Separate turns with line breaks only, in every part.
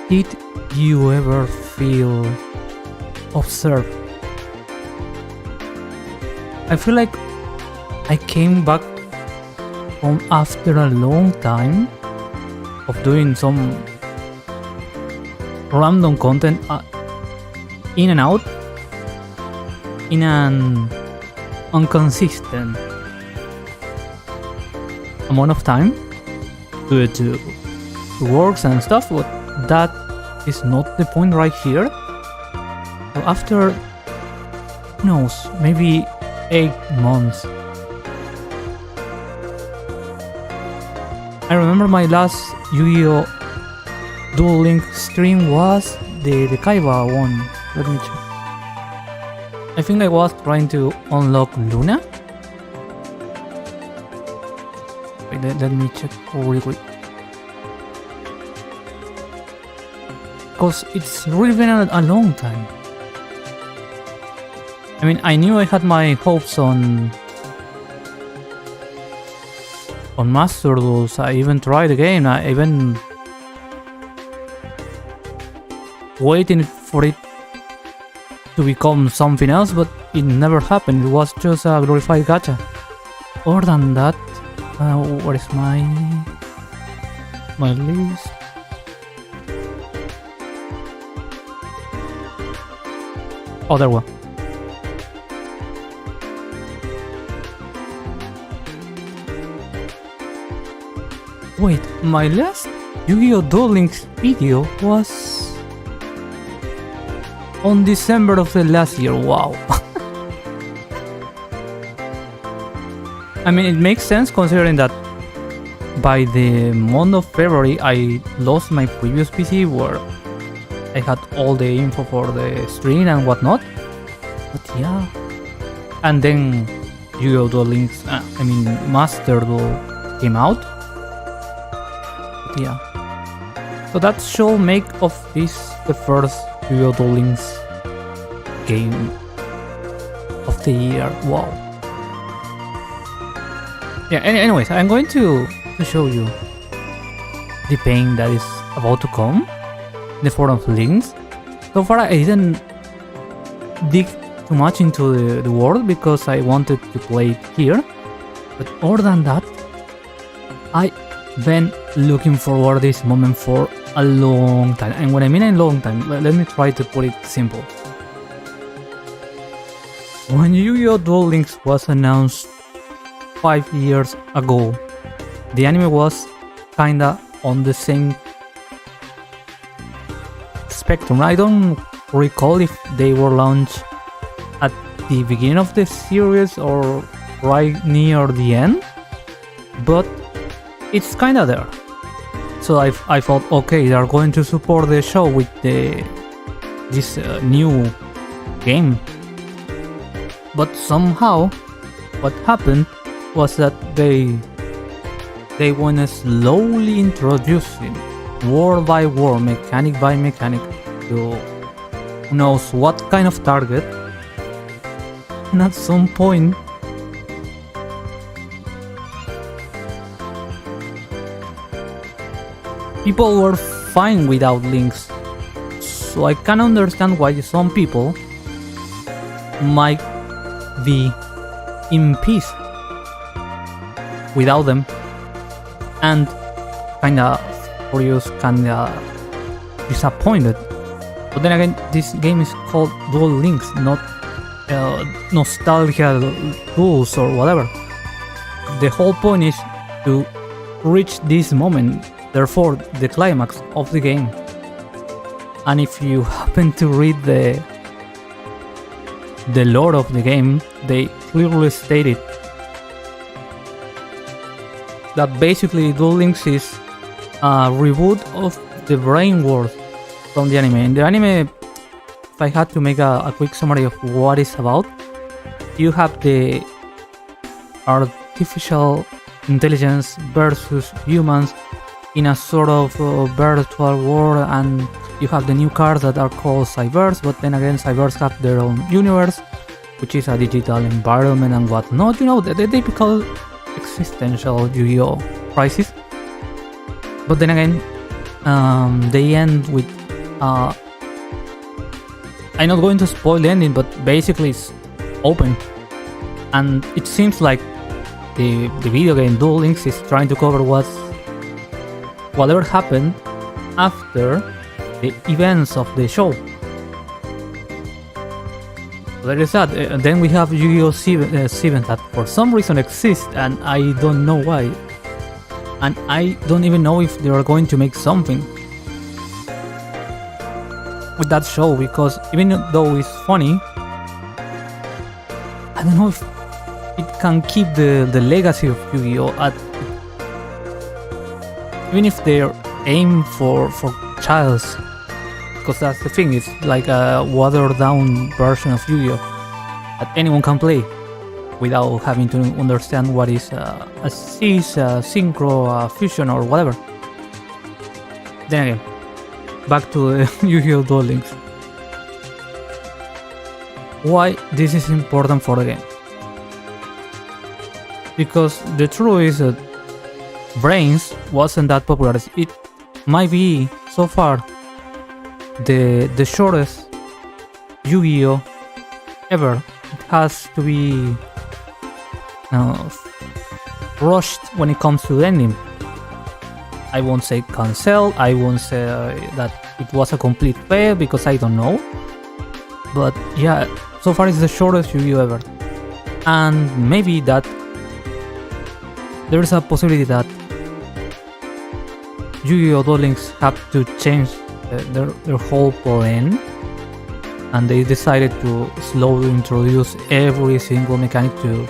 Did you ever feel observed? I feel like I came back home after a long time of doing some random content in and out in an inconsistent amount of time due to works and stuff, but that is not the point right here. So after, who knows, maybe 8 months, I remember my last Yugioh Duel Links stream was the Kaiba one. Let me check. I think I was trying to unlock Luna. Wait, let me check really quick. Because it's really been a long time. I mean, I knew I had my hopes on Master Duels. I even tried the game. I even waiting for it to become something else, but it never happened. It was just a glorified gacha. Other than that, where is my list? Oh, there one. Wait, my last Yugioh Duel Links video was on December of the last year. Wow. I mean, it makes sense considering that by the month of February I lost my previous PC where I had all the info for the stream and whatnot. But yeah. And then Yugioh Duel Links, Master Duel came out. But yeah. So that should make of this the first Yugioh Duel Links game of the year. Wow. Yeah, anyways, I'm going to show you the pain that is about to come in the form of links. So far I didn't dig too much into the world because I wanted to play it here. But other than that, I've been looking forward to this moment for a long time. And when I mean a long time, let me try to put it simple. When Yugioh Duel Links was announced 5 years ago, the anime was kinda on the same spectrum. I don't recall if they were launched at the beginning of the series or right near the end, but it's kinda there. So I thought, okay, they are going to support the show with this new game. But somehow, what happened was that they went slowly introducing word by word, mechanic by mechanic, to who knows what kind of target. And at some point, people were fine without links. So I can understand why some people might be in peace without them and kinda furious, kinda disappointed. But then again, this game is called Duel Links, not nostalgia duels or whatever. The whole point is to reach this moment, therefore the climax of the game. And if you happen to read the lore of the game, they clearly stated that basically Duel Links is a reboot of the brain world from the anime. In the anime, if I had to make a quick summary of what it's about, you have the artificial intelligence versus humans in a sort of virtual world, and you have the new cards that are called cybers, but then again cybers have their own universe, which is a digital environment and whatnot. You know, the typical existential Yu-Gi-Oh crisis. But then again, they end with I'm not going to spoil the ending, but basically it's open, and it seems like the video game Duel Links is trying to cover whatever happened after the events of the show. So there is that. Then we have Yu-Gi-Oh! 7 that for some reason exists, and I don't know why. And I don't even know if they are going to make something with that show, because even though it's funny, I don't know if it can keep the legacy of Yu-Gi-Oh! Even if they're aimed for childs, because that's the thing, it's like a watered down version of Yu-Gi-Oh! That anyone can play without having to understand what is a Cis, a Synchro, a Fusion, or whatever. Then again, back to Yu-Gi-Oh! Duel Links. Why this is important for the game? Because the truth is that Brains wasn't that popular. It might be so far the shortest Yu-Gi-Oh! Ever. It has to be rushed when it comes to the ending. I won't say cancel, I won't say that it was a complete fail, because I don't know. But yeah, so far it's the shortest Yu-Gi-Oh! Ever. And maybe that there is a possibility that Yu-Gi-Oh! Duel Links have to change their whole plan, and they decided to slowly introduce every single mechanic to,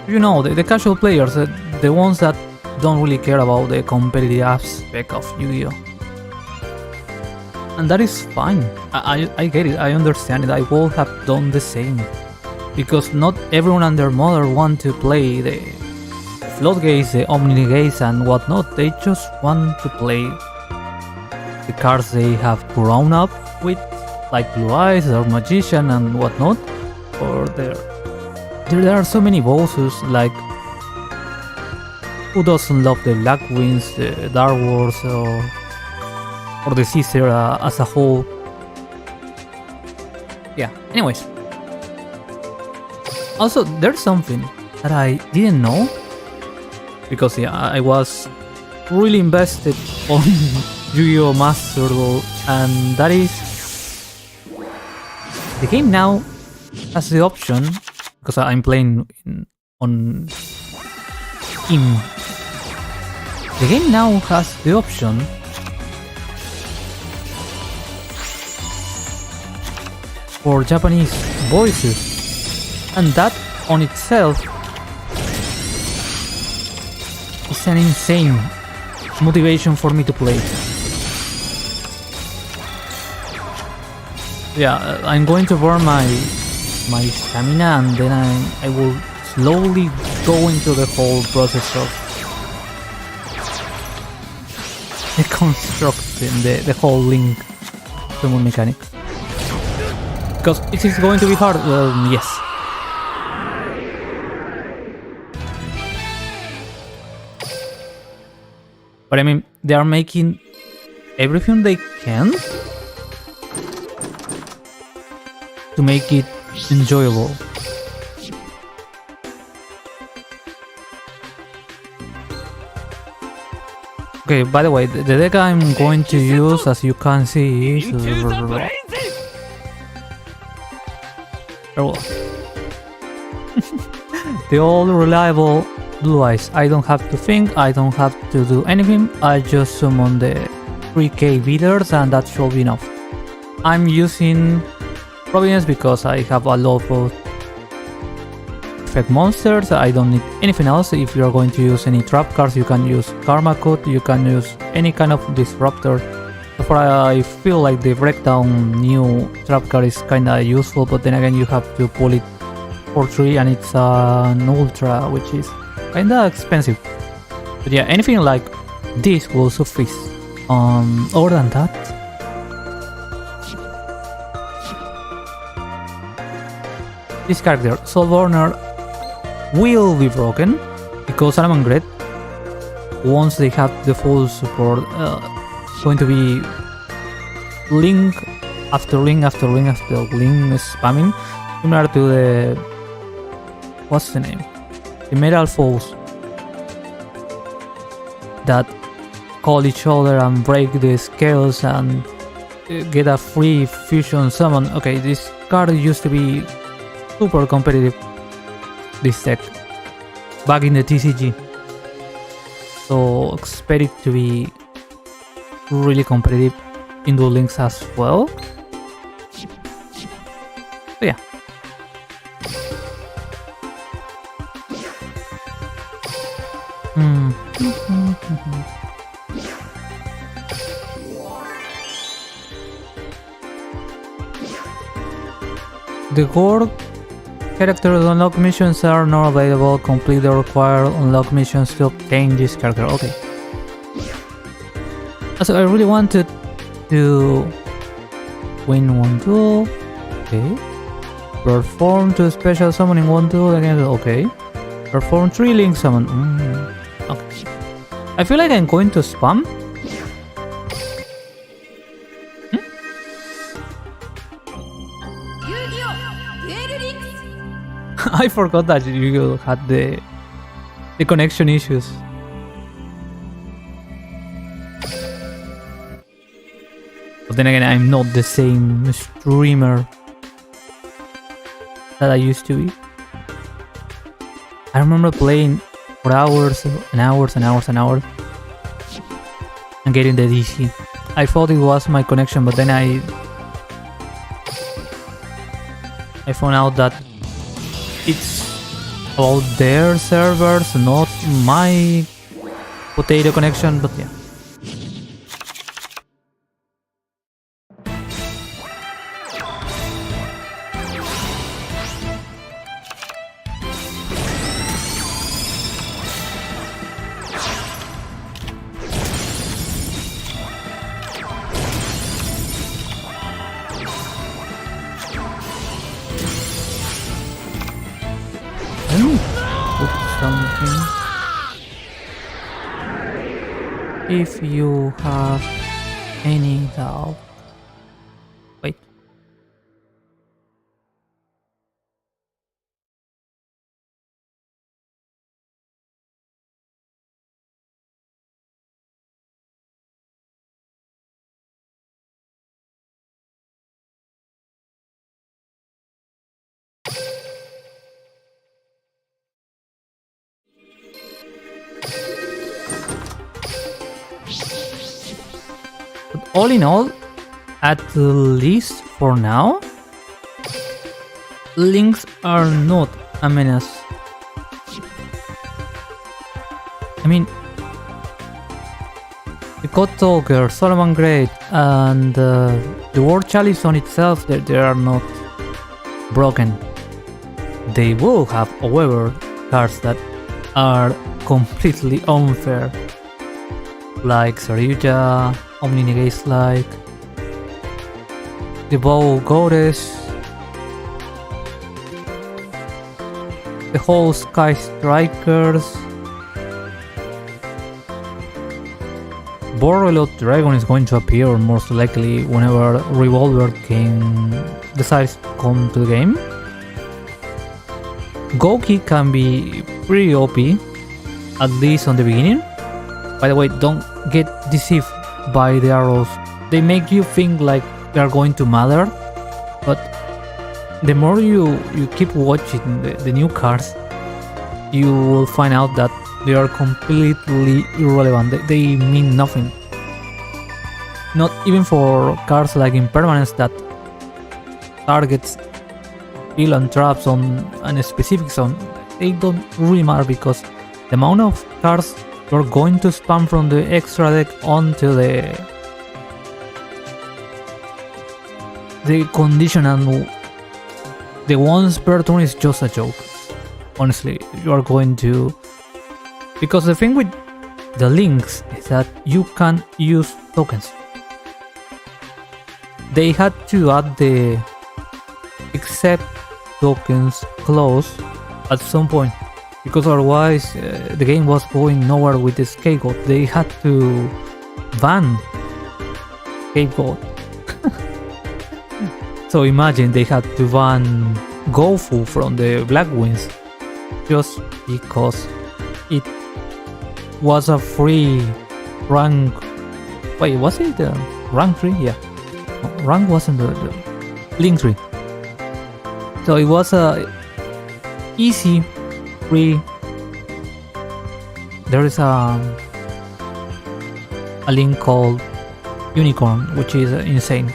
the casual players, the ones that don't really care about the competitive aspect of Yu-Gi-Oh! And that is fine. I get it, I understand it. I would have done the same, because not everyone and their mother want to play the floodgates, the omni gates and whatnot. They just want to play the cards they have grown up with, like Blue Eyes or Magician and whatnot. Or there are so many bosses, like, who doesn't love the Black Winds, the Dark Wars, or the Caesar as a whole. Yeah, anyways. Also, there's something that I didn't know, because yeah, I was really invested on Yu-Gi-Oh! Master Duel, and that is, the game now has the option, because I'm playing on Steam. The game now has the option for Japanese voices, and that on itself is an insane motivation for me to play. Yeah, I'm going to burn my stamina, and then I will slowly go into the whole process of deconstructing the whole Link summon mechanic. Because it is going to be hard, yes. But I mean, they are making everything they can to make it enjoyable. Okay, by the way, the deck I'm going to use, as you can see, is the old reliable Blue Eyes. I don't have to think, I don't have to do anything, I just summon the 3k beaters and that should be enough. I'm using Providence because I have a lot of effect monsters, I don't need anything else. If you're going to use any trap cards, you can use Karma Cut, you can use any kind of disruptor. Therefore, I feel like the breakdown new trap card is kinda useful, but then again you have to pull it for 3 and it's an ultra, which is kinda expensive. But yeah, anything like this will suffice. Other than that, this character, Soulburner, will be broken because Salaman Gret, once they have the full support, going to be link after link after link after link spamming, similar to the what's the name? The metal foes that call each other and break the scales and get a free fusion summon. Okay, this card used to be super competitive, this deck, back in the TCG. So expect it to be really competitive in Duel Links as well. So yeah. The core characters unlock missions are not available. Complete the required unlock missions to obtain this character. Okay. So I really wanted to win one duel. Okay. Perform 2 special summoning 1 duel again. Okay. Perform 3 link summon. Okay. I feel like I'm going to spam.
Yugioh DUEL LINKS.
I forgot that Yugioh had the connection issues. But then again, I'm not the same streamer that I used to be. I remember playing for hours and hours and hours and hours and getting the DC. I thought it was my connection, but then I found out that it's about their servers, not my potato connection, but yeah. If you have any doubt, wait. But all in all, at least for now, links are not a menace. I mean, the God Talker, Solomon Great, and the World Chalice on itself, they are not broken. They will have, however, cards that are completely unfair, like Saryuja, Omni Negates, like the Bow Goddess, the whole Sky Strikers. Borrelot Dragon is going to appear most likely whenever Revolver King decides to come to the game. Goki can be pretty OP, at least on the beginning. By the way, don't get deceived by the arrows. They make you think like they are going to matter, but the more you keep watching the new cards, you will find out that they are completely irrelevant. They mean nothing. Not even for cards like Impermanence that targets heal and traps on a specific zone. They don't really matter because the amount of cards you're going to spam from the extra deck onto the condition and the once per turn is just a joke. Honestly, you are going to, because the thing with the links is that you can use tokens. They had to add the accept tokens clause at some point, because otherwise the game was going nowhere with the scapegoat. They had to ban scapegoat. So imagine they had to ban Gofu from the Black Wings just because it was a free rank. Wait, was it rank 3? Yeah. No, rank wasn't the link 3. So it was a easy free. There is a link called Unicorn, which is insane.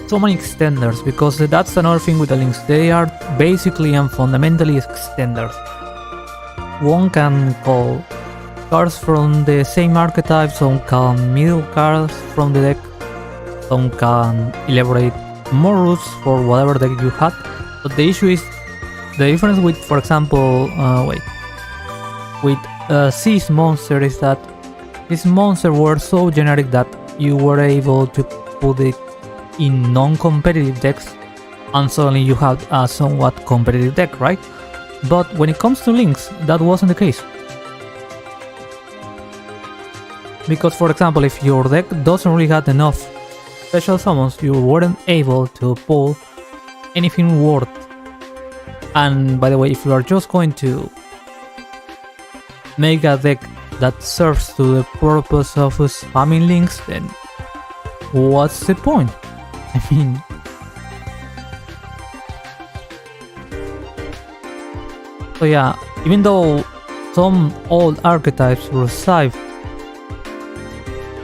So many extenders, because that's another thing with the links. They are basically and fundamentally extenders. One can call cards from the same archetype, some can middle cards from the deck, some can elaborate more routes for whatever deck you had. But the issue is the difference with, for example, with C's monster is that these monsters were so generic that you were able to put it in non-competitive decks and suddenly you have a somewhat competitive deck, right? But when it comes to links, that wasn't the case. Because, for example, if your deck doesn't really have enough special summons, you weren't able to pull anything worth. And by the way, if you are just going to make a deck that serves to the purpose of spamming links, then what's the point? I mean, so yeah, even though some old archetypes receive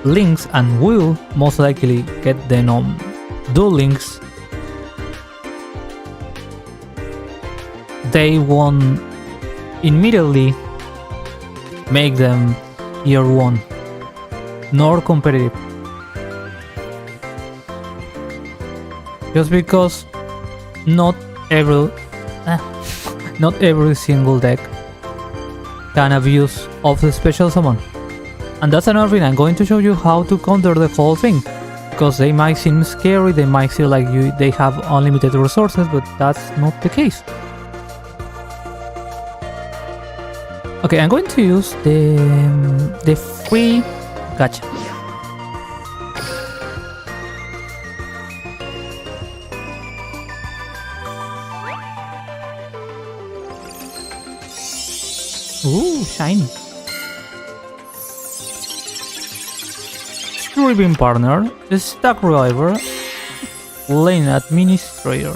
links and will most likely get them on Duel Links, they won't immediately make them tier 1 nor competitive. Just because not every single deck can abuse of the special summon. And that's another thing. I'm going to show you how to counter the whole thing, because they might seem scary, they might feel like they have unlimited resources, but that's not the case. Okay, I'm going to use the free gacha. Ooh, shiny. Stripping partner, stack reviver, lane administrator.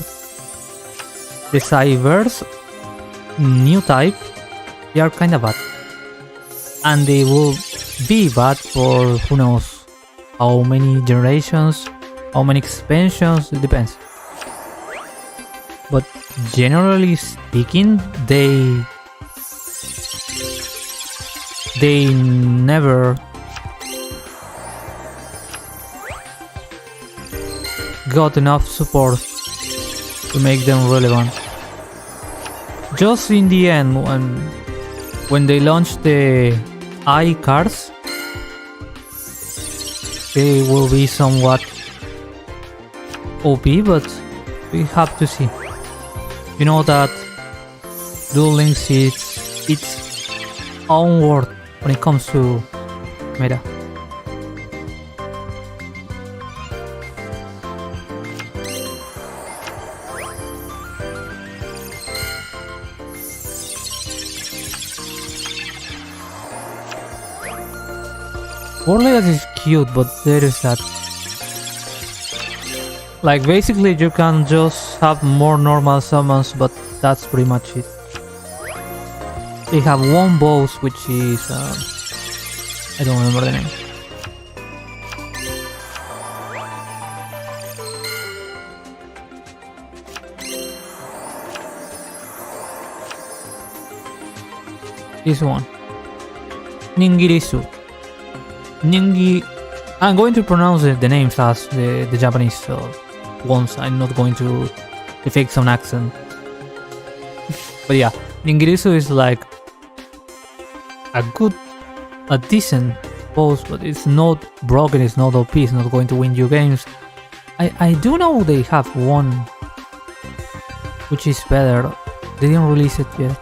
The Cybers, new type, they are kinda bad. And they will be bad for who knows how many generations, how many expansions, it depends. But generally speaking, they never got enough support to make them relevant. Just in the end, when they launched the I cards, they will be somewhat OP, but we have to see. You know that Duel Links is its own world when it comes to meta. World Legacy is cute, but there is that. Like, basically you can just have more normal summons, but that's pretty much it. They have one boss, which is I don't remember the name. This one, Ningirisu. I'm going to pronounce the names as the Japanese ones. I'm not going to fake some accent. But yeah, Ningirisu is like a decent boss, but it's not broken, it's not OP, it's not going to win you games. I do know they have one which is better. They didn't release it yet.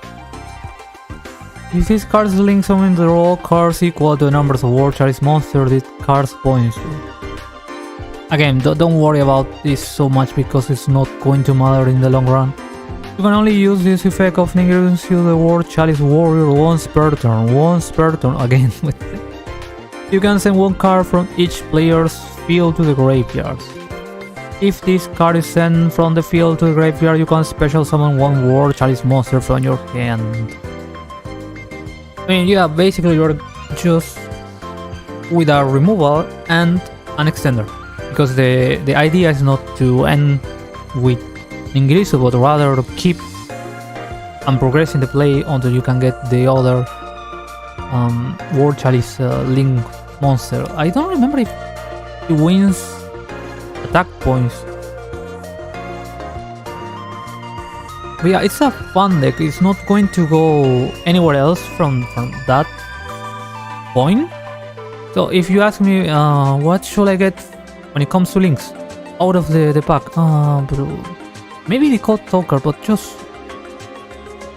If these cards link summon the raw cards equal to the numbers of war charge monster this card points to. Again, don't worry about this so much because it's not going to matter in the long run. You can only use this effect of negating the word Chalice Warrior once per turn. Again. You can send one card from each player's field to the graveyard. If this card is sent from the field to the graveyard, you can special summon one Word Chalice monster from your hand. I mean, yeah, basically you're just with a removal and an extender. Because the idea is not to end with Ingreso, but rather to keep and progress in the play until you can get the other Word Chalice Link monster. I don't remember if it wins attack points. But yeah, it's a fun deck. It's not going to go anywhere else from that point. So if you ask me what should I get when it comes to links out of the pack, maybe the Code Talker, but just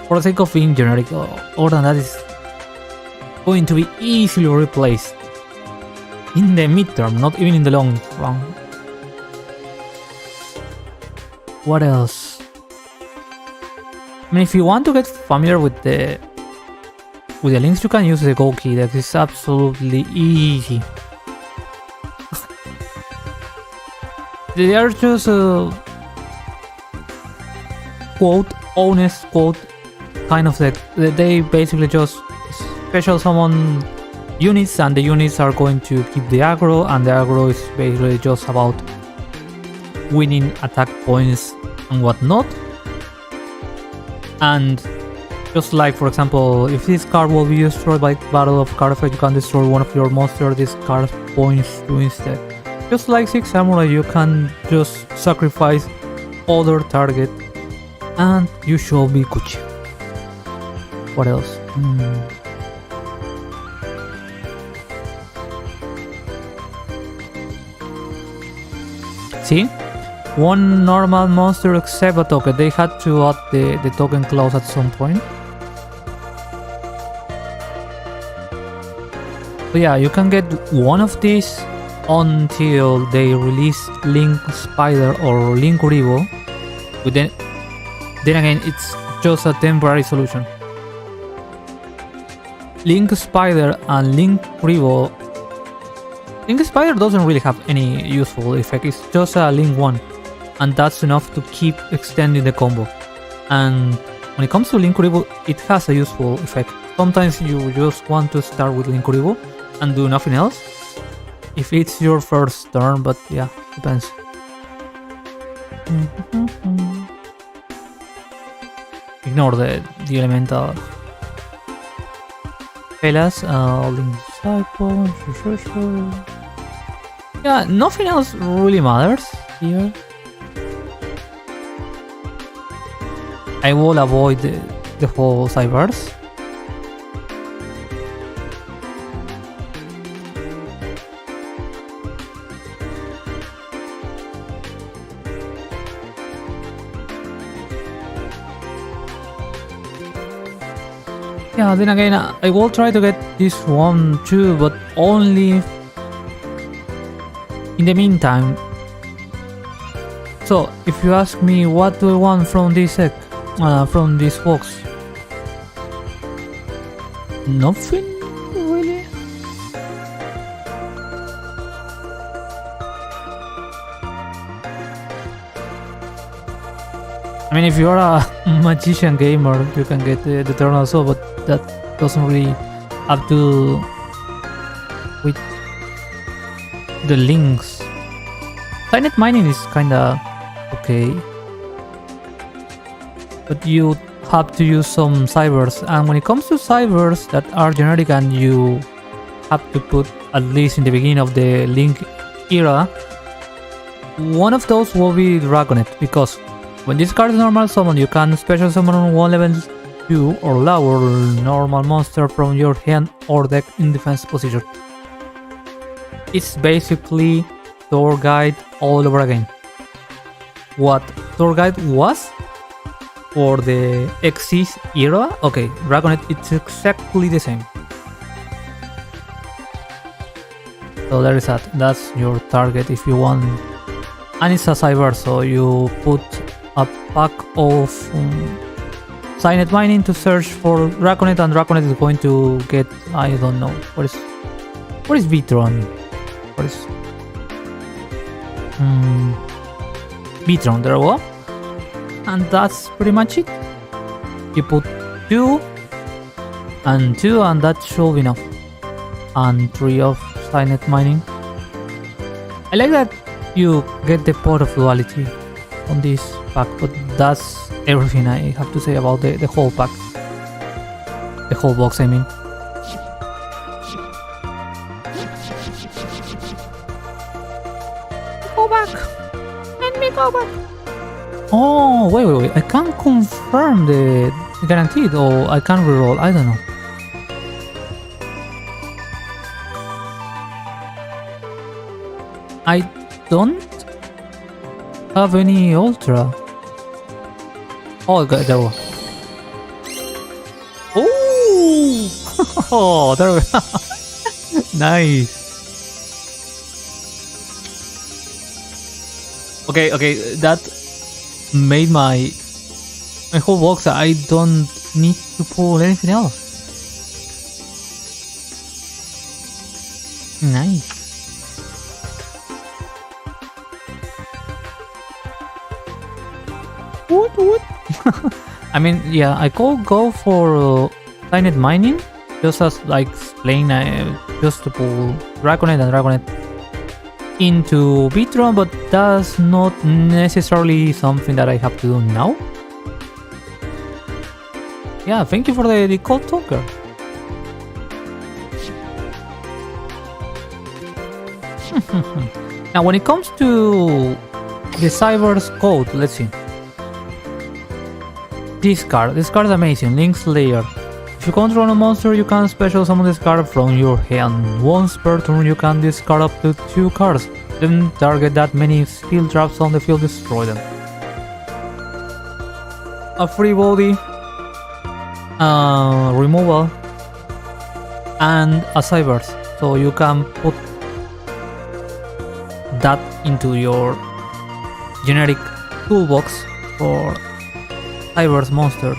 for the sake of being generic. Other than that, is going to be easily replaced in the midterm, not even in the long run. What else? I mean, if you want to get familiar with the links, you can use the Goki deck. It's absolutely easy. They are just quote honest quote kind of deck. They basically just special summon units, and the units are going to keep the aggro, and the aggro is basically just about winning attack points and whatnot. And just like, for example, if this card will be destroyed by Battle of Card Effect, you can destroy one of your monsters this card points to instead. Just like Six Samurai, you can just sacrifice other target and you shall be Gucci. What else? See? One normal monster except a token. They had to add the token clause at some point. But yeah, you can get one of these until they release Link Spider or Link Revo. But then again, it's just a temporary solution. Link Spider and Link Revo. Link Spider doesn't really have any useful effect. It's just a Link 1. And that's enough to keep extending the combo. And when it comes to Link Revo, it has a useful effect. Sometimes you just want to start with Link Revo and do nothing else if it's your first turn, but yeah, depends. Ignore the elemental Pelas, Link Disciple, sure. Yeah, nothing else really matters here. I will avoid the whole Cyberse. Yeah, then again, I will try to get this one too, but only in the meantime. So, if you ask me what do I want from this deck, from this box, nothing really. I mean, if you're a magician gamer, you can get the Eternal Soul, but that doesn't really have to with the links. Signet Mining is kinda okay, but you have to use some cybers, and when it comes to cybers that are generic and you have to put at least in the beginning of the Link era, one of those will be Dragonet, because when this card is normal summon, you can special summon one level 2 or lower normal monster from your hand or deck in defense position. It's basically Tour Guide all over again. What Tour Guide was for the Xyz era, okay, Dragonet, it's exactly the same. So there is that. That's your target if you want. And it's a cyber, so you put a pack of Signet mining to search for Draconet, and Draconet is going to get, I don't know, what is Vitron? What is Vitron, there we go. And that's pretty much it. You put 2 and 2, and that should be enough. And 3 of Signet mining. I like that you get the pot of duality on this pack, but that's everything I have to say about the whole pack. The whole box, I mean. Go back! Let me go back! Oh, wait. I can't confirm the guaranteed, or I can't reroll, I don't know. I don't have any ultra. Oh, there we go. Oh, there we go. Nice. Okay, that made my whole box. I don't need to pull anything else. Nice. What? I mean, yeah, I could go for Signet mining, just as like explain, just to pull Draconet and Draconet into Vitron, but that's not necessarily something that I have to do now. Yeah, thank you for the code talker. Now, when it comes to the Cyber's code, let's see. This card is amazing. Links layer. If you control a monster, you can special summon this card from your hand. Once per turn, you can discard up to 2 cards. Then target that many skill traps on the field, destroy them. A free body, removal, and a cybers. So you can put that into your generic toolbox for Cybers monster.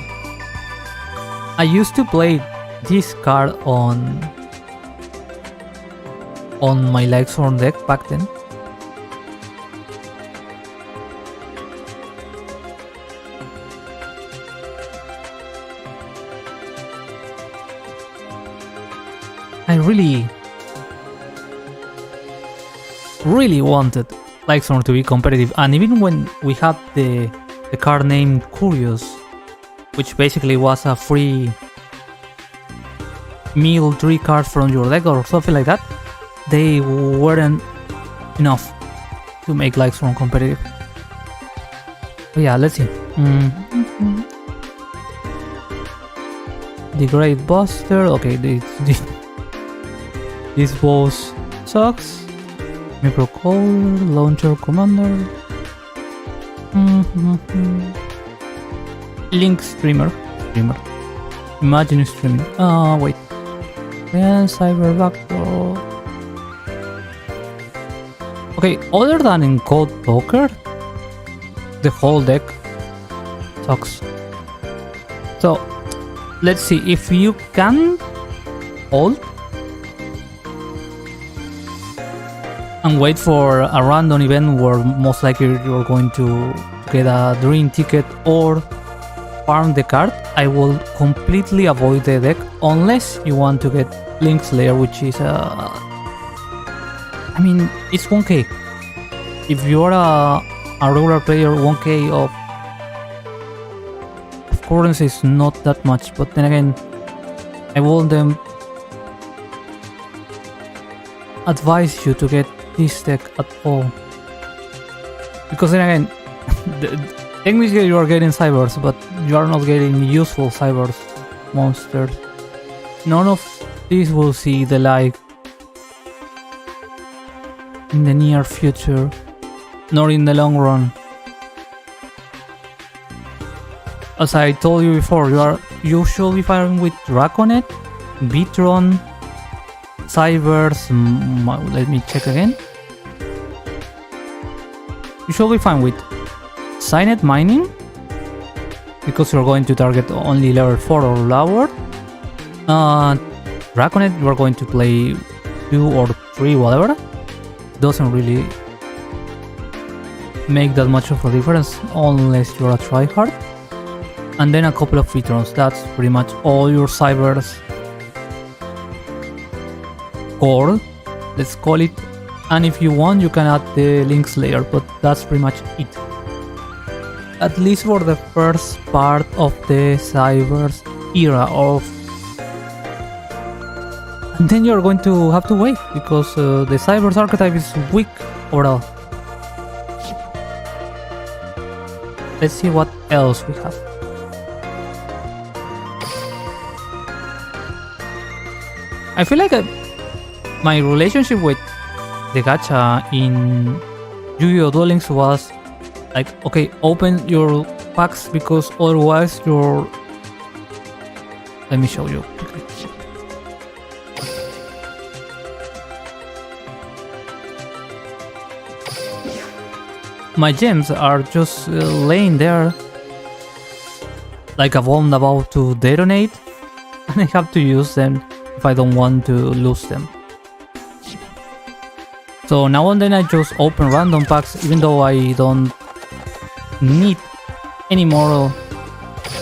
I used to play this card on my Lightsworn deck back then. I really wanted Lightsworn to be competitive, and even when we had the card named Curious, which basically was a free meal 3 cards from your deck or something like that, they weren't enough to make Lightsworn competitive. But yeah, let's see. The Great Buster, okay, this boss sucks. Microcaller, Launcher Commander. Link Streamer. Imagine streaming. Wait. Yeah, Cyber Backdoor. Okay, other than in Code Poker, the whole deck sucks. So, let's see if you can hold and wait for a random event where most likely you're going to get a dream ticket or farm the card. I will completely avoid the deck unless you want to get Link Slayer, which is I mean, it's 1k. If you're a regular player, 1k of currency is not that much, but then again, I wouldn't advise you to get this deck at all, because then again, technically you are getting cybers, but you are not getting useful cybers monsters. None of these will see the light in the near future, nor in the long run. As I told you before, you should be firing with Draconet, Vitron, cybers, let me check again. You should be fine with Signet mining, because you're going to target only level 4 or lower. Draconet, you are going to play 2 or 3, whatever. Doesn't really make that much of a difference unless you're a tryhard. And then a couple of features. That's pretty much all your cybers core, let's call it. And if you want, you can add the links layer, but that's pretty much it. At least for the first part of the cybers era of. And then you're going to have to wait, because the cybers archetype is weak overall. Let's see what else we have. I feel like my relationship with the gacha in Yugioh DUEL LINKS was like, okay, open your packs, because otherwise you're... Let me show you. My gems are just laying there like a bomb about to detonate, and I have to use them if I don't want to lose them. So now and then I just open random packs, even though I don't need any more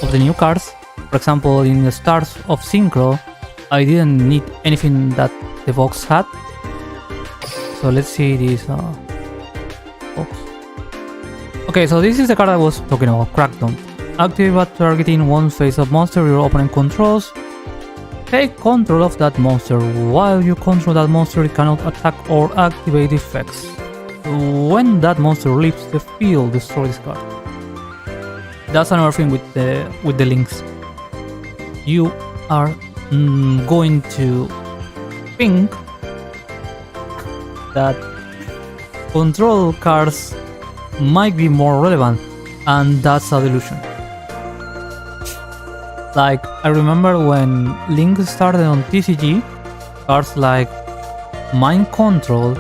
of the new cards. For example, in the Stars of Synchro, I didn't need anything that the box had. So let's see this box. Okay, so this is the card I was talking about, Crackdown. Active by targeting one face-up monster your opponent controls. Take control of that monster. While you control that monster, it cannot attack or activate effects. When that monster leaves the field, destroy this card. That's another thing with the links. You are going to think that control cards might be more relevant, and that's a delusion. Like, I remember when Link started on TCG, cards like Mind Control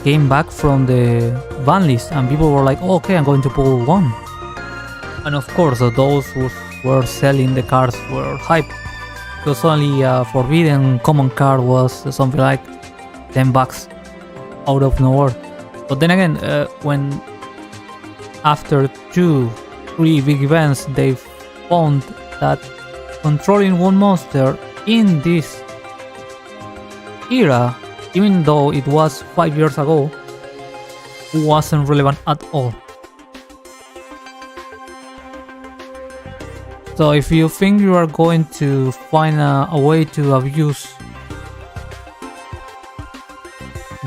came back from the ban list, and people were like, oh, okay, I'm going to pull one. And of course, those who were selling the cards were hype, because only a forbidden common card was something like 10 bucks out of nowhere. But then again, when after 2-3 big events, they found that controlling one monster in this era, even though it was 5 years ago, wasn't relevant at all. So if you think you are going to find a way to abuse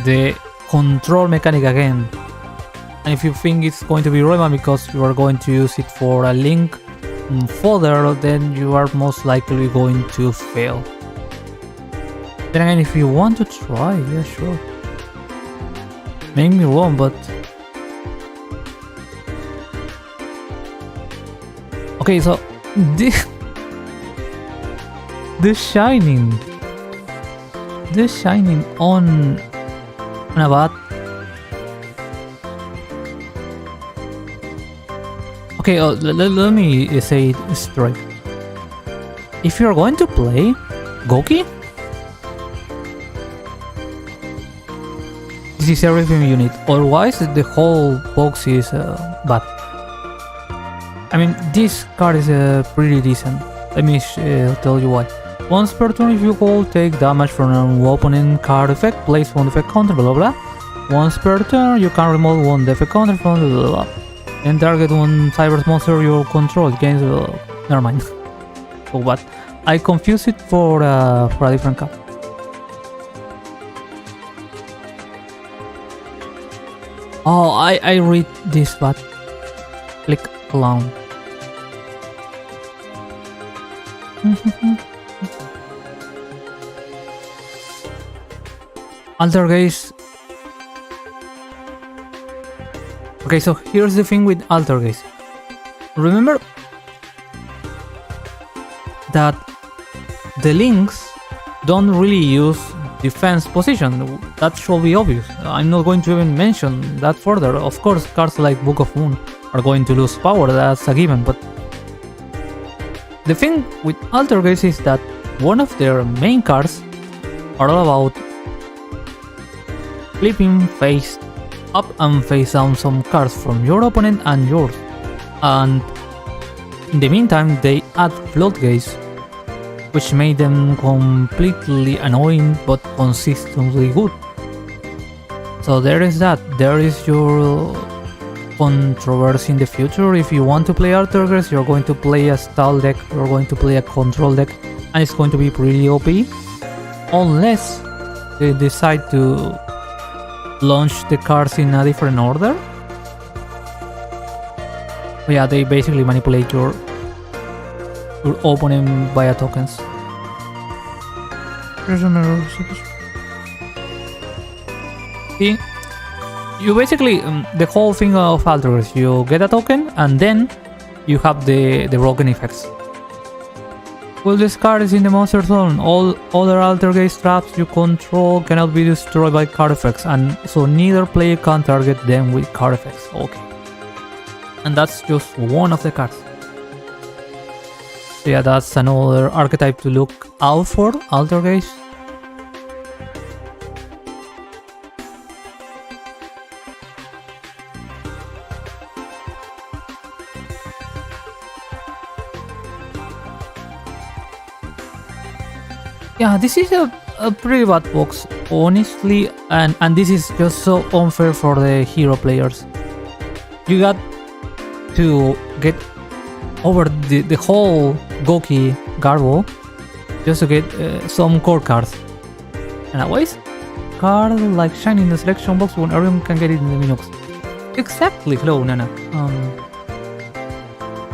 the control mechanic again, and if you think it's going to be relevant because you are going to use it for a link fodder, then you are most likely going to fail. Then again, if you want to try, yeah, sure. Make me wrong, but... Okay, so... The shining on a bat. Okay, let me say it straight. If you're going to play Goki, this is everything you need. Otherwise, the whole box is bad. I mean, this card is pretty decent. Let me tell you why. Once per turn, if you go, take damage from an opponent card effect, place one effect counter, blah blah blah. Once per turn, you can remove one effect counter from blah blah blah. And target one cyber monster you control against. Never mind. So what? I confused it for a different card. Oh, I read this, but click clown. Alter Gaze. Okay, so here's the thing with Alter Gaze. Remember that the links don't really use defense position. That should be obvious. I'm not going to even mention that further. Of course, cards like Book of Moon are going to lose power, that's a given, but the thing with Altergeist is that one of their main cards are all about flipping face up and face down some cards from your opponent and yours, and in the meantime they add Floodgates, which made them completely annoying but consistently good. So there is that. There is your controversy in the future. If you want to play Altergeist, you're going to play a stall deck, you're going to play a control deck, and it's going to be pretty OP, unless they decide to launch the cards in a different order. But yeah, they basically manipulate your opponent via tokens. See, you basically the whole thing of Altergeist, you get a token and then you have the broken effects. Well, this card is in the monster zone. All other Altergeist traps you control cannot be destroyed by card effects, and so neither player can target them with card effects. Okay. And that's just one of the cards. So yeah, that's another archetype to look out for, Altergeist. Yeah, this is a pretty bad box, honestly, and this is just so unfair for the hero players. You got to get over the whole Goki Garbo just to get some core cards. And a waste card like Shine in the selection box when everyone can get it in the Minox. Exactly, hello Nana.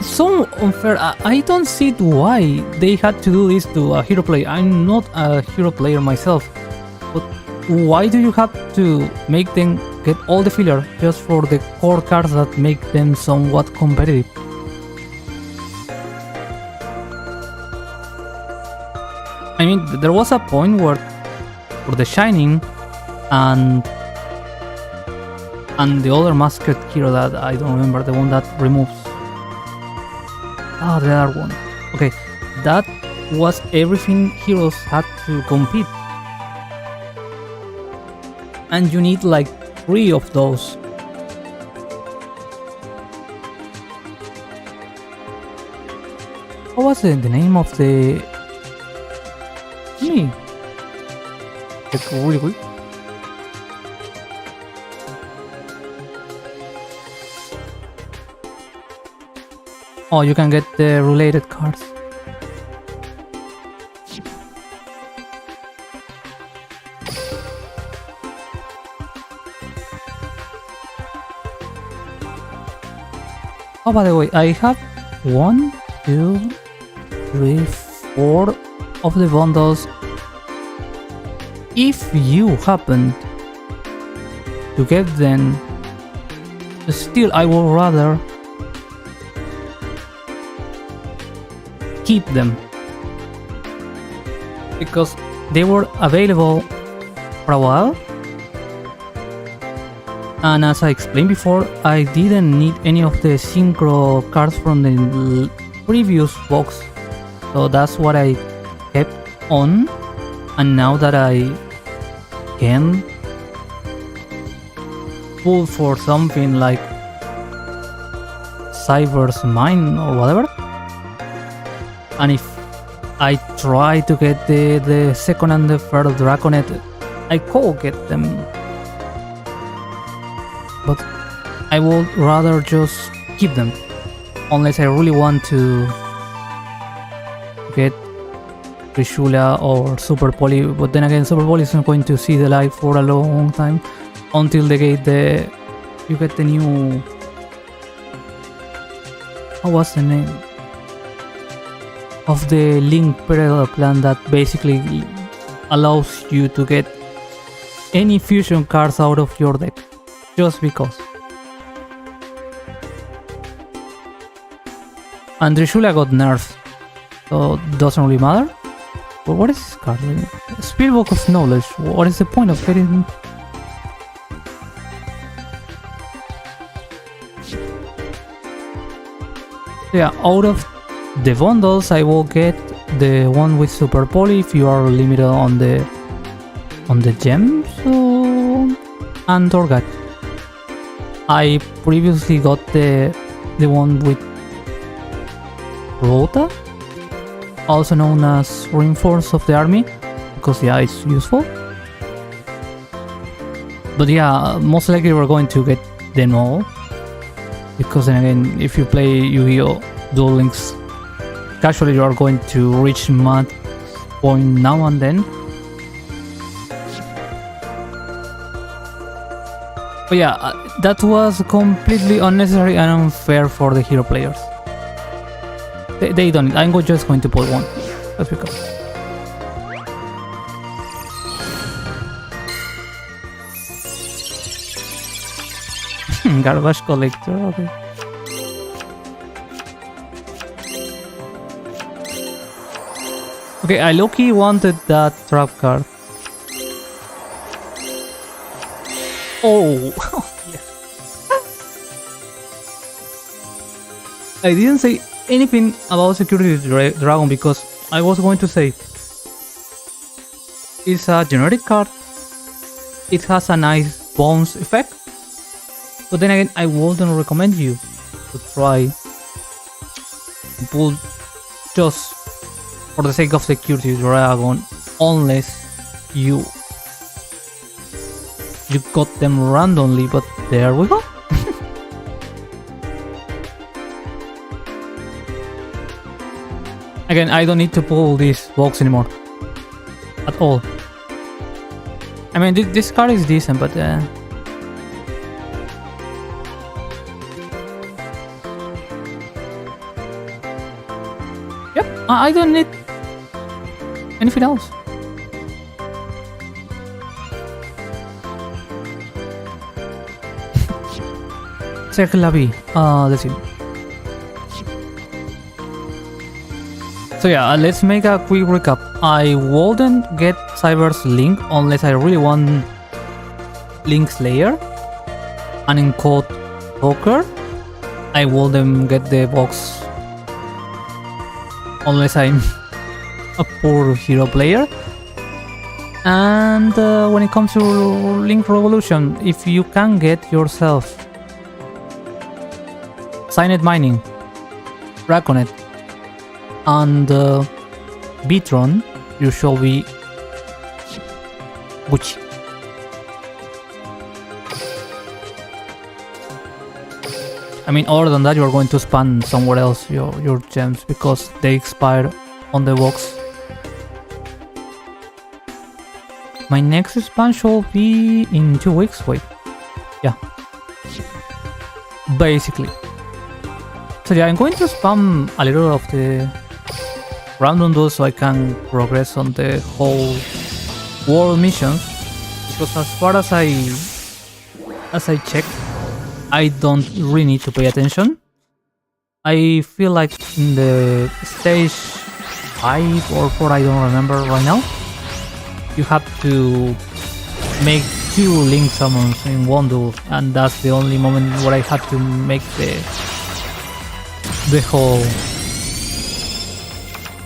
So unfair. I don't see why they had to do this to a hero player. I'm not a hero player myself, but why do you have to make them get all the filler just for the core cards that make them somewhat competitive? I mean, there was a point where for the Shining and the other masked hero that I don't remember, the one that removes. Ah, the other one. Okay, that was everything heroes had to compete. And you need like 3 of those. What was the name of the... Me? It's really quick. Oh, you can get the related cards. Oh, by the way, I have 1, 2, 3, 4 of the bundles. If you happen to get them, still I would rather keep them, because they were available for a while, and as I explained before, I didn't need any of the synchro cards from the previous box, so that's what I kept on. And now that I can pull for something like Cyber's Mine or whatever, and if I try to get the second and the third Draconet, I could get them, but I would rather just keep them, unless I really want to get Trishula or Super Poly. But then again, Super Poly is not going to see the light for a long time until they get you get the new... What was the name of the Link Parallel plan that basically allows you to get any fusion cards out of your deck, just because. And Trishula got nerfed, so doesn't really matter. But what is this card? Speedbook of knowledge. What is the point of getting? Yeah, out of the bundles, I will get the one with Super Poly if you are limited on the gems and Orgat. I previously got the one with Rota, also known as Reinforce of the Army, because yeah, it's useful. But yeah, most likely we're going to get them all, because then again, if you play Yu-Gi-Oh! Duel Links casually, you are going to reach mad point now and then. But yeah, that was completely unnecessary and unfair for the hero players. They don't. I'm just going to pull one. Let's pick up. Garbage collector. Okay. Okay, I low-key wanted that trap card. Oh, yes. I didn't say anything about Security Dragon because I was going to say it's a generic card. It has a nice bounce effect, but then again, I wouldn't recommend you to try to pull just for the sake of Security Dragon unless you got them randomly. But there we go. Again, I don't need to pull this box anymore at all. I mean, this card is decent, but yep, I don't need anything else. Circle la vie. Let's see. So yeah, let's make a quick recap. I wouldn't get Cyber's Link unless I really want Link Slayer. And in Code Poker, I wouldn't get the box unless I'm a poor hero player. And when it comes to Link Revolution, if you can get yourself Signet Mining, Draconet, and Bitron, you shall be Gucci. I mean, other than that, you are going to spend somewhere else your gems because they expire on the box. My next span shall be in 2 weeks. Wait, yeah, basically. So yeah, I'm going to spam a little of the random duels so I can progress on the whole world missions, because as far as I checked, I don't really need to pay attention. I feel like in the stage 5 or 4, I don't remember right now, you have to make 2 link summons in one duel, and that's the only moment where I had to make the whole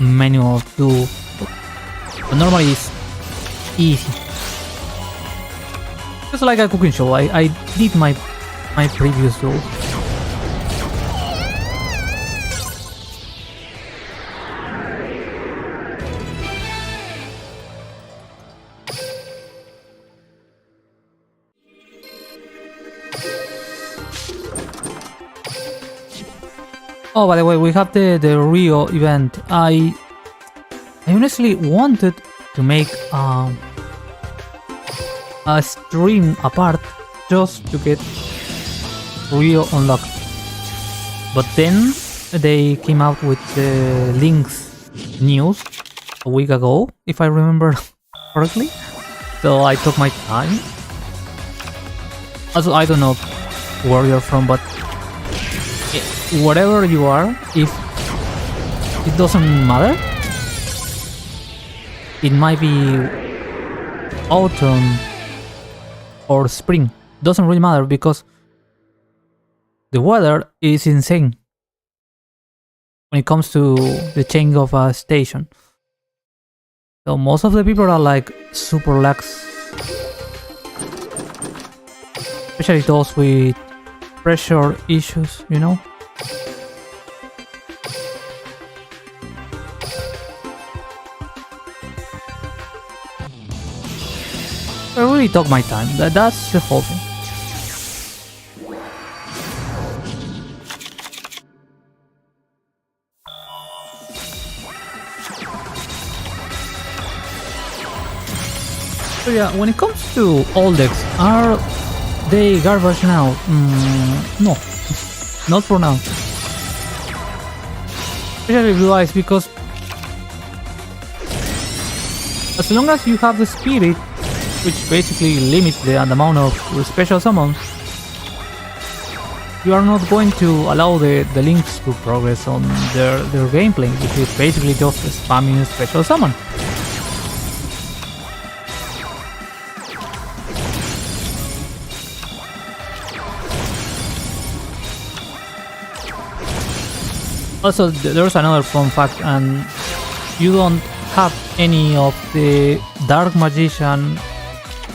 manual duel. But normally it's easy. Just like a cooking show, I did my previous duel. Oh, by the way, we have the Rio event. I honestly wanted to make a stream apart just to get Rio unlocked. But then they came out with the Links news a week ago, if I remember correctly. So I took my time. Also, I don't know where you're from, but whatever you are, if it doesn't matter, it might be autumn or spring. Doesn't really matter because the weather is insane when it comes to the change of a station. So most of the people are like super lax, especially those with pressure issues, you know. I really took my time. That's the whole thing. So yeah, when it comes to old decks, are they garbage now? No, not for now. Especially Blue Eyes, because as long as you have the spirit, which basically limits the amount of special summons, you are not going to allow the links to progress on their gameplay, which is basically just spamming special summon. Also, there's another fun fact, and you don't have any of the Dark Magician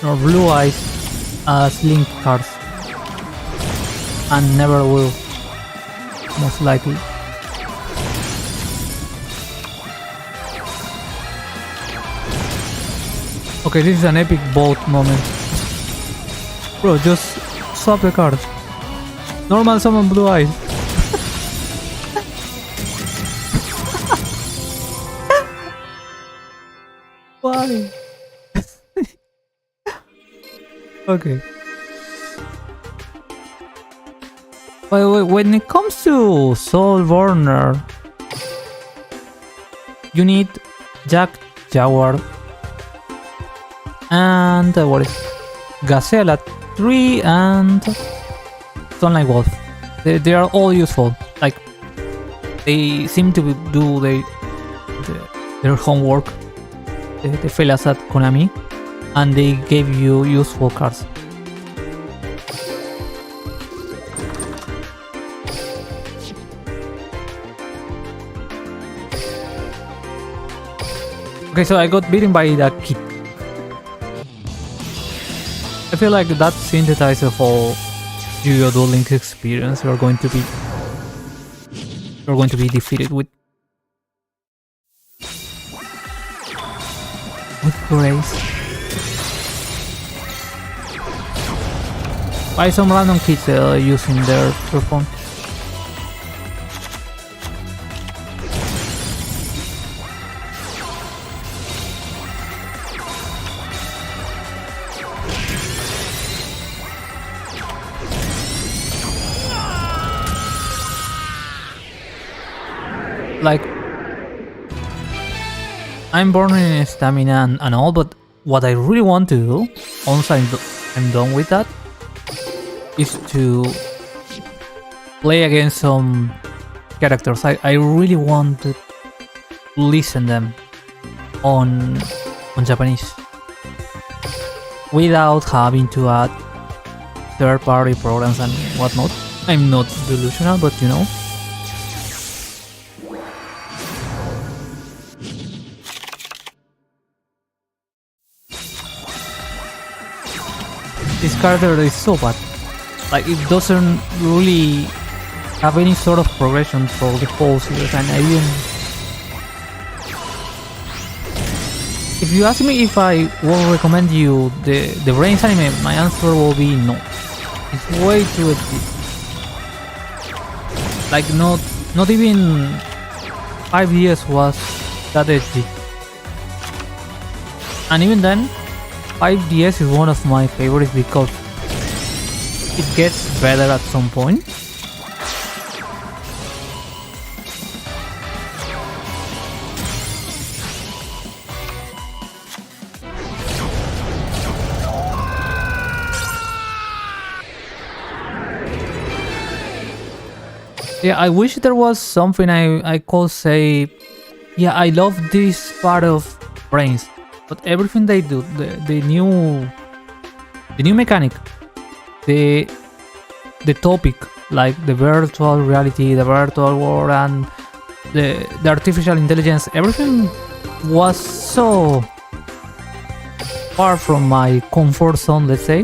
or Blue Eyes as link cards, and never will, most likely. Okay, this is an epic boat moment. Bro, just swap the cards. Normal summon Blue Eyes. Why? Okay. By the way, when it comes to Soul Burner, you need Jack Jaguar and what is Gazelle at 3 and Sunlight Wolf. They are all useful. Like, they seem to do their homework. The fellas at Konami, and they gave you useful cards. Okay, so I got beaten by that kid. I feel like that synthesizes the whole Yugioh Duel Links experience. You're going to be defeated with grace by some random kids using their phone. Like, I'm burning in stamina and all, but what I really want to do, once I'm done with that, is to play against some characters. I really want to listen them on Japanese without having to add third-party programs and whatnot. I'm not delusional, but you know. This character is so bad. Like, it doesn't really have any sort of progression for the whole series, and I even... If you ask me if I will recommend you the Brains anime, my answer will be no. It's way too edgy. Like, not even 5 years was that edgy. And even then, 5DS is one of my favorites because it gets better at some point. Yeah, I wish there was something I could say, yeah, I love this part of Brains. But everything they do, the new mechanic, the topic, like the virtual reality, the virtual world, and the artificial intelligence, everything was so far from my comfort zone, let's say,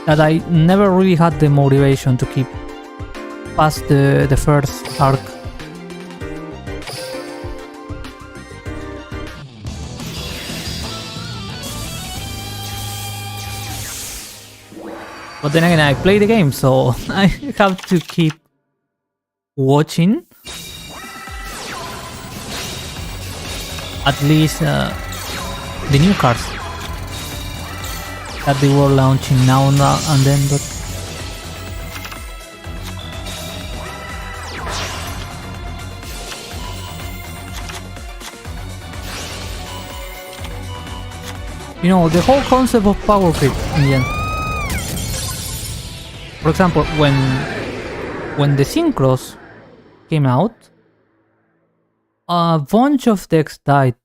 that I never really had the motivation to keep past the first arc. But then again, I play the game, so I have to keep watching at least the new cards that they were launching now and then. But you know, the whole concept of power creep in the end. For example, when the synchros came out, a bunch of decks died.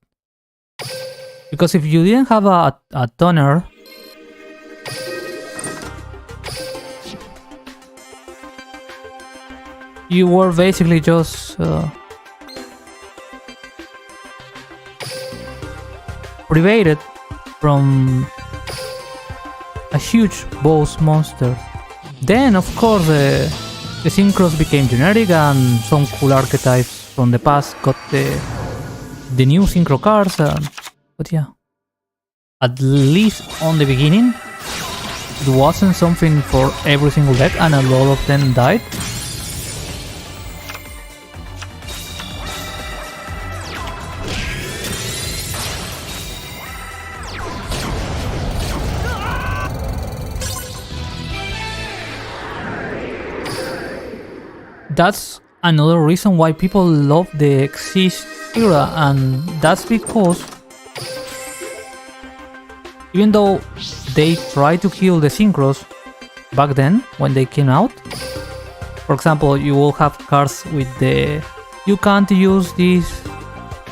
Because if you didn't have a toner, you were basically just privated from a huge boss monster. Then, of course, the synchros became generic, and some cool archetypes from the past got the new synchro cards. But yeah, at least on the beginning, it wasn't something for every single deck, and a lot of them died. That's another reason why people love the Exist era, and that's because even though they tried to kill the synchros back then when they came out, for example, you will have cards with the you can't use this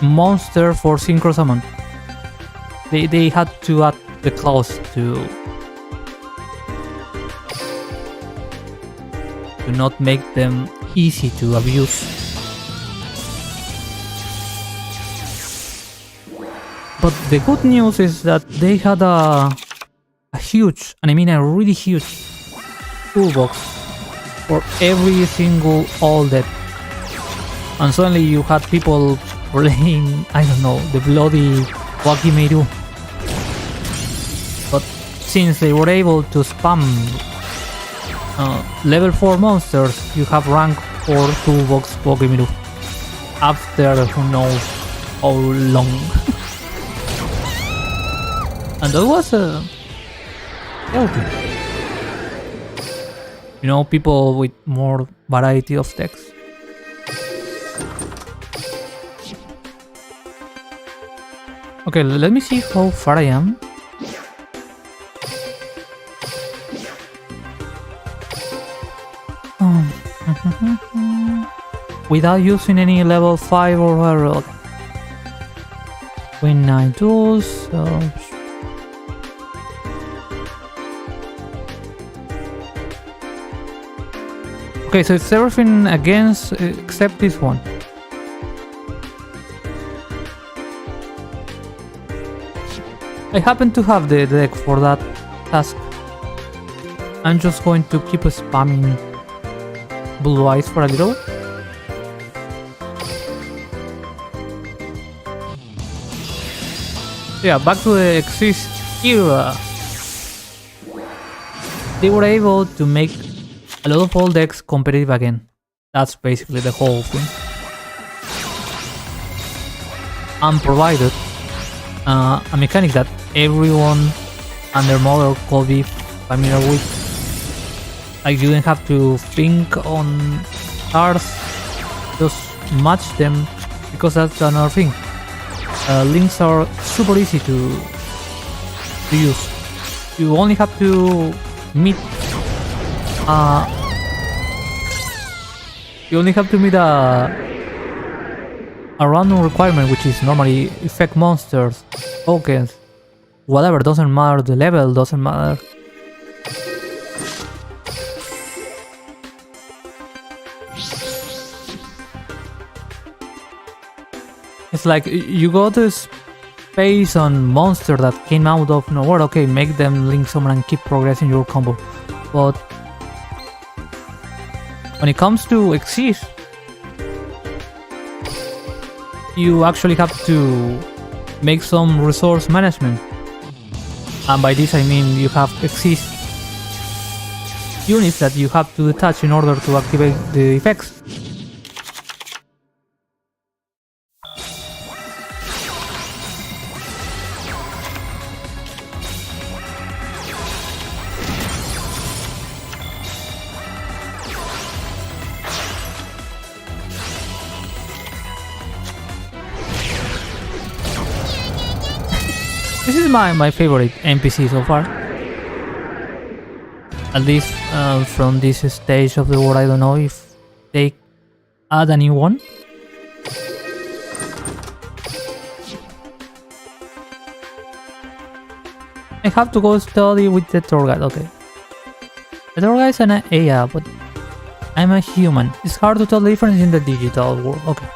monster for synchro summon. They had to add the clause to not make them easy to abuse. But the good news is that they had a huge, and I mean a really huge, toolbox for every single old deck. And suddenly you had people playing, I don't know, the bloody Wakimeru. But since they were able to spam level 4 monsters, you have rank 4 toolbox Wakimeru after who knows how long. And that was healthy. You know, people with more variety of decks. Okay, let me see how far I am. Without using any level 5 or whatever. Win 9 tools. Okay, so it's everything against except this one. I happen to have the deck for that task. I'm just going to keep spamming Blue Eyes for a little. Yeah, back to the Exist era. They were able to make a lot of old decks competitive again. That's basically the whole thing. And provided a mechanic that everyone and their mother could be familiar with. Like, you didn't have to think on cards, just match them, because that's another thing. Links are super easy to use. You only have to meet a random requirement, which is normally effect monsters, tokens, whatever, doesn't matter, the level doesn't matter. It's like you got this space on monster that came out of nowhere. Okay, make them link summon and keep progressing your combo. But when it comes to exist, you actually have to make some resource management. And by this I mean you have exist units that you have to detach in order to activate the effects. This is my favorite NPC so far. At least from this stage of the world. I don't know if they add a new one. I have to go study with the tour guide. Okay. The tour guide is an AI, but I'm a human. It's hard to tell the difference in the digital world. Okay.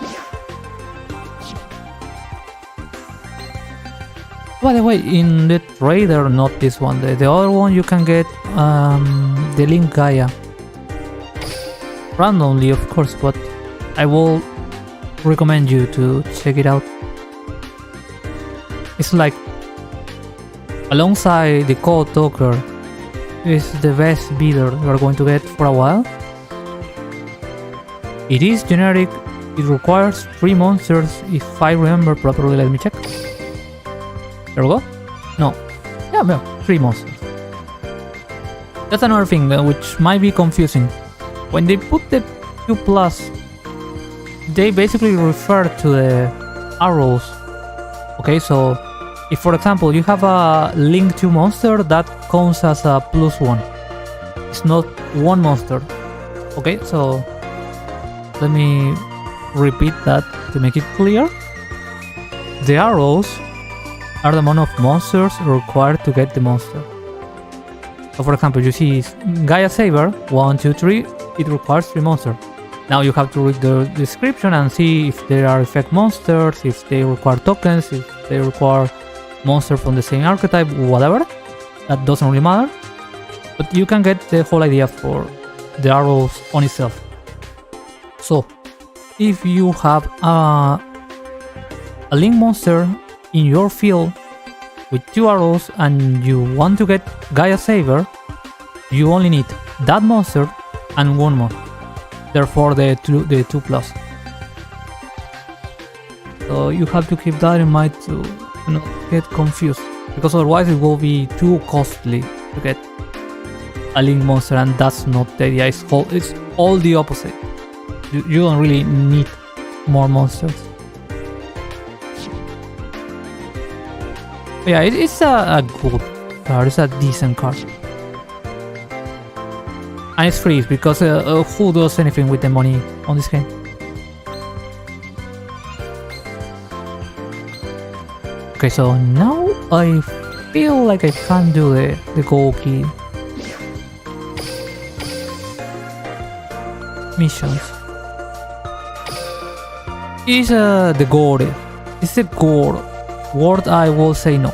By the way, in the trader, not this one, the other one, you can get the link Gaia. Randomly, of course, but I will recommend you to check it out. It's like, alongside the code talker, is the best bidder you are going to get for a while. It is generic, it requires 3 monsters if I remember properly, let me check. There we go. No. Yeah, no, 3 monsters. That's another thing which might be confusing. When they put the 2+, they basically refer to the arrows. Okay, so if for example you have a link 2 monster, that counts as a +1. It's not 1 monster. Okay, so let me repeat that to make it clear. The arrows are the amount of monsters required to get the monster. So for example, you see Gaia Saber, 1, 2, 3, it requires 3 monsters. Now you have to read the description and see if there are effect monsters, if they require tokens, if they require monsters from the same archetype, whatever. That doesn't really matter. But you can get the whole idea for the arrows on itself. So, if you have a link monster in your field with 2 arrows and you want to get Gaia Saber, you only need that monster and 1 more. Therefore the 2+. So you have to keep that in mind to not get confused, because otherwise it will be too costly to get a link monster, and that's not the idea. It's all the opposite. You don't really need more monsters. Yeah, it's a good card, it's a decent card. And it's free, because who does anything with the money on this game? Okay, so now I feel like I can do the Goki missions. Is the gore. Is the gore word I will say no.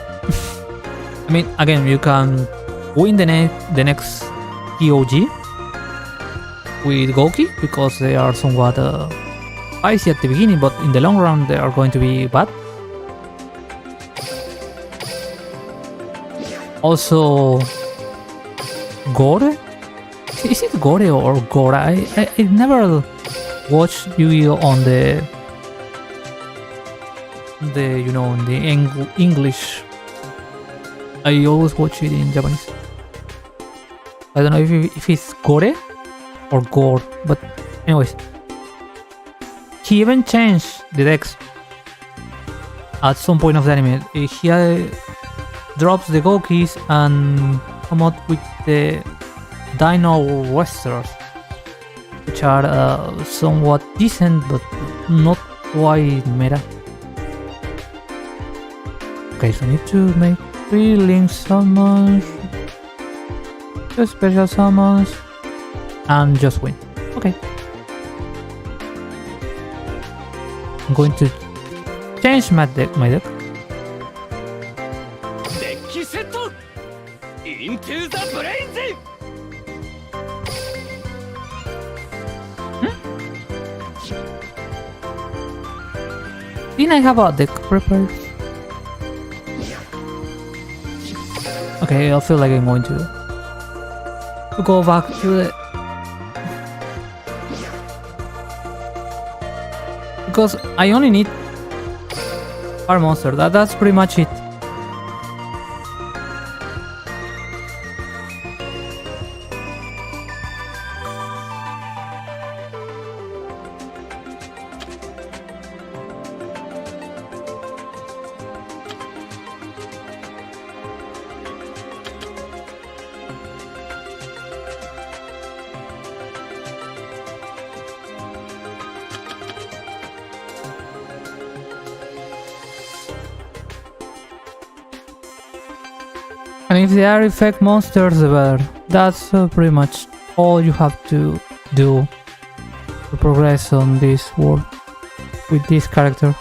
I mean, again, you can win the next TOG with Goki, because they are somewhat spicy at the beginning, but in the long run they are going to be bad. Also, Gore? Is it Gore or Gora? I never watched Yu-Gi-Oh on the you know, in the English. I always watch it in Japanese. I don't know if it's Gore or Gore, but anyways, he even changed the decks at some point of the anime. He drops the Gokis and come out with the Dino Westers, which are somewhat decent but not quite meta. Okay, so I need to make 3 link summons, 2 special summons, and just win. Okay. I'm going to change my deck.
Into the brains!
Didn't I have a deck prepared? Okay, I feel like I'm going to go back to the... Because I only need our monster. That's pretty much it. And if they are effect monsters, well, that's pretty much all you have to do to progress on this world with this character.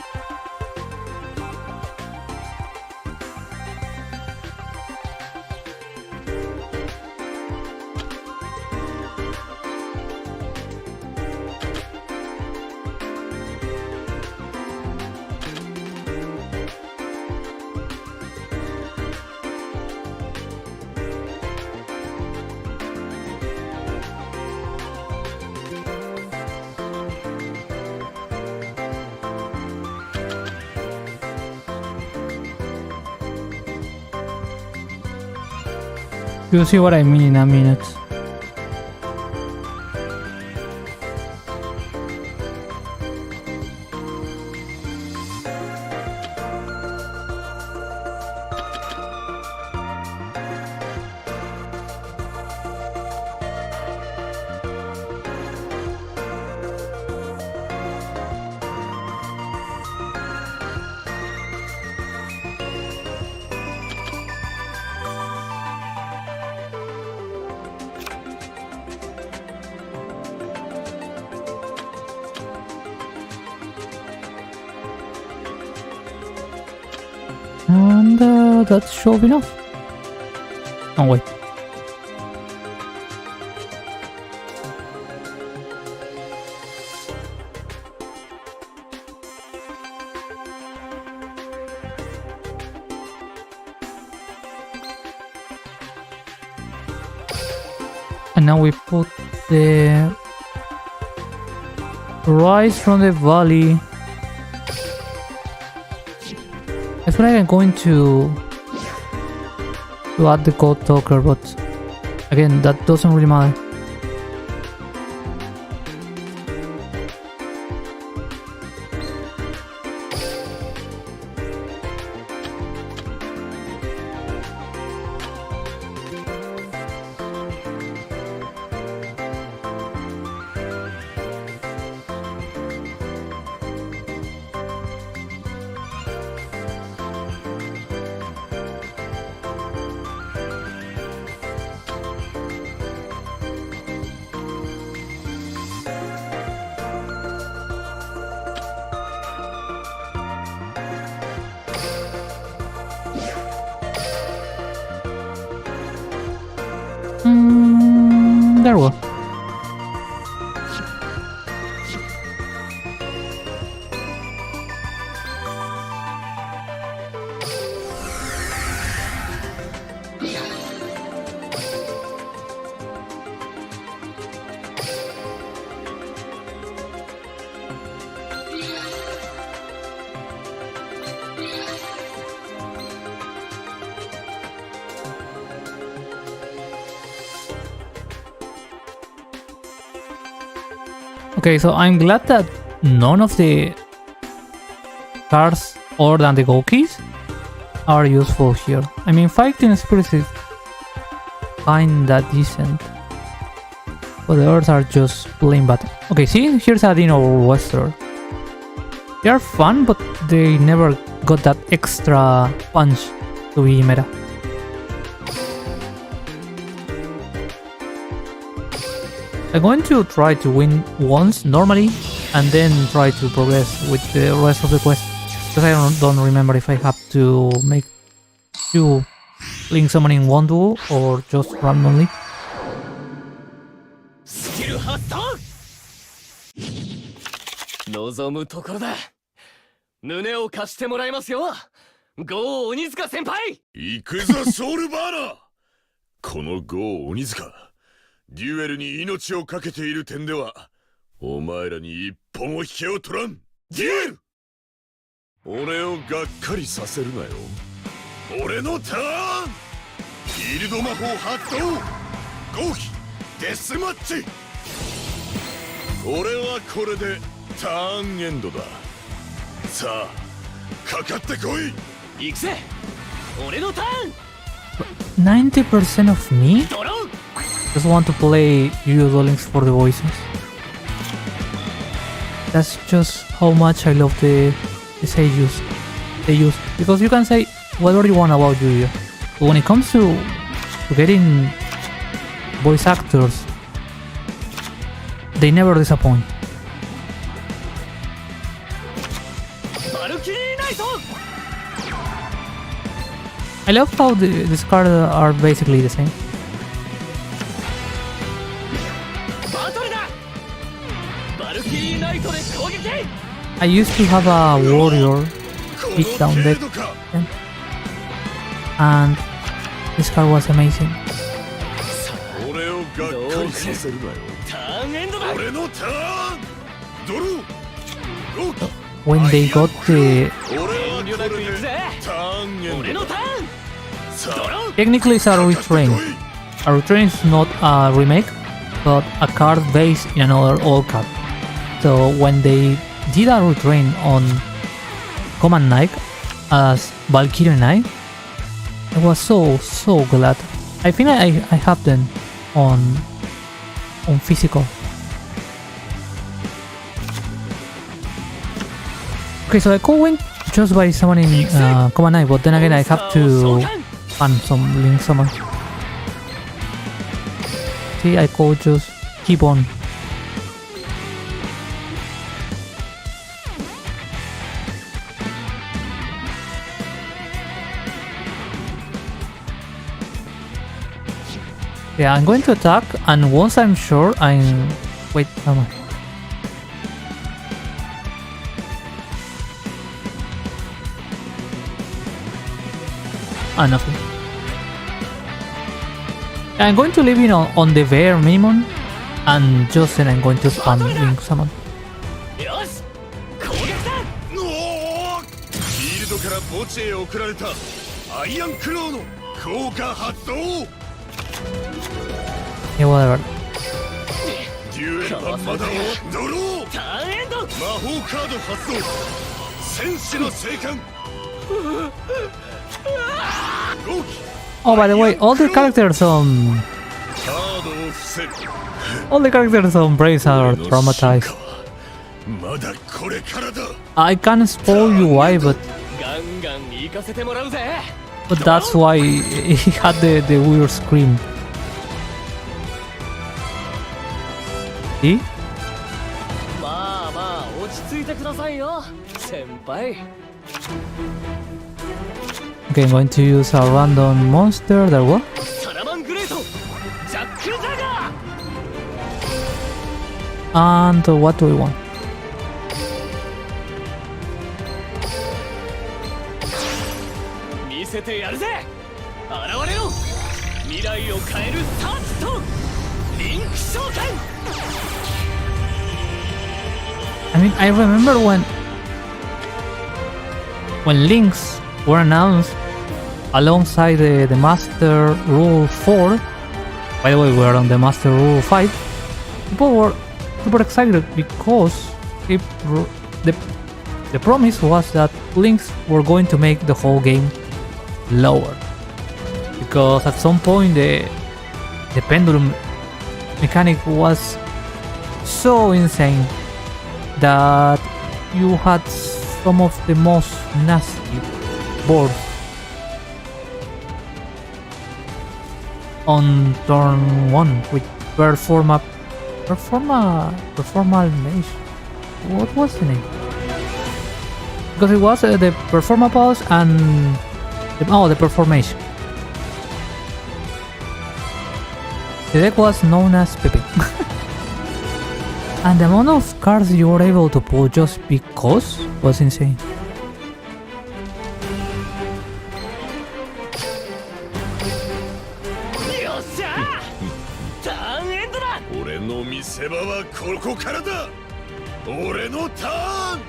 You'll see what I mean in a minute. And that should be enough. Oh wait. And now we put the rice from the valley. I feel like I'm going to add the code talker, but again, that doesn't really matter. There we go. Okay, so I'm glad that none of the cards other than the gold keys are useful here. I mean, fighting spirits is kinda decent, but the others are just plain bad. Okay, see, here's a Dino Western. They are fun, but they never got that extra punch to be meta. I'm going to try to win once normally and then try to progress with the rest of the quest, because I don't remember if I have to make 2 link summoning one duo or just randomly.
スキル発動望むところだ。胸を貸してもらいますよ、ゴー鬼塚先輩。
行くぞソウルバーナー。このゴー鬼塚、デュエルに命を懸けている点ではお前らに一本を引けを取らん。デュエル、俺をがっかりさせるなよ。俺のターン、フィールド魔法発動、合気デスマッチ。俺はこれでターンエンドだ。さあかかってこい。
行くぜ、俺のターン。
90% of me
ドロー
just want to play Yugioh DUEL LINKS for the voices. That's just how much I love the seiyus they use, because you can say whatever you want about Yugioh, but when it comes to getting voice actors, they never disappoint.
バルキリーナイト。
I love how these cards are basically the same.
バトルだ。バルキリーナイトで攻撃。
I used to have a warrior beatdown deck, and this card was amazing.
俺をがっかりさせるなよ。
ターンエンドだ。
俺のターン、ドロー。ゴー
When they got the...
俺は
遠慮なく行くぜ。
ターンエンドだ。
俺のターン。
さ
ドロー
Technically it's a retrain. A retrain is not a remake, but a card based in another old card. So when they did a retrain on Command Knight as Valkyrie Knight, I was so glad. I think I have them on physical. Okay, so I could win just by summoning Command Knight, but then again I have to find some link summon. See, I could just keep on. Yeah, I'm going to attack, and once I'm sure I'm... Wait, come on. Ah, nothing. I'm going to leave it on the bare minimum, and just then I'm going to spam link summon.
よし、攻撃だ。
おー、フィールドから墓地へ送られたアイアンクローの効果発動。
Yeah, whatever.
デュエルはまだドロー。
ターンエンド。
魔法カード発動、戦士の聖剣。合気
Oh, by the way, all the characters on
カードを伏せる。
all the characters on Braves are traumatized.
まだこれからだ。
I can't spoil you why, but
ガンガン行かせてもらうぜ。
that's why he had the weird scream. See?
まあまあ落ち着いてくださいよ、先輩。
Okay, I'm going to use a random monster. There, what?
サラマングレート、ジャック・ジャガ
And what do we want?
ー。見せてやるぜ。現れろ。未来を変えるサーチとリンク召喚。
I mean, I remember when links were announced alongside the Master Rule 4. By the way, we are on the Master Rule 5. People were super excited because the promise was that links were going to make the whole game lower. Because at some point the pendulum mechanic was so insane that you had some of the most nasty boards on turn 1 with performation. What was the name? Because it was the performables and the performation. The deck was known as Pepe. And the amount of cards you were able to pull just because was insane.
よっしゃーターンエンドだ
俺の見せ場はここからだ。俺のターン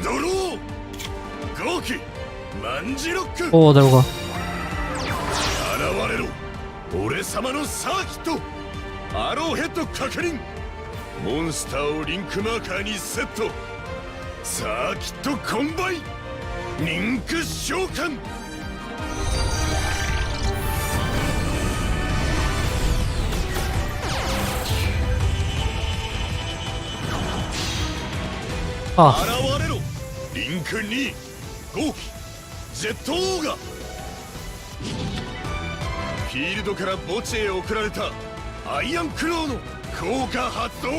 ドロー豪気万ロック
Oh, there we go.
現れろ俺様のサーキットアローヘッド確認モンスターをリンクマーカーにセットサーキットコンバイリンク召喚
あ、
現れろリンク2豪気ジェットオーガフィールドから墓地へ送られたアイアンクローの効果発動フ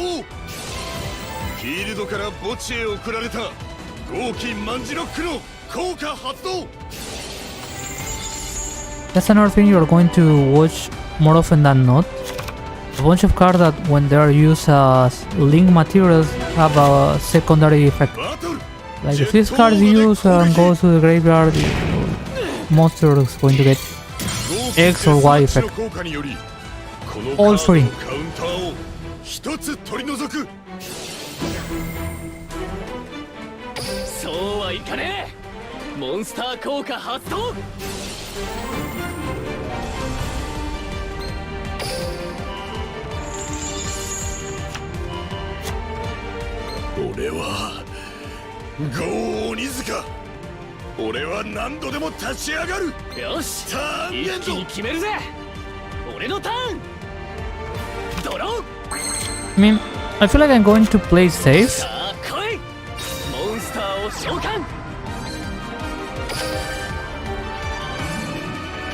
ィールドから墓地へ送られた豪気万字ロックの効果発動
that's another thing you're going to watch more often than not. A bunch of cards that, when they are used as link materials, have a secondary effect.
バトル
Like if this card is used and goes to the graveyard, the monster is going to get X or Y effect. All free.
カウンターを一つ取り除く
そうはいかねえモンスター効果発動
俺はゴー鬼塚俺は何度でも立ち上がる
よし
ターンエン
一気に
ド
決めるぜ俺のターンドロー
I mean, I feel like I'm going to play safe.
さあ来いモンスターを召喚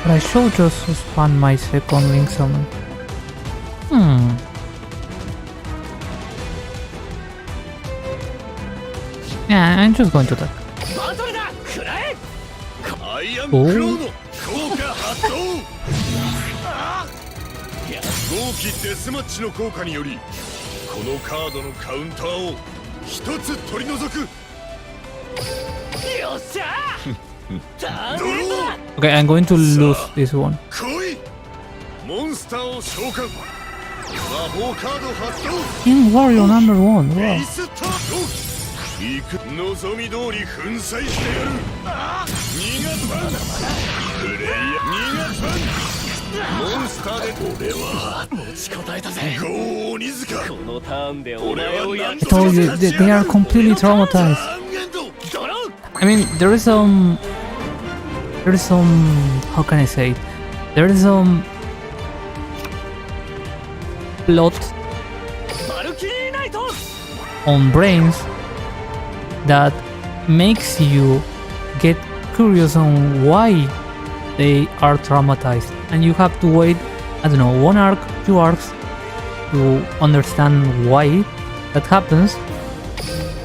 But I should just spam my second link summon. Yeah, I'm just going to attack.
バトルだ食らえ
アイアンクローの効果発動豪気デスマッチの効果によりこのカードのカウンターを一つ取り除く
よっしゃーターンエンドだ
Okay, I'm going to lose this one.
来いモンスターを召喚魔法カード発動
In Warrior number 1.
ベ
Wow.
ースタート行く望み通り粉砕してやる逃がさんプレイヤー逃がさんモンスターで俺は
持ちこたえたぜ
ゴー鬼塚
このターンでお前をやっ
I told you, they are completely traumatized.
ターンエンド
ドロー
I mean, there is some, how can I say it? There is some plot
バルキリーナイト
on brains that makes you get curious on why they are traumatized, and you have to wait, I don't know, 1 arc, 2 arcs to understand why that happens.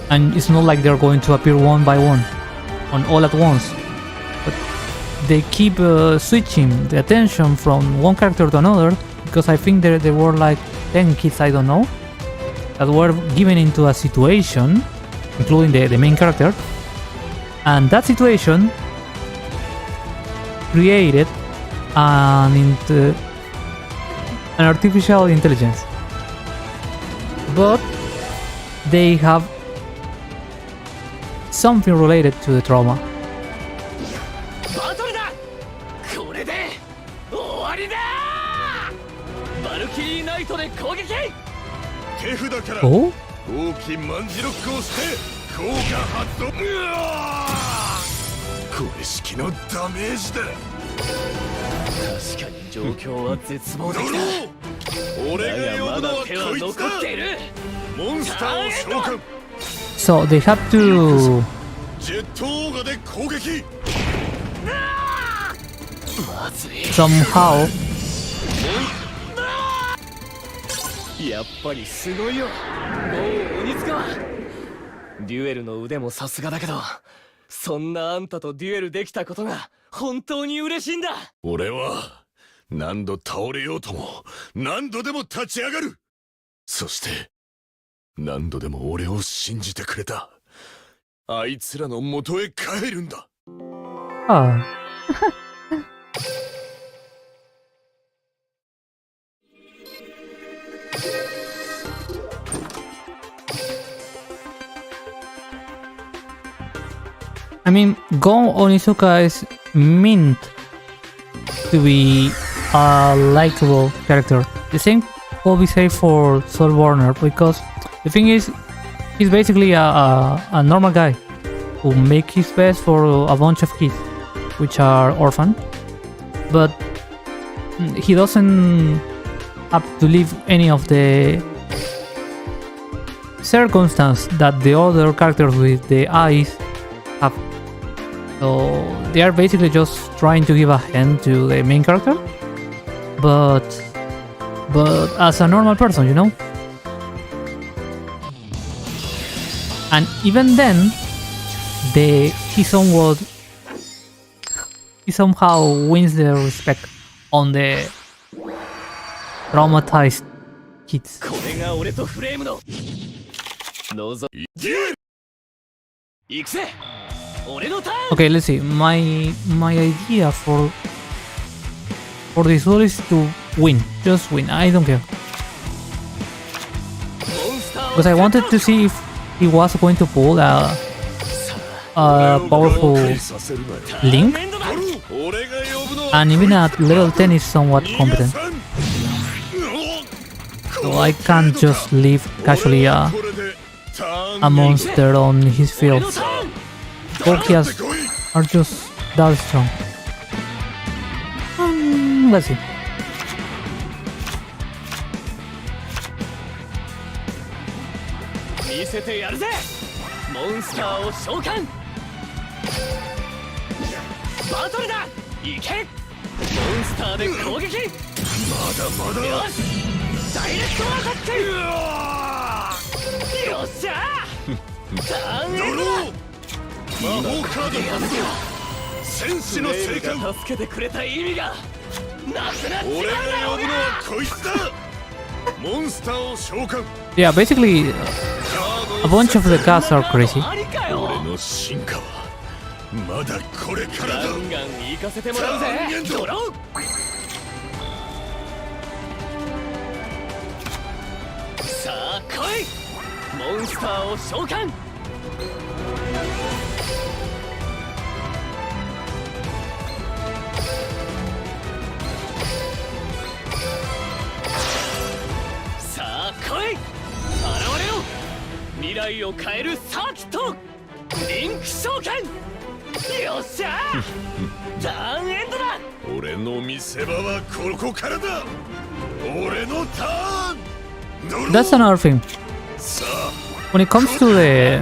And it's not like they're going to appear one by one on all at once, but they keep switching the attention from one character to another, because I think there were like 10 kids, I don't know, that were given into a situation, including the main character, and that situation created an artificial intelligence, but they have something related to the trauma.
バトルだこれで終わりだバルキリーナイトで攻撃
手札から
Oh?
大き万字ロックをして効果発動うわーこれ式のダメージだ
確かに状況は絶望的
ドロ
だ
ー俺が
だがま
呼ぶのは
だ手は
こいつだ
残っている
モンスターを召喚
So they have to
ジェットオーガで攻撃。
somehow
やっぱりすごいよ。もう鬼塚はデュエルの腕もさすがだけど、そんなあんたとデュエルできたことが本当に嬉しいんだ。
俺は何度倒れようとも何度でも立ち上がる。そして何度でも俺を信じてくれたあいつらの元へ帰るんだ。
ah. I mean, Gon Onizuka is meant to be a likable character. The same will be said for Soulborner, because the thing is, he's basically a normal guy who make his best for a bunch of kids, which are orphan, but he doesn't have to live any of the circumstance that the other characters with the eyes have. So they are basically just trying to give a hand to the main character, but as a normal person, you know. And even then, he somehow wins the respect on the traumatized kids.
これが俺とフレームの望み。行くぜ。俺のターン。
Okay, let's see. My idea for this duel is to win. Just win. I don't care. Because I wanted to see if he was going to pull a powerful link, and even at level 10 is somewhat competent. So I can't just leave casually a monster on his field. Pokias are just that strong. Let's see. Yeah, basically, a bunch of the cats are crazy.
俺の進化はまだこれからだ。
ガンガン行かせてもらうぜ。ドロー。さあ来い。モンスターを召喚。さあ来い。現れよ。未来を変えるサーキット。リンク召喚。よっしゃー。ターンエンドだ。
俺の見せ場はここからだ。俺のターン。
That's another thing. When it comes to a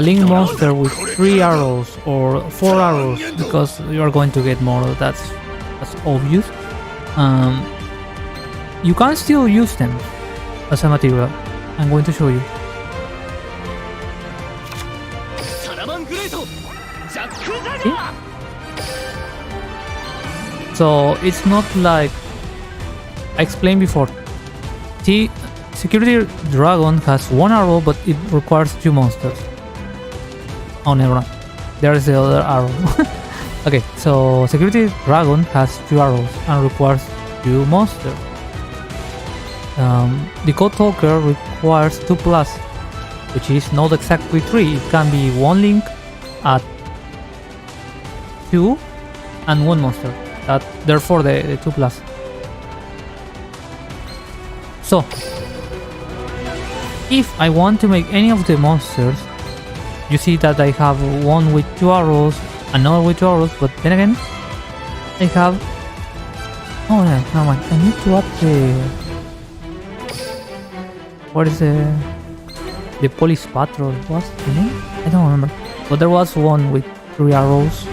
link monster with 3 arrows or 4 arrows, because you are going to get more, that's obvious. You can still use them as a material. I'm going to show you. See? So it's not like I explained before. See, Security Dragon has 1 arrow, but it requires 2 monsters. Oh, never mind. There's the other arrow. Okay, so Security Dragon has 2 arrows and requires 2 monsters. The Code Talker requires 2 plus, which is not exactly 3. It can be 1 link at 2 and 1 monster. Therefore, the 2 plus. So, if I want to make any of the monsters, you see that I have one with 2 arrows, another with 2 arrows, but then again, I have... Oh no, never mind. I need to up the... What is the the police patrol. What's the name? I don't remember. But there was one with 3 arrows.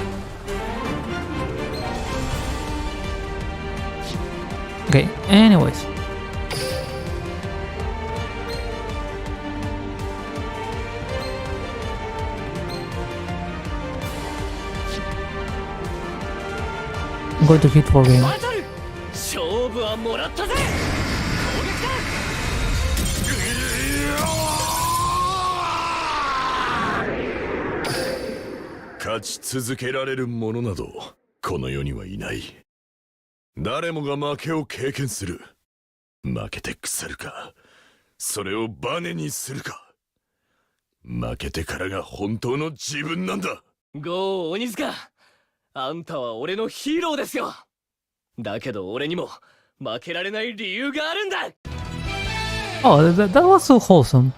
Okay, anyways. I'm going to hit for game.
バトル勝負はもらったぜ。攻撃だ。
勝ち続けられる者などこの世にはいない。誰もが負けを経験する。負けて腐るか、それをバネにするか。負けてからが本当の自分なんだ。
ゴー鬼塚、あんたは俺のヒーローですよ。だけど俺にも負けられない理由があるんだ。
Oh, that was so wholesome.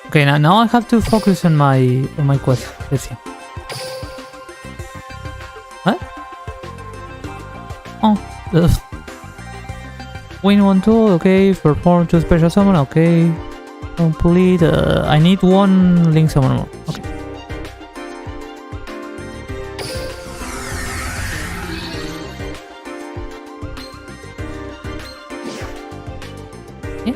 Okay, now I have to focus on my quest. Let's see. What? Oh, win 1-2, okay. Perform 2 special summon, okay. Complete. I need 1 link summon more. Okay. Yeah.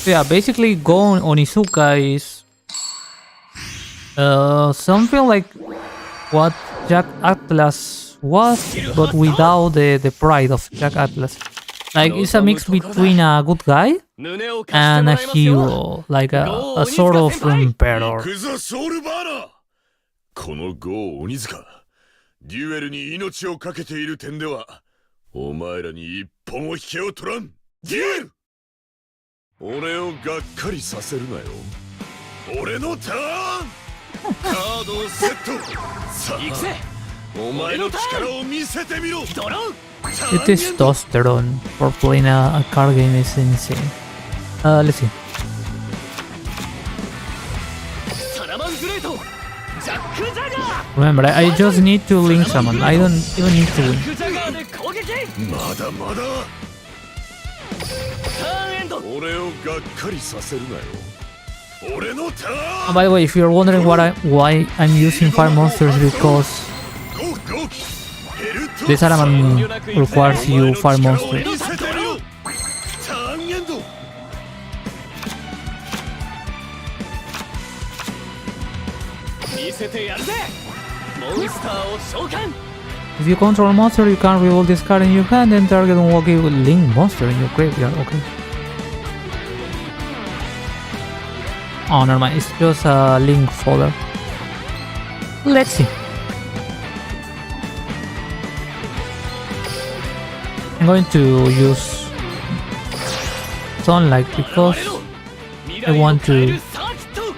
Yeah, basically Go Onizuka is something like what Jack Atlas was, but without the pride of Jack Atlas. Like it's a mix between a good guy and a hero, like a sort of emperor.
行くぞソウルバーナー。このゴー鬼塚、デュエルに命を懸けている点ではお前らに一本を引けを取らん。デュエル、俺をがっかりさせるなよ。俺のターン。カードをセット。さあ、お前の力を見せてみろ。
It is testosterone for playing a card game is insane. Let's see. Remember, I just need to link summon. I don't even need to win.
まだまだ。俺をがっかりさせるなよ。俺のターン。
By the way, if you're wondering why I'm using fire monsters, because the Salaman requires you fire monsters. If you control a monster, you can reveal this card in your hand and target unlucky link monster in your graveyard. Okay. Oh, never mind. It's just a link folder. Let's see. I'm going to use Sunlight because I want to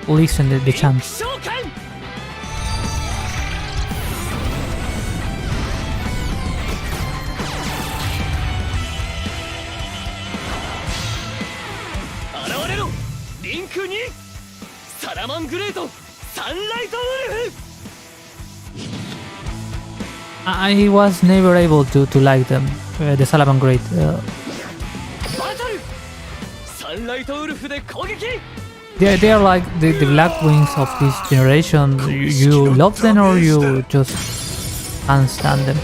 listen to the chants. I was never able to like them, the Salaman Great. They are like the Black Wings of this generation. You love them or you just can't stand them.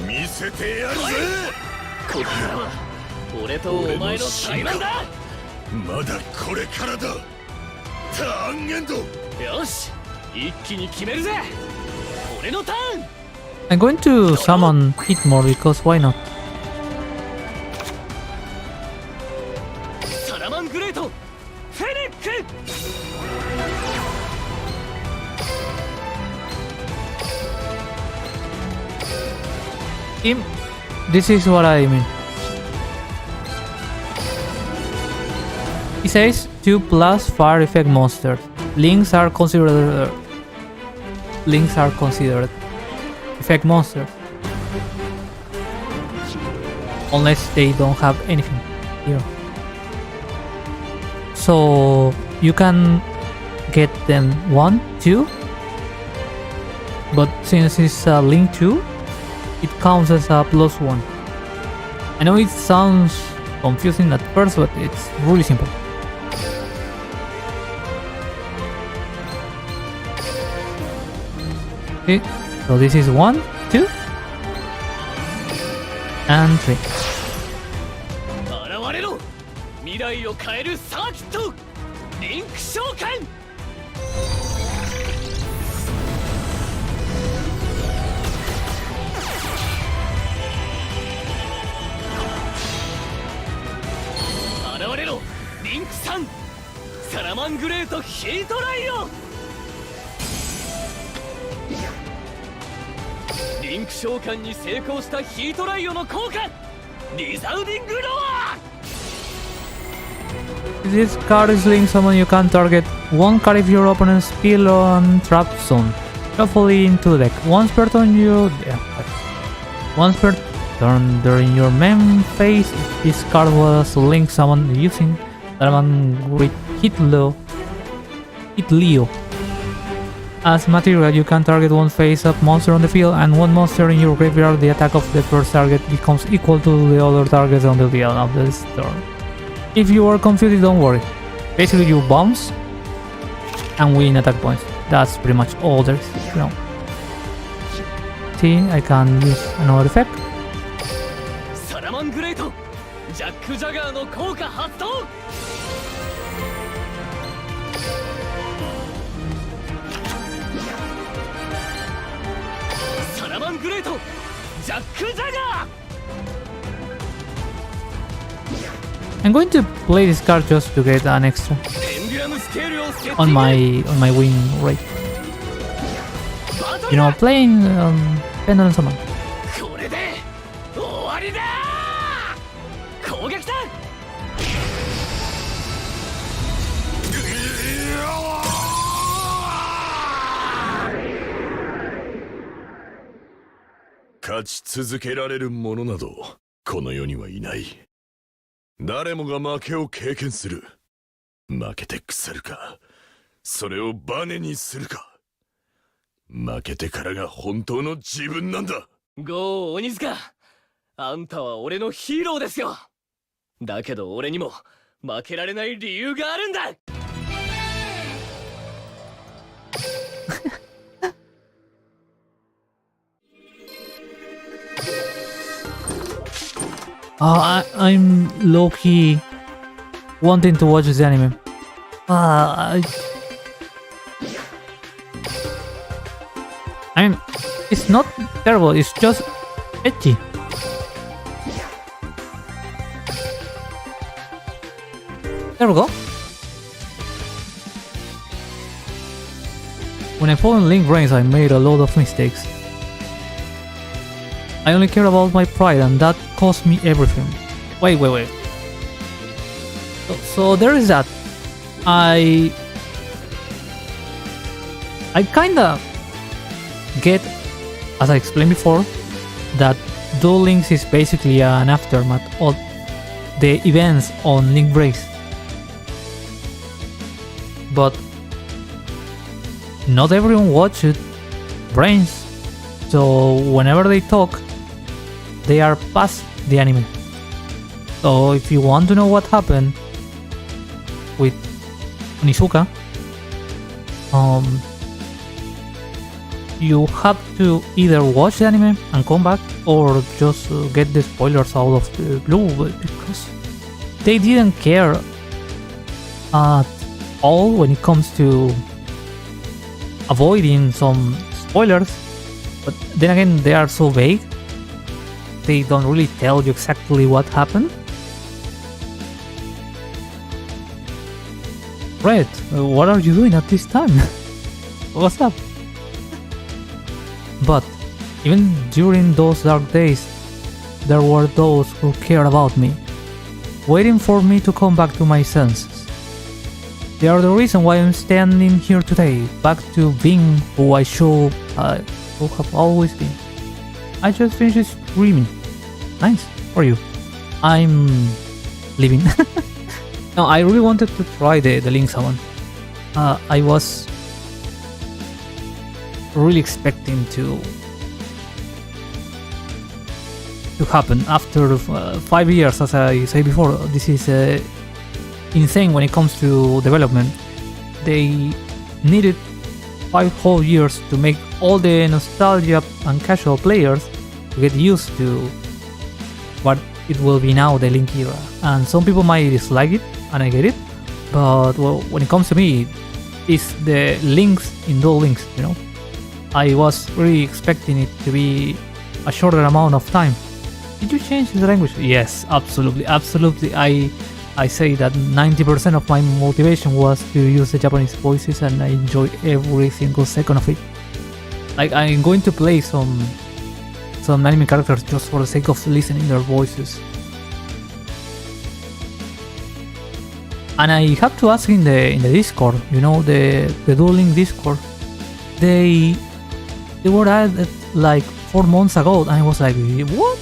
見せてやるぜ。
ここからは俺とお前の対マンだ。
まだこれからだ。ターンエンド。
よし、一気に決めるぜ。俺のターン。
I'm going to summon Hitmore because why not?
サラマングレート、フェニック。 This is what I mean.
It says 2 plus fire effect monsters. Links are considered effect monsters. Unless they don't have anything here. So you can get them 1, 2. But since it's a link 2, it counts as a +1. I know it sounds confusing at first, but it's really simple. Okay, so this is 1, 2, and 3.
現れろ未来を変えるサーキットリンク召喚現れろリンク3サラマングレートヒートライオンリンク召喚に成功したヒートライオンの効果リザウディングロア
This card is linked summon. You can target one card if your opponent's spill on trap zone. Shuffle into the deck. Once per turn during your main phase, if this card was linked summon using Diamond Hit Leo. As material, you can target one face-up monster on the field and one monster in your graveyard. The attack of the first target becomes equal to the other targets on the field of this turn. If you are confused, don't worry. Basically, you bounce and win attack points. That's pretty much all there is. See, I can use another effect.
Salaman Great Jack Jagger no 効果発動サラマングレートジャック・ジャガー
I'm going to play this card just to get an extra
ペンデュラムスケールをセッティング
on my win rate. You know, playing Pendulum Summon.
これで終わりだ攻撃だ
勝ち続けられる者などこの世にはいない。誰もが負けを経験する。負けて腐るか、それをバネにするか。負けてからが本当の自分なんだ。
ゴー鬼塚、あんたは俺のヒーローですよ。だけど俺にも負けられない理由があるんだ。
I'm low-key wanting to watch this anime. I mean, it's not terrible, it's just edgy. There we go. When I fought in Link Reigns, I made a lot of mistakes. I only care about my pride and that cost me everything. Wait. So there is that. I kinda get, as I explained before, that Duel Links is basically an aftermath of the events on Link Breaks. But not everyone watched Brains, so whenever they talk, they are past the anime. So if you want to know what happened with Onizuka, you have to either watch the anime and come back or just get the spoilers out of the blue, because they didn't care at all when it comes to avoiding some spoilers. But then again, they are so vague. They don't really tell you exactly what happened. Red, what are you doing at this time? What's up? But even during those dark days, there were those who cared about me, waiting for me to come back to my senses. They are the reason why I'm standing here today, back to being who I should have always been. I just finished screaming. Nice, for you. I'm leaving. No, I really wanted to try the Link's one. I was really expecting to happen after 5 years, as I said before. This is insane when it comes to development. They needed 5 whole years to make all the nostalgia and casual players to get used to what it will be now, the Link era. And some people might dislike it, and I get it, but well, when it comes to me, it's the Links in Duel Links, you know. I was really expecting it to be a shorter amount of time. Did you change the language? Yes, absolutely. I say that 90% of my motivation was to use the Japanese voices, and I enjoy every single second of it. Like, I'm going to play some anime characters just for the sake of listening their voices. And I have to ask in the Discord, you know, the Duel Link Discord, they were added like 4 months ago, and I was like, what?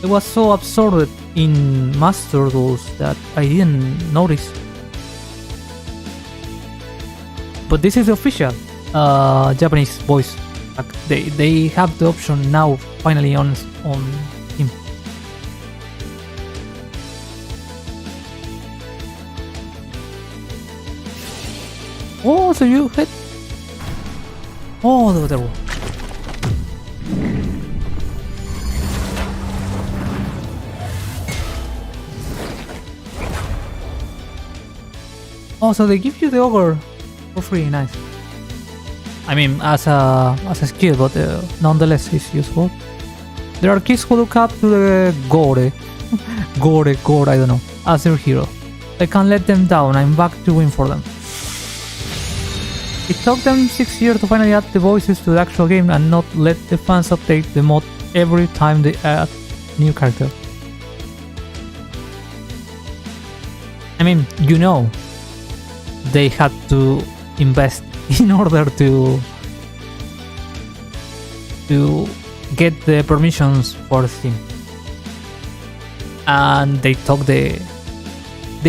I was so absorbed in Master Duels that I didn't notice. But this is the official Japanese voice. They have the option now finally on Steam. Oh, so you hit. Oh, there were. Oh, so they give you the ogre for free. Nice. I mean, as a skill, but nonetheless, it's useful. There are kids who look up to the Gore, I don't know, as their hero. I can't let them down. I'm back to win for them. It took them 6 years to finally add the voices to the actual game and not let the fans update the mod every time they add new character. I mean, you know, they had to invest in order to get the permissions for Steam, and they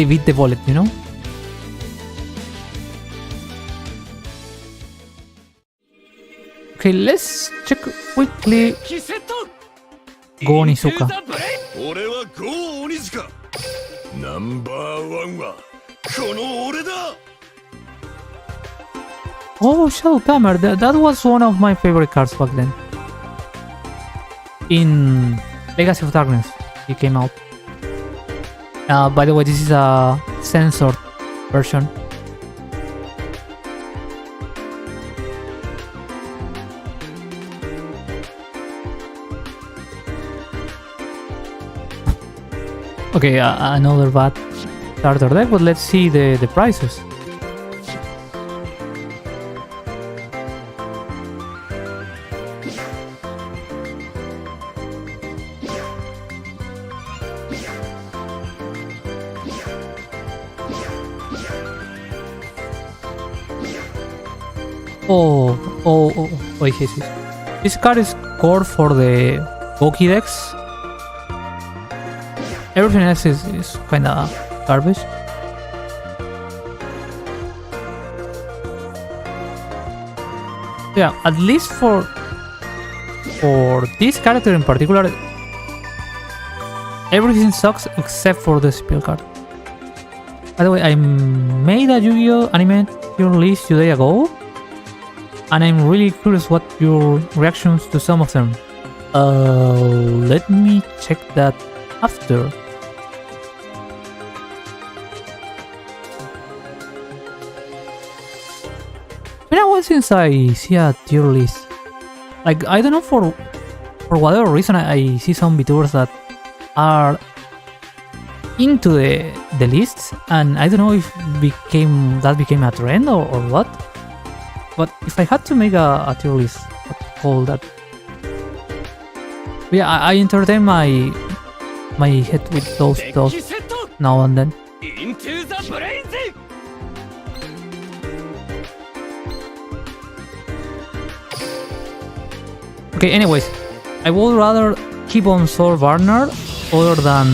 beat the bullet, you know. Okay, let's check quickly. Go Onizuka. Oh, Shadow Tamer, that was one of my favorite cards back then. In Legacy of Darkness, it came out. By the way, this is a censored version. Okay, another bad starter deck, but let's see the prices. Oh, wait, yes. This card is core for the Pokédex. Everything else is kinda garbage. Yeah, at least for this character in particular, everything sucks except for the spell card. By the way, I made a Yu-Gi-Oh anime release today ago, and I'm really curious what your reactions to some of them. Let me check that after. Been a while since I see a tier list. Like, I don't know, for whatever reason, I see some Vtubers that are into the lists, and I don't know if that became a trend or what. But if I had to make a tier list, I'd call that. But yeah, I entertain my head with those now and then. Okay, anyways, I would rather keep on Soul Barnard other than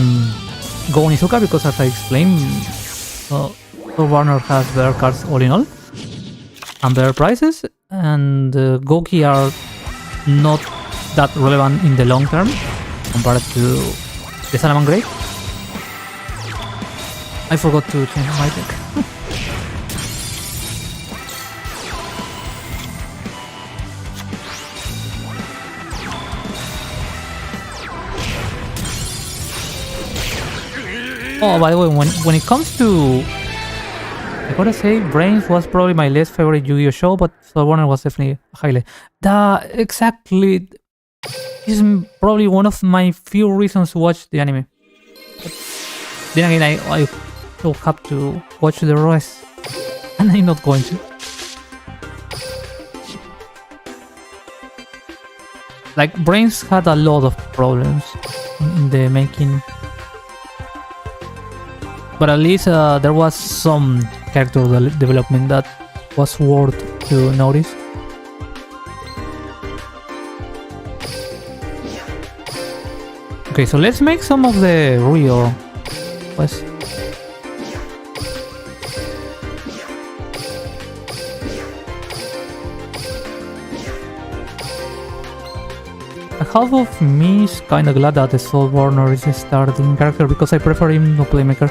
Go Onizuka because, as I explained, Soul Barnard has better cards all in all and better prices, and Goki are not that relevant in the long term compared to the Salaman Grey. I forgot to change my deck. Oh, by the way, when it comes to, I gotta say, Brains was probably my least favorite Yu-Gi-Oh show, but Soul Warner was definitely a highlight. Exactly, is probably one of my few reasons to watch the anime. But then again, I will have to watch the rest, and I'm not going to. Like, Brains had a lot of problems in the making. But at least there was some character development that was worth to notice. Okay, so let's make some of the real quests. Half of me is kinda glad that the Soul Burner is a starting character because I prefer him to Playmaker.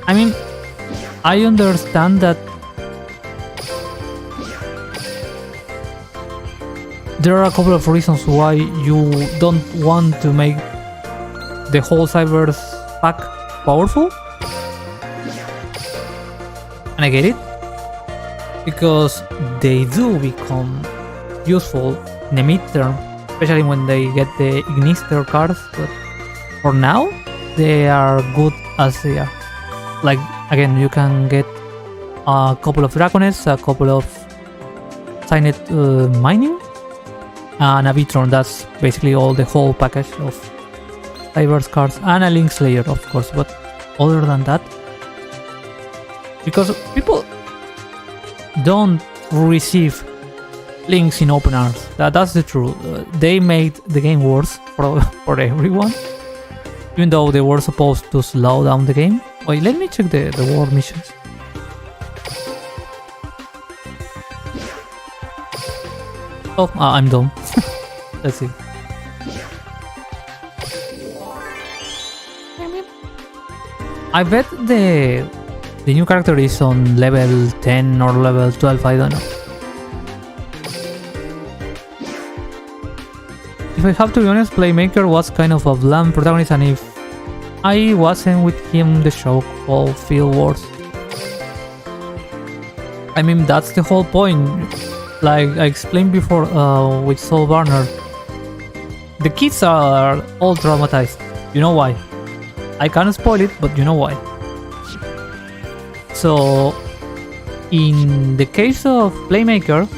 I mean, I understand that there are a couple of reasons why you don't want to make the whole Cyber's pack powerful, and I get it, because they do become useful in the mid-term, especially when they get the Ignister cards, but for now, they are good as they are. Like, again, you can get a couple of Dragonets, a couple of Signet Mining, and a Vitron. That's basically all, the whole package of Cyber's cards, and a Link Slayer, of course, but other than that, because people don't receive links in open arms. That's the truth. They made the game worse for everyone, even though they were supposed to slow down the game. Wait, let me check the world missions. Oh, I'm done. Let's see. I bet the new character is on level 10 or level 12, I don't know. If I have to be honest, Playmaker was kind of a bland protagonist, and if I wasn't with him, the show will feel worse. I mean, that's the whole point. Like I explained before with Soul Barnard, the kids are all traumatized. You know why? I can't spoil it, but you know why. So, in the case of Playmaker,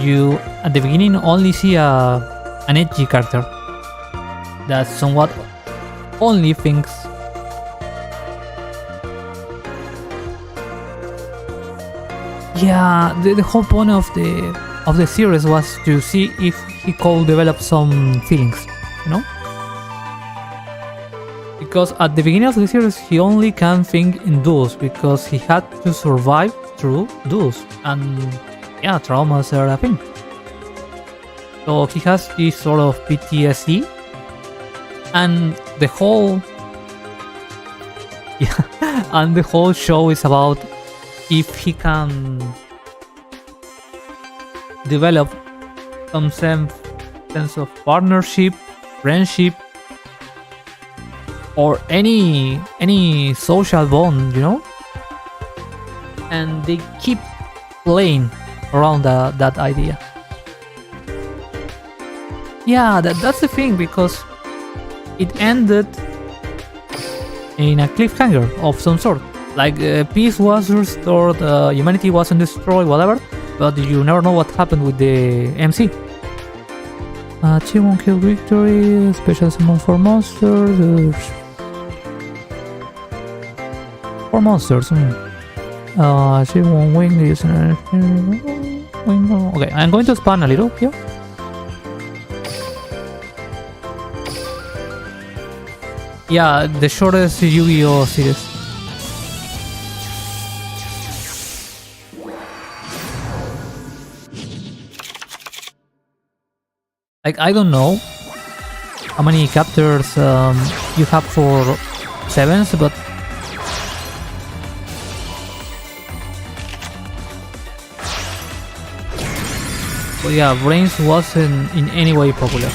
you at the beginning only see an edgy character that somewhat only thinks. Yeah, the whole point of the series was to see if he could develop some feelings, you know? Because at the beginning of the series he only can think in duels because he had to survive through duels, and yeah, traumas are a thing. So he has this sort of PTSD, and the whole and the whole show is about if he can develop some sense of partnership, friendship, or any social bond, you know? And they keep playing around that idea. Yeah, that's the thing, because it ended in a cliffhanger of some sort. Like, peace was restored, humanity wasn't destroyed, whatever, but you never know what happened with the MC. Achieve one kill victory, special summon for monsters. For monsters, achieve one win, use an window. Okay, I'm going to expand a little here. Yeah, the shortest Yu-Gi-Oh series. Like, I don't know how many chapters you have for sevens, but yeah, Brains wasn't in any way popular.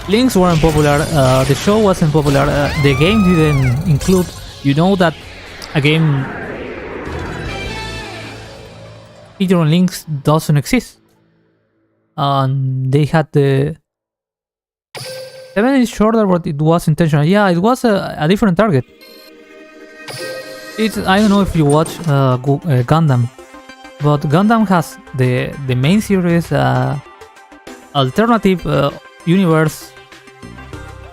Links weren't popular, the show wasn't popular, the game didn't include, you know that a game featuring links doesn't exist. And they had the 7 is shorter, but it was intentional. Yeah, it was a different target. It's, I don't know if you watch Gundam, but Gundam has the main series, alternative universe.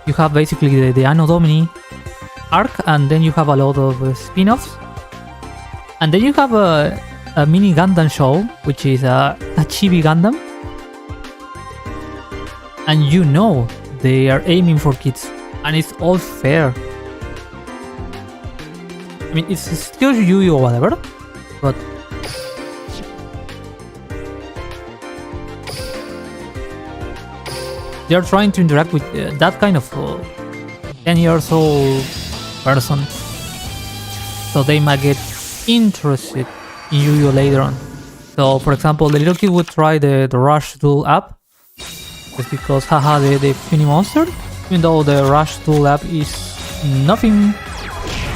You have basically the Anno Domini arc, and then you have a lot of spin-offs, and then you have a mini Gundam show, which is a chibi Gundam, and you know they are aiming for kids, and it's all fair. I mean, it's still Yu-Gi-Oh or whatever, but they're trying to interact with that kind of 10 years old person, so they might get interested in Yu-Gi-Oh later on. So, for example, the little kid would try the Rush Duel app just because, haha, the puny monster, even though the Rush Duel app is nothing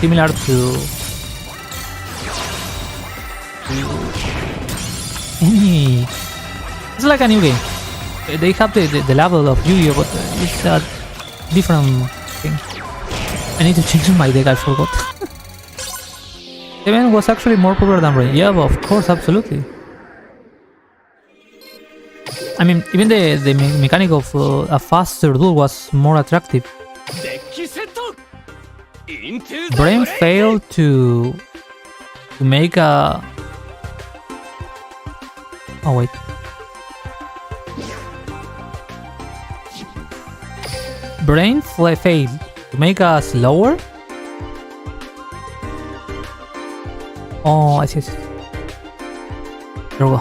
similar to any. It's like a new game. They have the level of Yu-Gi-Oh, but it's a different thing. I need to change my deck, I forgot. Seven was actually more popular than Brain. Yeah, of course, absolutely. I mean, even the mechanic of a faster duel was more attractive. Brain failed to make a... Oh wait. Brain failed to make a slower. Oh, I see. There we go.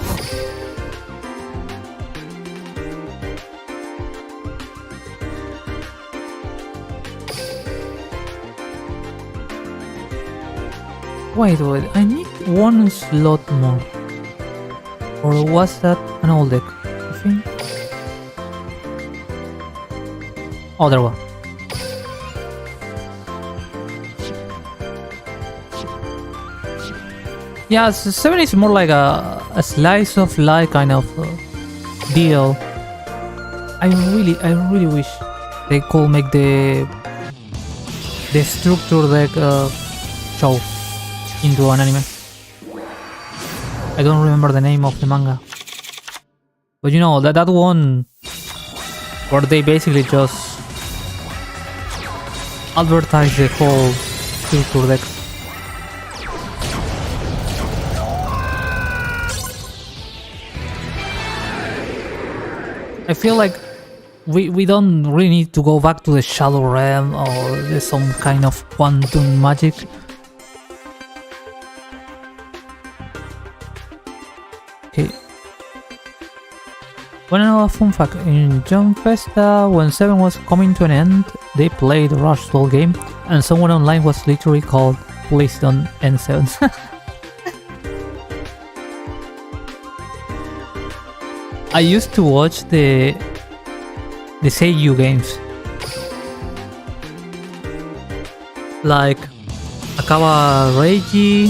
Wait, I need one slot more. Or was that an old deck? I think. Oh, there we go. Yeah, 7 is more like a slice of life kind of deal. I really wish they could make the structure deck show into an anime. I don't remember the name of the manga, but you know that one where they basically just advertise the whole structure deck. I feel like we don't really need to go back to the Shadow Realm or some kind of quantum magic. Okay. One another fun fact, in Jump Festa, when 7 was coming to an end, they played the Rush Duel game, and someone online was literally called, "Please don't end 7." I used to watch the Seiyu games, like Akawa Reiji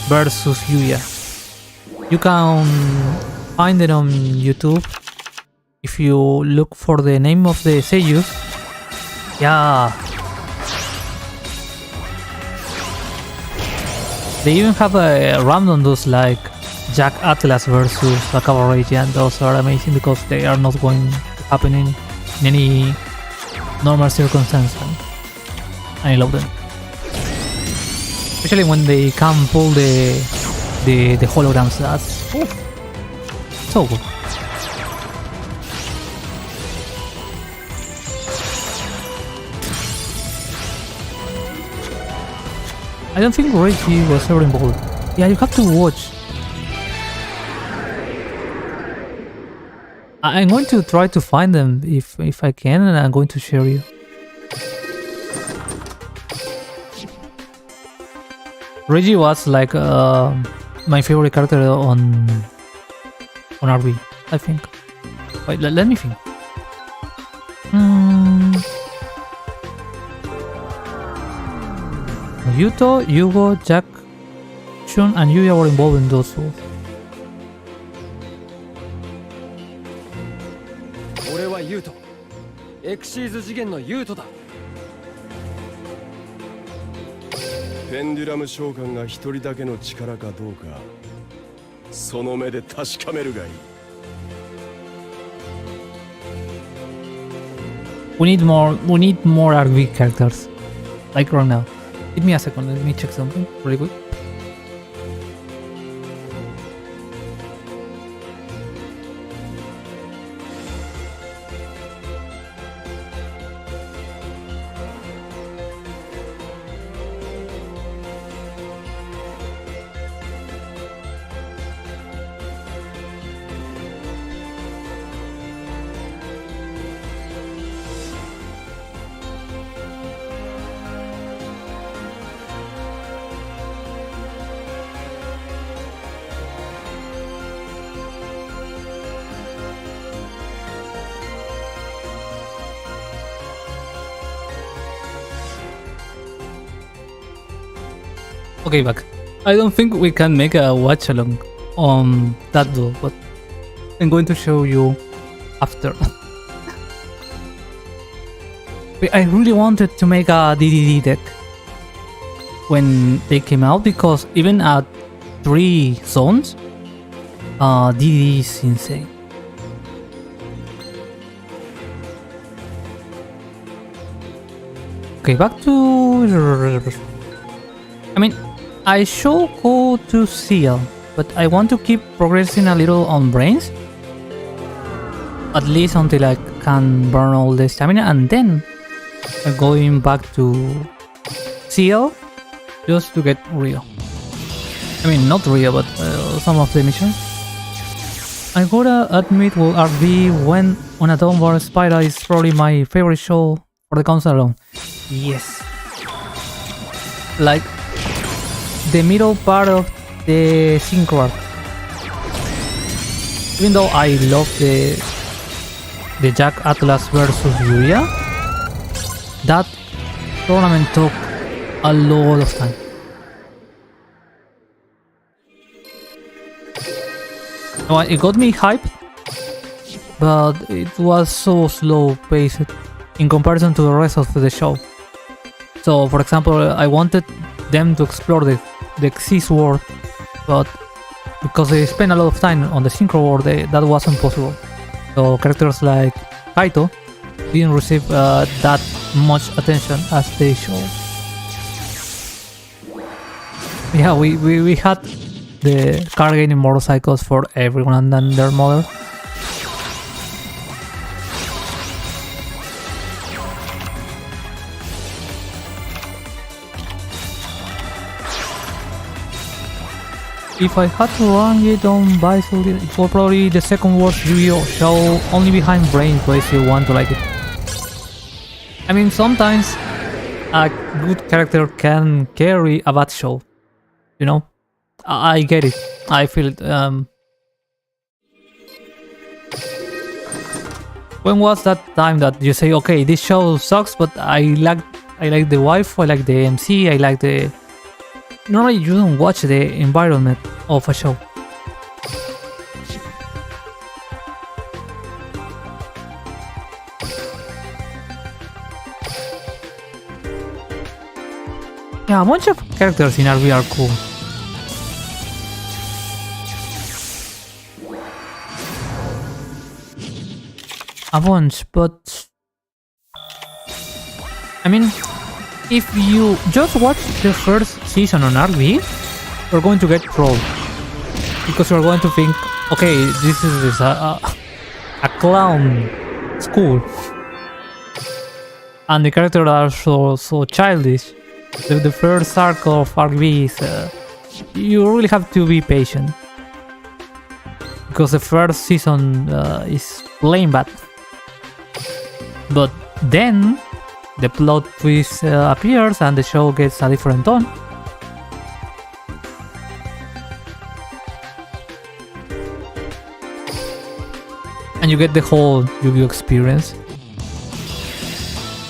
versus Yuya. You can find it on YouTube if you look for the name of the Seiyus. Yeah, they even have a random those like Jack Atlas versus Akawa Reiji, and those are amazing because they are not going to happen in any normal circumstance. I love them. Especially when they can pull the holograms. That's oof, so good. I don't think Reggie was ever involved. Yeah, you have to watch. I'm going to try to find them if I can, and I'm going to share you. Reggie was like my favorite character on RB, I think. Wait, let me think. Yuto, Yugioh, Jack, Shun, and Yuya were involved in those two.
俺はユウト。エクシーズ次元のユウトだ。
ペンデュラム召喚が一人だけの力かどうか、その目で確かめるがいい。
We need more RB characters, like right now. Give me a second, let me check something really quick. Okay, back. I don't think we can make a watch along on that duel, but I'm going to show you after. I really wanted to make a DDD deck when they came out because even at 3 zones, DDD is insane. Okay, back to... I mean, I should go to Seal, but I want to keep progressing a little on Brains. At least until I can burn all the stamina, and then going back to Seal just to get Rio. I mean, not Rio, but some of the missions. I gotta admit, well, RB when on a downward spiral is probably my favorite show for the console alone. Yes. Like the middle part of the synchro arc. Even though I love the Jack Atlas versus Yuya, that tournament took a lot of time. Well, it got me hyped, but it was so slow paced in comparison to the rest of the show. So, for example, I wanted them to explore the Xyz world, but because they spent a lot of time on the synchro world, that wasn't possible. So characters like Kaito didn't receive that much attention as they should. Yeah, we had the card gaming motorcycles for everyone and their mother. If I had to rank it on Backseating, it was probably the second worst Yugioh show, only behind Brains, but I still want to like it. I mean, sometimes a good character can carry a bad show, you know? I get it, I feel it. When was that time that you say, okay, this show sucks, but I like the wife, I like the MC, I like the... Normally you don't watch the environment of a show. Yeah, a bunch of characters in RB are cool. A bunch, but... I mean, if you just watch the first season on RB, you're going to get trolled. Because you're going to think, okay, this is a clown school. And the characters are so childish. The first arc of RB is... you really have to be patient. Because the first season is plain bad. But then the plot twist appears and the show gets a different tone. And you get the whole Yu-Gi-Oh experience.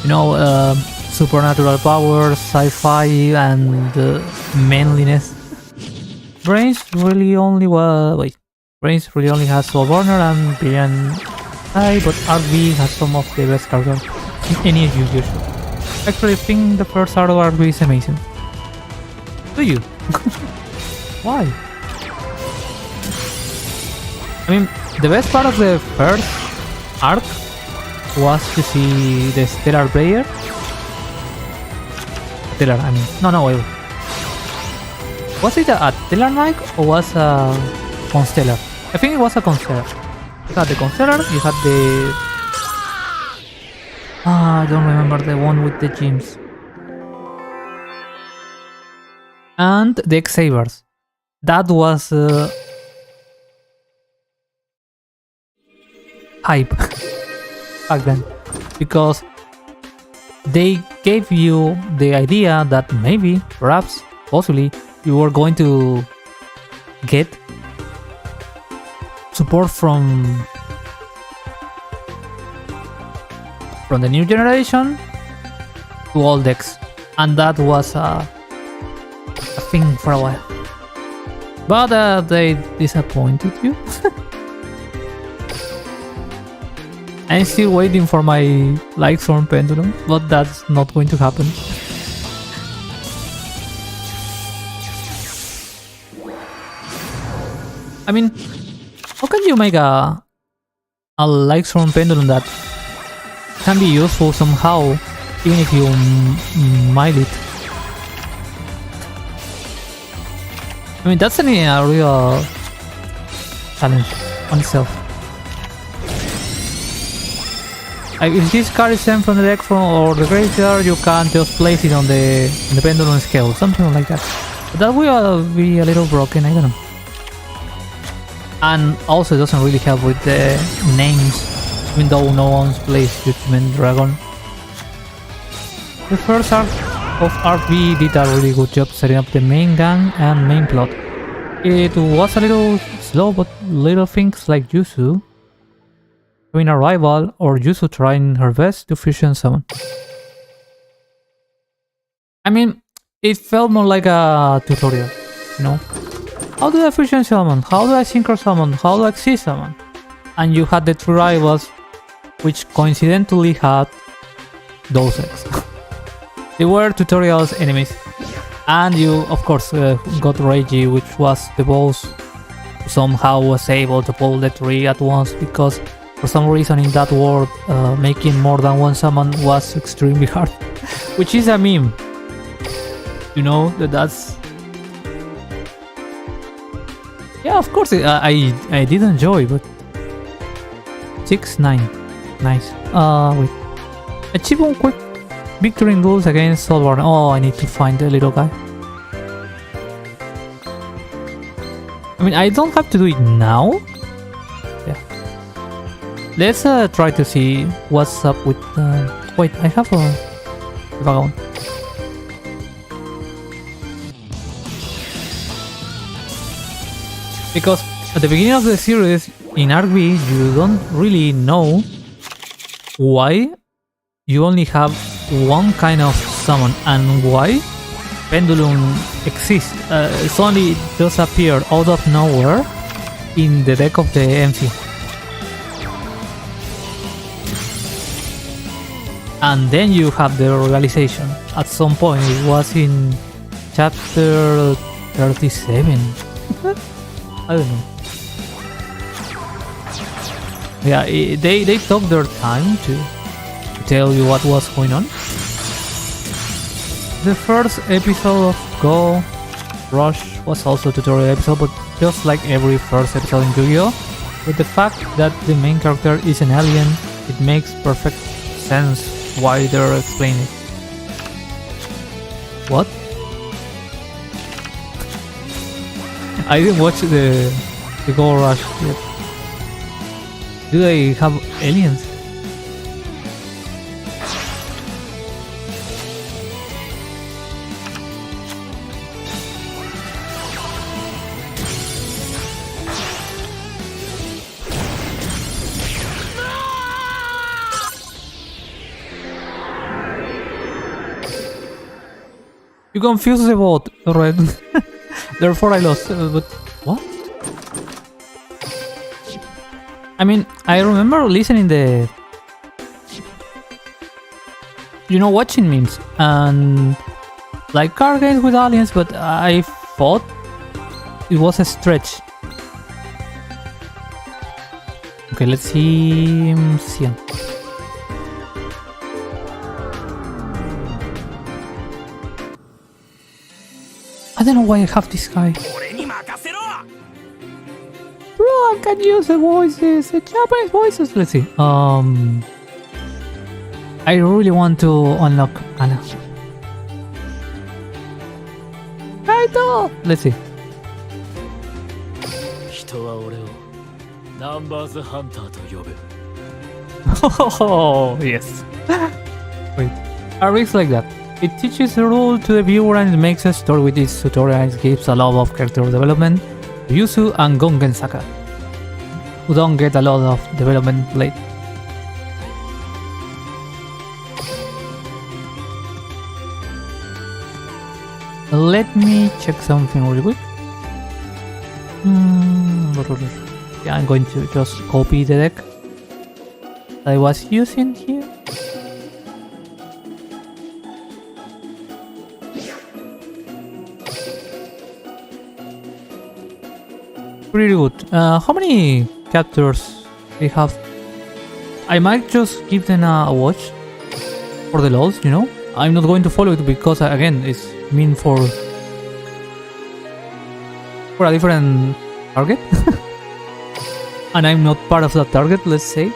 You know, supernatural powers, sci-fi, and manliness. Brains really only Brains really only has Soul Burner and Brilliant Eye, but RB has some of the best characters in any Yu-Gi-Oh show. Actually, I think the first art of RB is amazing. Do you? Why? I mean, the best part of the first arc was to see the Stellar player. Stellar, I mean, no, wait. Was it a Stellar Knight or was a Constellar? I think it was a Constellar. You had the Constellar, you had the... I don't remember the one with the gems. And the X-Sabers. That was... hype back then, because they gave you the idea that maybe, perhaps, possibly, you were going to get support from the new generation to all decks, and that was a thing for a while. But they disappointed you. I'm still waiting for my Lightstorm Pendulum, but that's not going to happen. I mean, how can you make a Lightstorm Pendulum that can be useful somehow, even if you mile it? I mean, that's a real challenge on itself. If this card is sent from the deck or the graveyard, you can just place it on the pendulum scale, something like that. But that will be a little broken, I don't know. And also it doesn't really help with the names, even though no one's plays Judgment Dragon. The first arc of RB did a really good job setting up the main gang and main plot. It was a little slow, but little things like Yuzu having a rival or Yuzu trying her best to fusion summon. I mean, it felt more like a tutorial, you know? How do I fusion summon? How do I synchro summon? How do I XC summon? And you had the three rivals, which coincidentally had those decks. They were tutorials enemies. And you, of course, got Reiji, which was the boss who somehow was able to pull the three at once, because for some reason in that world, making more than one summon was extremely hard. Which is a meme. You know, that's... Yeah, of course, I did enjoy, but... 6-9. Nice. Wait. Achieve one quick victory in duels against Solvar. Oh, I need to find the little guy. I mean, I don't have to do it now. Yeah. Let's try to see what's up with... Wait, I have a... Vagabond. Because at the beginning of the series, in RB, you don't really know why you only have one kind of summon and why Pendulum exists. It's only just appeared out of nowhere in the deck of the MC. And then you have the realization. At some point, it was in chapter 37. I don't know. Yeah, they took their time to tell you what was going on. The first episode of Go Rush was also a tutorial episode, but just like every first episode in Yu-Gi-Oh! With the fact that the main character is an alien, it makes perfect sense why they're explaining it. What? I didn't watch the Go Rush yet. Do they have aliens? You confused the bot, right? Therefore I lost, but what? I mean, I remember listening the... You know, watching memes and like card games with aliens, but I thought it was a stretch. Okay, let's see... Cien. I don't know why I have this guy. Bro, I can use the voices, the Japanese voices. Let's see. I really want to unlock Anna. Kaito! Let's see.
人は俺をナンバーズハンターと呼ぶ。
Oh, yes. Wait. A risk like that. It teaches the rule to the viewer and it makes a story with this tutorial and it gives a lot of character development to Yuzu and Gongen Saka, who don't get a lot of development late. Let me check something really quick. Yeah, I'm going to just copy the deck I was using here. Pretty good. How many captures they have? I might just give them a watch for the lols, you know? I'm not going to follow it because, again, it's mean for a different target. And I'm not part of that target, let's say.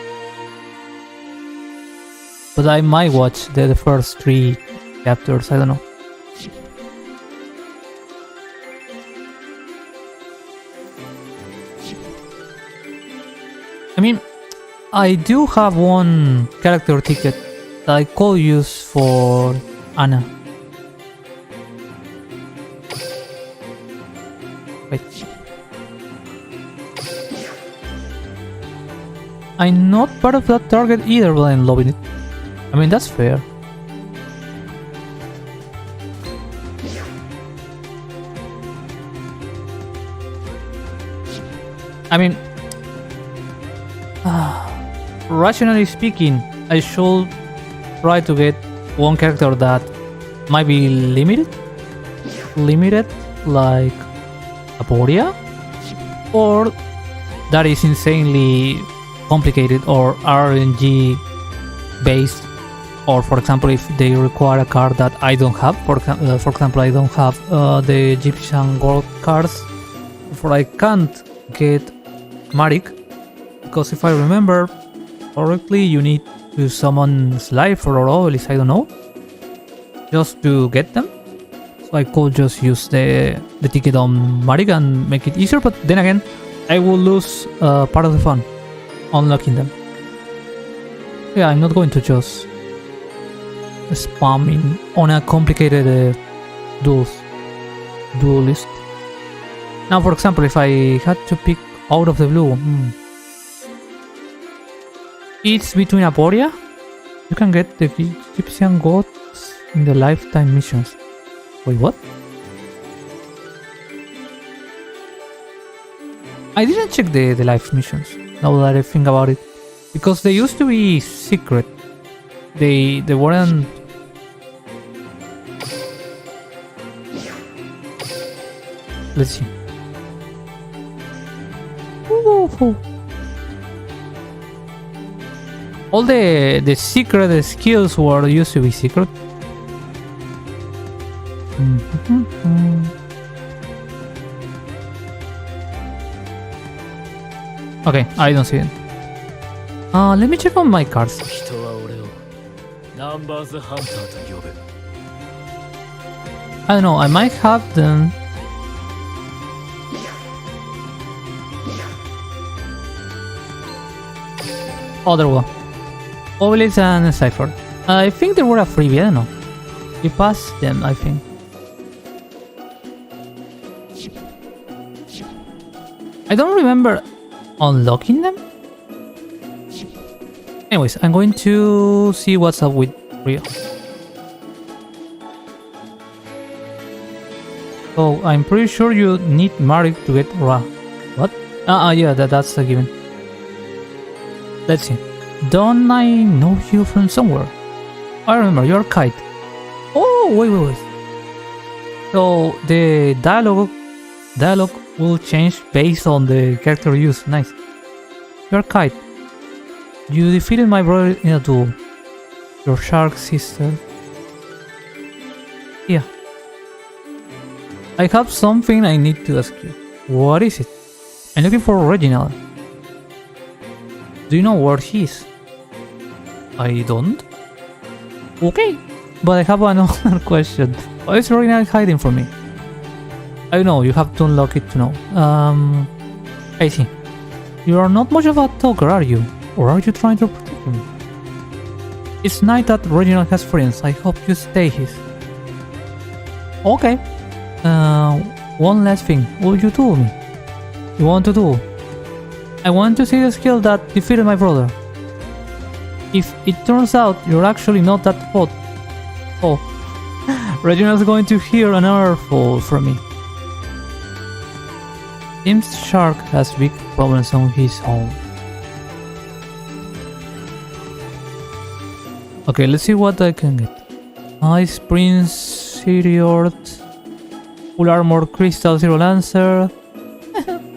But I might watch the first 3 chapters, I don't know. I mean, I do have one character ticket that I could use for Anna. Wait. I'm not part of that target either, but I'm loving it. I mean, that's fair. I mean, rationally speaking, I should try to get one character that might be limited, like Aporia, or that is insanely complicated or RNG based, or for example, if they require a card that I don't have, for example, I don't have the Egyptian gold cards, for I can't get Marik, because if I remember correctly, you need to summon Slife or Orolis, I don't know, just to get them. So I could just use the ticket on Marik and make it easier, but then again, I will lose part of the fun unlocking them. Yeah, I'm not going to just spam in on a complicated duel list. Now, for example, if I had to pick out of the blue, it's between Aporia. You can get the Egyptian gods in the lifetime missions. Wait, what? I didn't check the life missions, now that I think about it, because they used to be secret. They weren't... Let's see. Ooh. All the secret skills were used to be secret. Okay, I don't see it. Let me check on my cards.
人は俺をナンバーズハンターと呼ぶ。
I don't know, I might have them. Other one. Obelix and Cypher. I think they were a freebie, I don't know. You passed them, I think. I don't remember unlocking them. Anyways, I'm going to see what's up with Rio. So I'm pretty sure you need Marik to get Ra. What? Yeah, that's a given. Let's see. Don't I know you from somewhere? I remember, you're Kite. Oh, wait. So the dialogue will change based on the character use. Nice. You're Kite. You defeated my brother in a duel. Your shark sister. Yeah. I have something I need to ask you. What is it? I'm looking for Reginald. Do you know where he is? I don't? Okay. But I have another question. Why is Reginald hiding from me? I know, you have to unlock it to know. I see. You are not much of a talker, are you? Or are you trying to protect him? It's nice that Reginald has friends. I hope you stay his. Okay. One last thing. What will you do with me? You want to do? I want to see the skill that defeated my brother. If it turns out you're actually not that hot. Oh. Reginald's going to hear an earful from me. Seems Shark has big problems on his own. Okay, let's see what I can get. Ice Prince, Siriord, Full Armor, Crystal, Zero Lancer,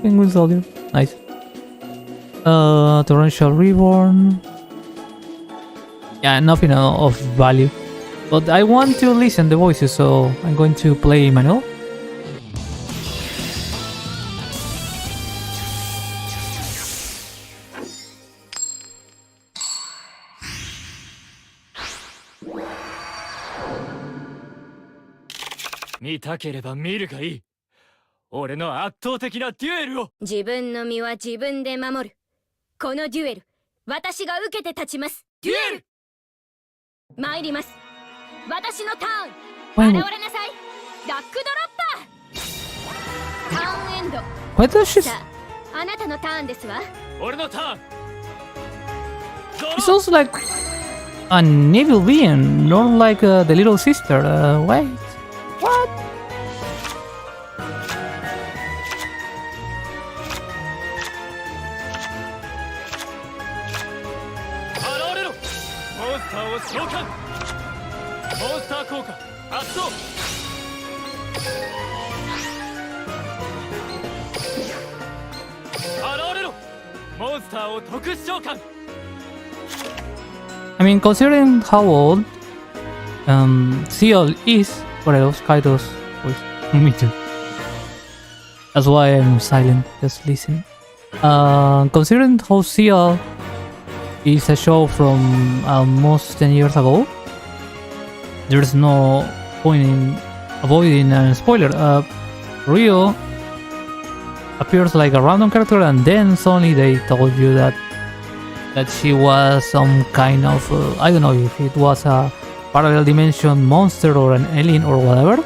Penguin Soldier, nice. Torrential Reborn. Yeah, nothing of value. But I want to listen the voices, so I'm going to play manual.
見たければ見るがいい。俺の圧倒的なデュエルを。
自分の身は自分で守る。このデュエル、私が受けて立ちます。
デュエル。
参ります。私のターン。現れなさい。ダックドロッパー。ターンエンド。
Why does she?
さあ、あなたのターンですわ。
俺のターン。
It sounds like an evil being, not like the little sister. Wait, what?
現れろ。モンスターを召喚。モンスター効果発動。現れろ。モンスターを特殊召喚。
I mean, considering how old Seal is, what else? Kaido's voice. Me too. That's why I'm silent, just listen. Considering how Seal is a show from almost 10 years ago, there's no point in avoiding a spoiler. Rio appears like a random character, and then suddenly they told you that she was some kind of I don't know if it was a parallel dimension monster or an alien or whatever,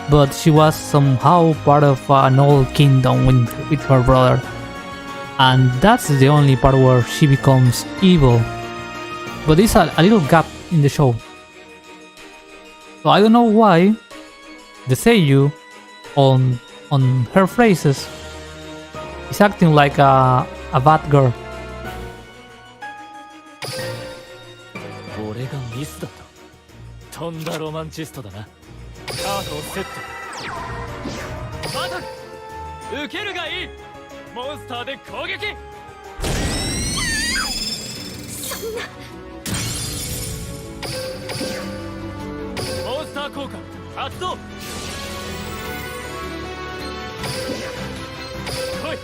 but she was somehow part of an old kingdom with her brother, and that's the only part where she becomes evil. But there's a little gap in the show, so I don't know why the seiyuu on her phrases is acting like a bad girl.
俺がミスだと。とんだロマンチストだな。カードをセット。バトル。受けるがいい。モンスターで攻撃。
そんな。
モンスター効果発動。来い、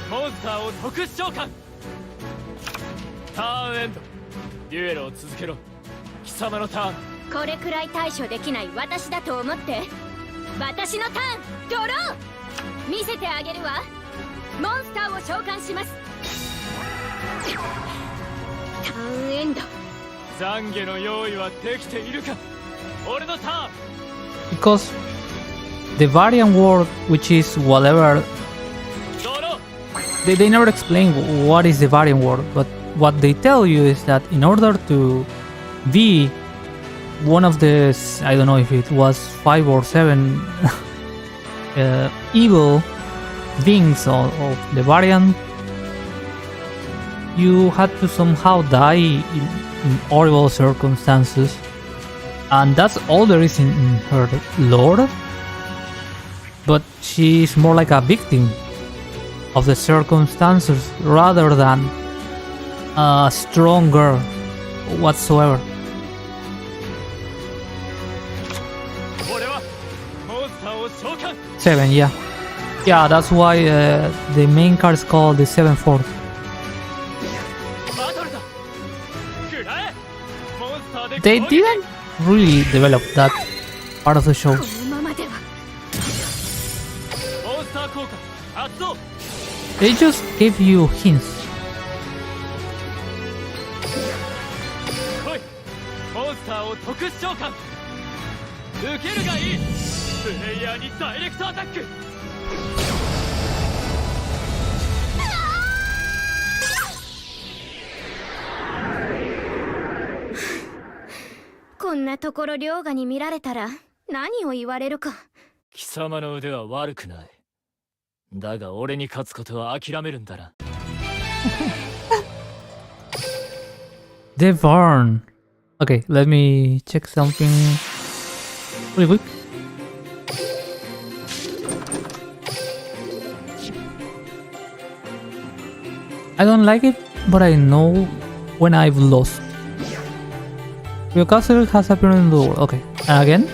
モンスターを特殊召喚。ターンエンド。デュエルを続けろ。貴様のターン。
これくらい対処できない私だと思って。私のターンドロー。見せてあげるわ。モンスターを召喚します。ターンエンド。
懺悔の用意はできているか。俺のターン。
Because the variant word, which is whatever,
ドロー。
they never explain what is the variant word, but what they tell you is that in order to be one of the, I don't know if it was 5 or 7 evil beings of the variant, you had to somehow die in horrible circumstances, and that's all there is in her lore. But she's more like a victim of the circumstances rather than a strong girl whatsoever.
俺はモンスターを召喚。
7, yeah. Yeah, that's why the main card is called the 7-4.
バトルだ。食らえ。モンスターで
They
攻撃。
didn't really develop that part of the show.
このままでは。
モンスター効果発動。
They just gave you hints.
来い、モンスターを特殊召喚。受けるがいい。プレイヤーにダイレクトアタック。
こんなところ凌駕に見られたら何を言われるか。
貴様の腕は悪くない。だが俺に勝つことは諦めるんだな。
The Barn. Okay, let me check something really quick. I don't like it, but I know when I've lost. Your castle has appeared in the world. Okay, and again.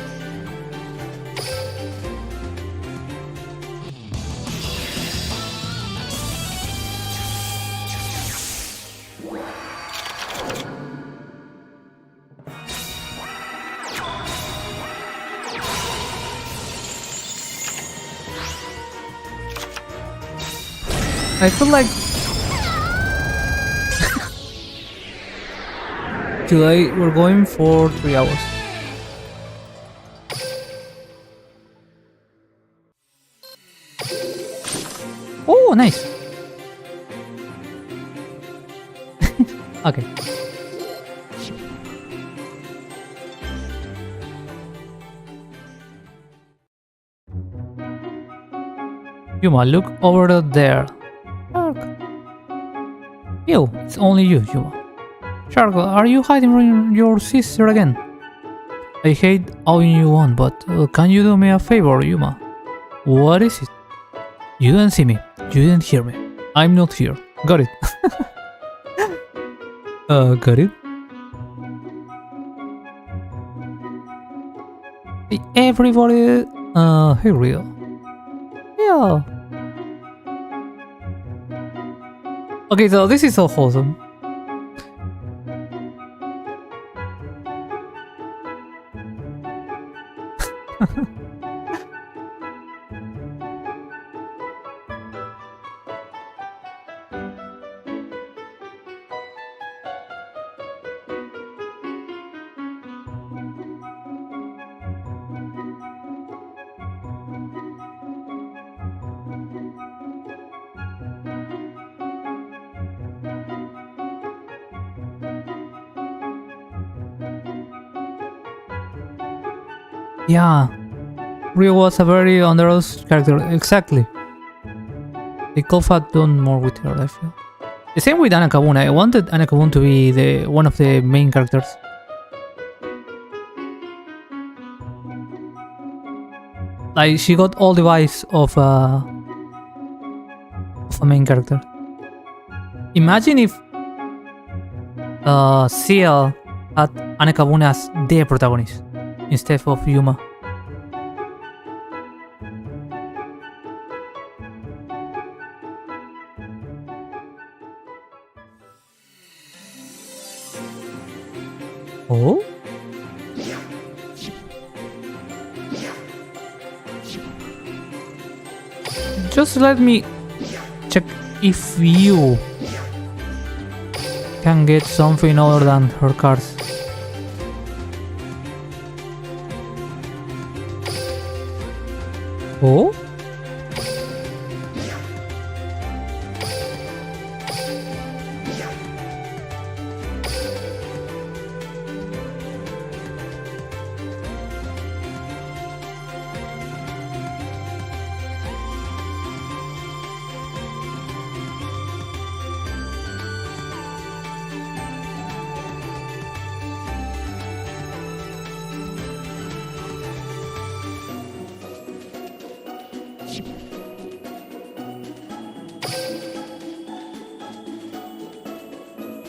I feel like today we're going for 3 hours. Oh, nice. Okay. Yuma, look over there. Shark. Ew, it's only you, Yuma. Shark, are you hiding from your sister again? I hate owing you one, but can you do me a favor, Yuma? What is it? You didn't see me. You didn't hear me. I'm not here. Got it. Got it? Hey, everybody, here we go. Yeah. Okay, so this is so wholesome. Yeah, Ryo was a very underused character, exactly. They could have done more with her, I feel. The same with Anakabune. I wanted Anakabune to be one of the main characters. Like, she got all the vibes of a main character. Imagine if Ciel had Anakabune as the protagonist instead of Yuma. Just let me check if you can get something other than her cards. Oh?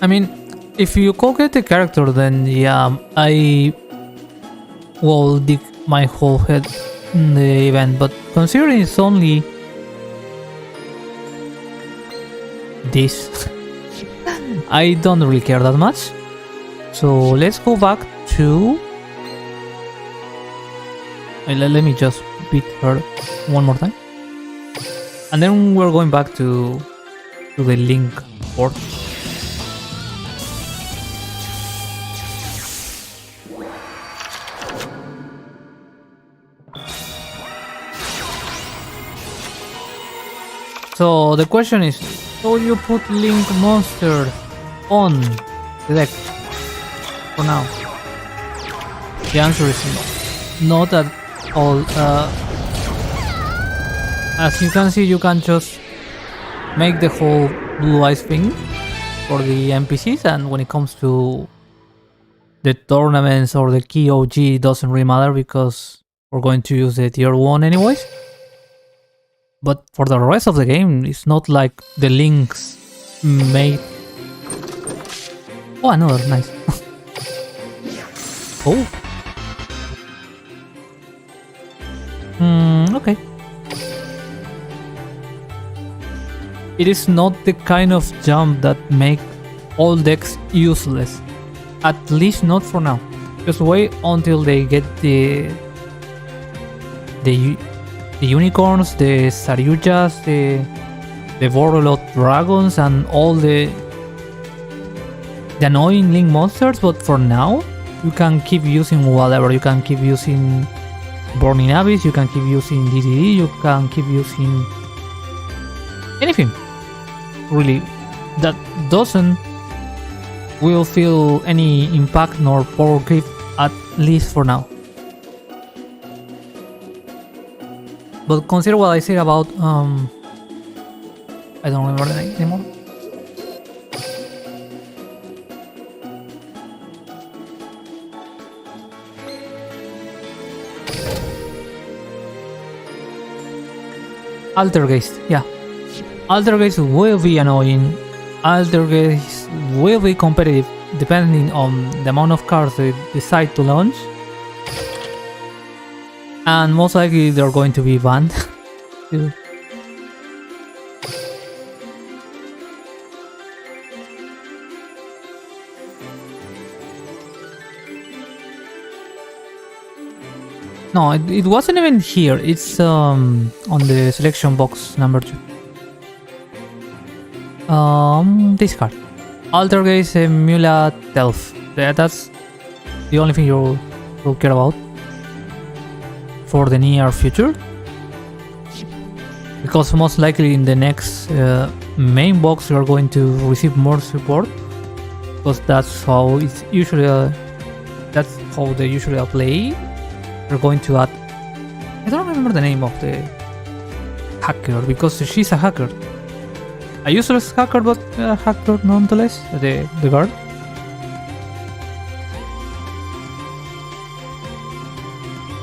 I mean, if you could get the character, then yeah, I will dig my whole head in the event, but considering it's only this, I don't really care that much. So let's go back to... Let me just beat her one more time. And then we're going back to the link port. So the question is, so you put Link Monster on the deck for now? The answer is no. Not at all. As you can see, you can just make the whole blue eyes thing for the NPCs, and when it comes to the tournaments or the key OG, it doesn't really matter because we're going to use the tier 1 anyways. But for the rest of the game, it's not like the links made... Oh, another, nice. Oh. Okay. It is not the kind of jump that make all decks useless. At least not for now. Just wait until they get the unicorns, the Saryujas, the Borrelot dragons, and all the annoying link monsters. But for now, you can keep using whatever. You can keep using Burning Abyss, you can keep using DDD, you can keep using anything. Really, that doesn't will feel any impact nor power creep, at least for now. But consider what I said about I don't remember the name anymore. Altergeist, yeah. Altergeist will be annoying. Altergeist will be competitive depending on the amount of cards they decide to launch. And most likely they're going to be banned. No, it wasn't even here. It's on the selection box number 2. This card. Altergeist Mula Delph. That's the only thing you'll care about for the near future. Because most likely in the next main box you're going to receive more support. Because that's how it's usually that's how they usually play. We're going to add... I don't remember the name of the hacker because she's a hacker. A useless hacker, but a hacker nonetheless, the guard.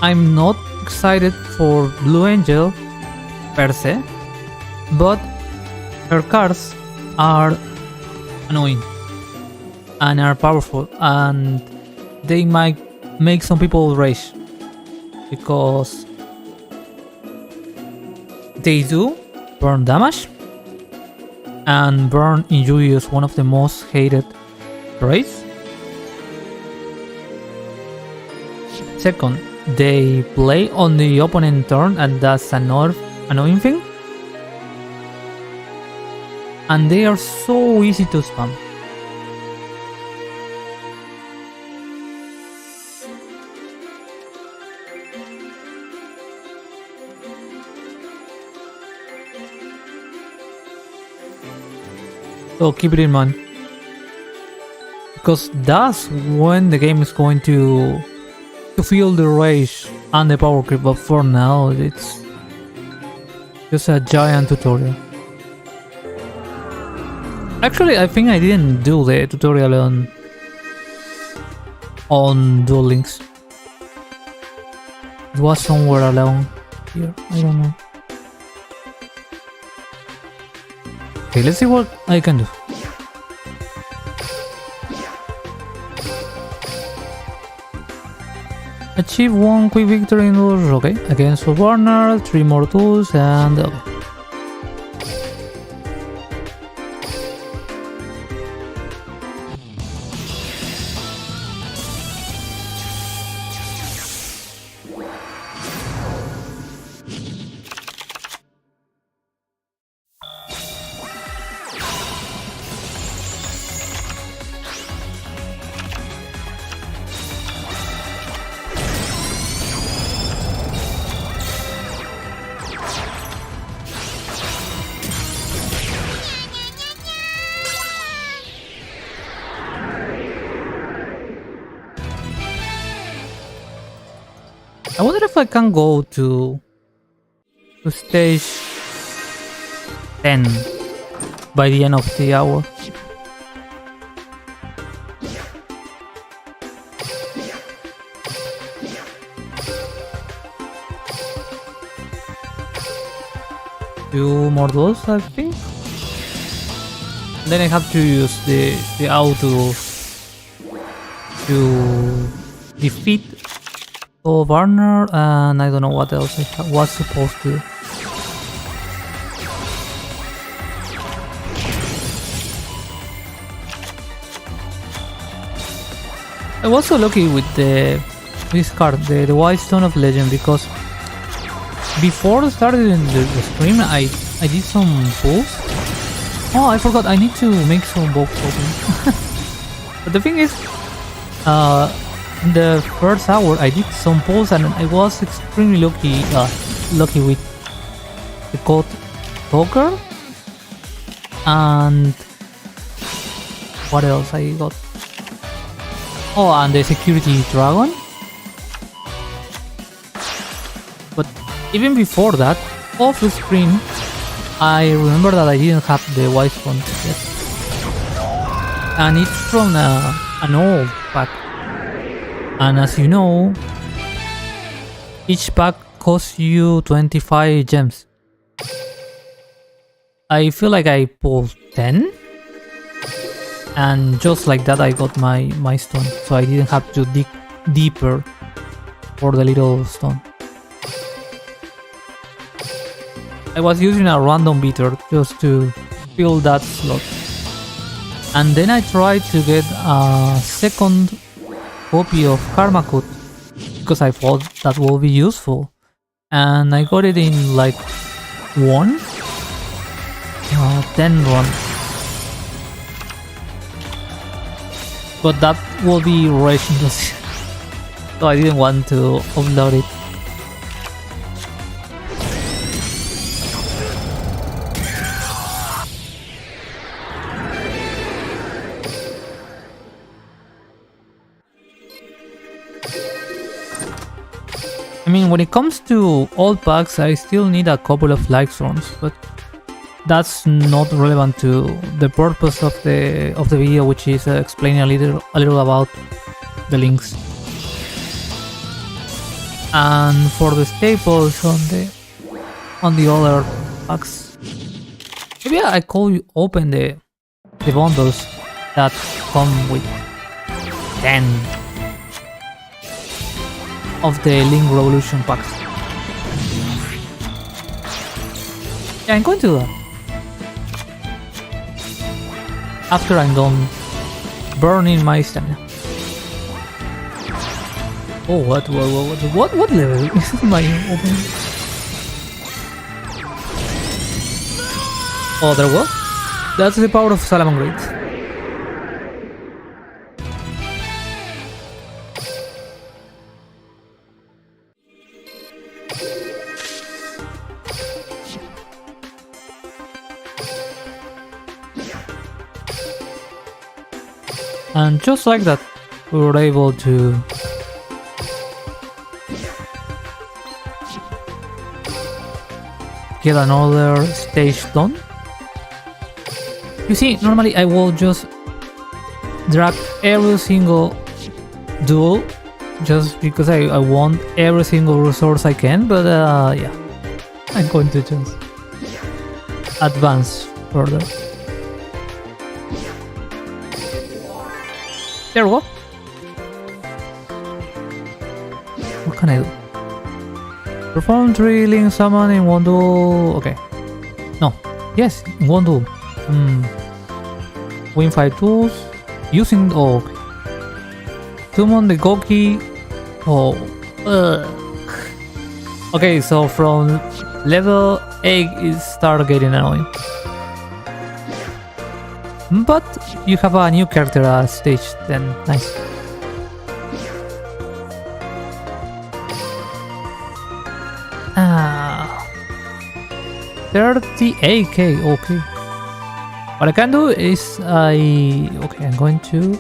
I'm not excited for Blue Angel per se, but her cards are annoying and are powerful, and they might make some people rage because they do burn damage, and burn in Yu-Gi-Oh is one of the most hated traits. Second, they play on the opponent turn, and that's another annoying thing. and they are so easy to spam. So keep it in mind, because that's when the game is going to feel the rage and the power creep, but for now it's just a giant tutorial. Actually, I think I didn't do the tutorial on Duel Links. It was somewhere along here, I don't know. Okay, let's see what I can do. Achieve 1 quick victory in duels, okay. Against a Warner, 3 more tools, and okay. I wonder if I can go to stage 10 by the end of the hour. Two more duels, I think. Then I have to use the auto to defeat Warner, and I don't know what else I was supposed to. I was so lucky with this card, the White Stone of Legend, because before starting the stream, I did some pulls. Oh, I forgot, I need to make some box open. But the thing is, in the first hour I did some pulls and I was extremely lucky with the code Poker, and what else I got? Oh, and the Security Dragon. But even before that, off the screen, I remember that I didn't have the White Stone yet, and it's from an old pack. And as you know, each pack costs you 25 gems. I feel like I pulled 10, and just like that I got my stone, so I didn't have to dig deeper for the little stone. I was using a random beater just to fill that slot, and then I tried to get a second copy of Karma Code because I thought that would be useful, and I got it in like 10 run, but that will be rage industry, so I didn't want to upload it. I mean, when it comes to old packs, I still need a couple of like zones, but that's not relevant to the purpose of the video, which is explaining a little about the links. And for the staples on the other packs, maybe I could open the bundles that come with 10 of the Link Revolution packs. Yeah, I'm going to do that after I'm done burning my stamina. Oh, what level is my opening? Oh, there was? That's the power of Salamangreat. And just like that, we were able to get another stage done. You see, normally I will just drag every single duel just because I want every single resource I can, but yeah, I'm going to just advance further. There we go. What can I do? Perform 3 link summon in one duel. Okay. No. Yes, in one duel. Win 5 duels. Using. Oh, okay. Summon the Goki. Oh. Okay, so from level 8 it started getting annoying. But you have a new character at stage 10. Nice. Ah, 38k. Okay. What I can do is okay, I'm going to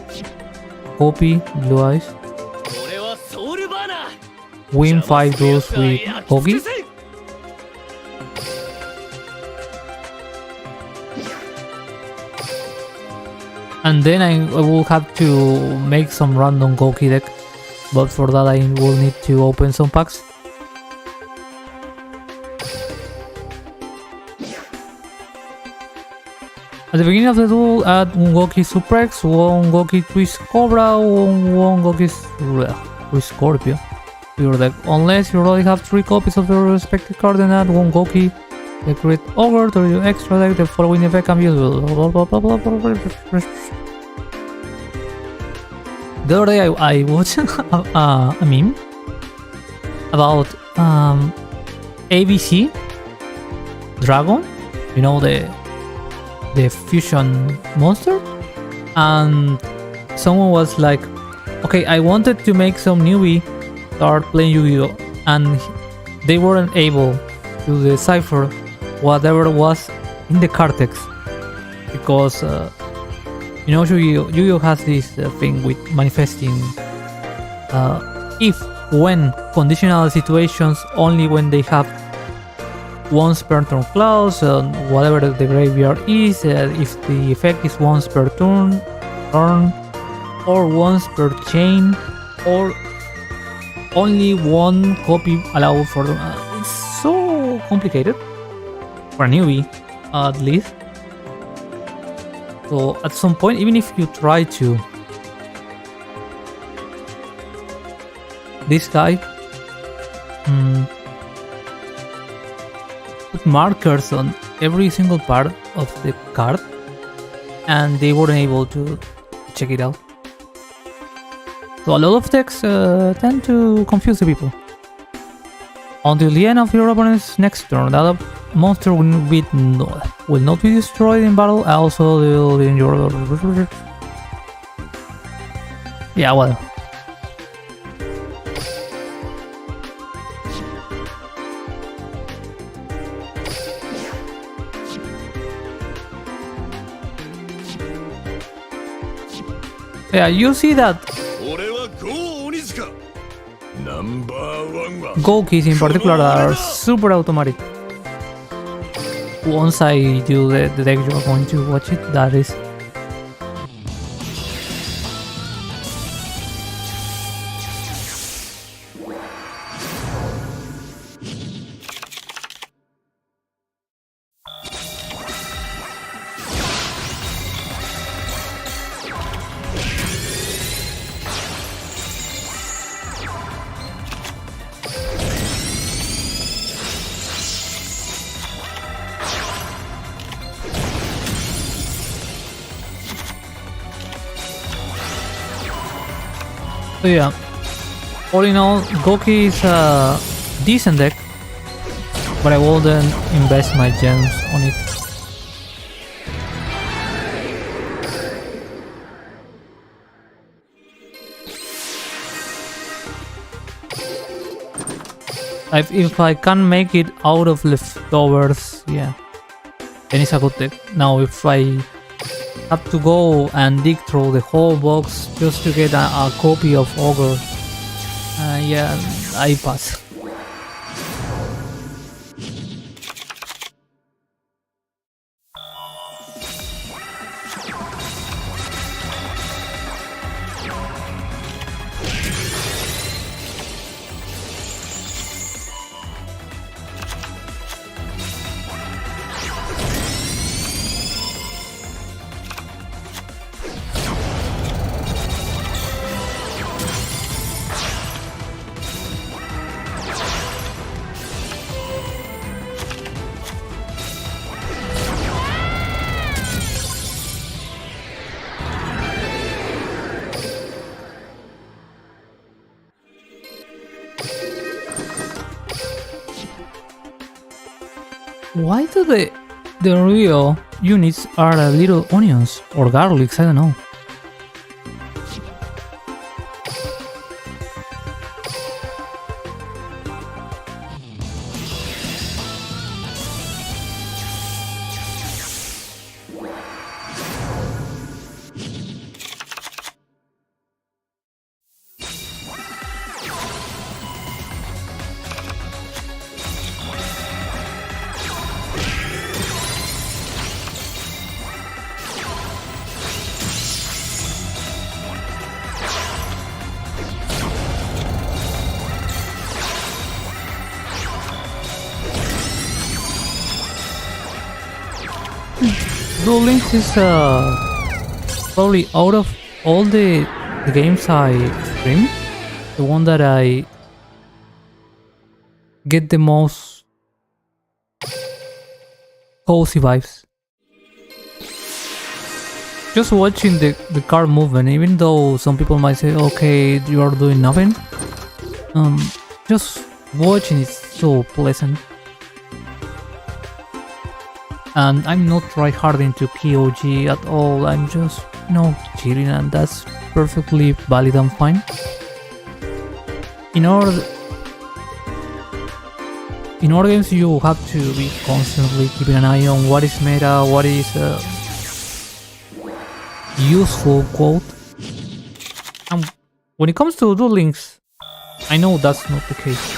copy Blue Eyes. Win 5 duels with Goki. And then I will have to make some random Goki deck, but for that I will need to open some packs. At the beginning of the duel, add 1 Goki Suprex, 1 Goki Twist Cobra, 1 Goki Twist Scorpio to your deck, unless you already have 3 copies of your respective card, then add 1 Goki the Great Ogre to your extra deck. The following effect can be used. The other day I watched a meme about ABC Dragon, you know, the fusion monster, and someone was like, okay, I wanted to make some newbie start playing Yu-Gi-Oh, and they weren't able to decipher whatever was in the card text, because you know, Yu-Gi-Oh has this thing with manifesting if, when, conditional situations only when they have once per turn clause, whatever the graveyard is, if the effect is once per turn, or once per chain, or only 1 copy allowed for them. It's so complicated for a newbie, at least. So at some point, even if you try to, this guy put markers on every single part of the card, and they weren't able to check it out. So a lot of decks tend to confuse the people. Until the end of your opponent's next turn, that monster will not be destroyed in battle. Also, they will be in your... Yeah, well. Yeah, you see that Gokis in particular are super automatic. Once I do the deck you're going to watch it, that is. So yeah, all in all, Goki is a decent deck, but I wouldn't invest my gems on it. If I can make it out of leftovers, yeah, then it's a good deck. Now if I have to go and dig through the whole box just to get a copy of Ogre, yeah, I pass. Why do the real units are little onions or garlics? I don't know. Duel Links is probably out of all the games I stream, the one that I get the most cozy vibes. Just watching the card movement, even though some people might say, okay, you are doing nothing, just watching is so pleasant. And I'm not tryharding to KOG at all, I'm just, you know, chilling, and that's perfectly valid and fine. In our games, you have to be constantly keeping an eye on what is meta, what is useful quote. And when it comes to Duel Links, I know that's not the case.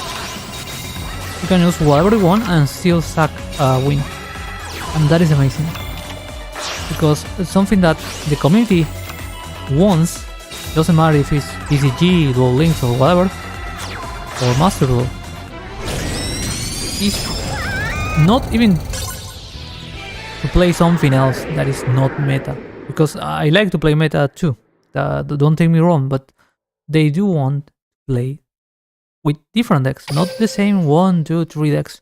You can use whatever you want and still suck a win. And that is amazing, because it's something that the community wants. Doesn't matter if it's TCG, Duel Links or whatever, or Master Duel. It's not even to play something else that is not meta, because I like to play meta too, don't take me wrong, but they do want to play with different decks, not the same 1, 2, 3 decks.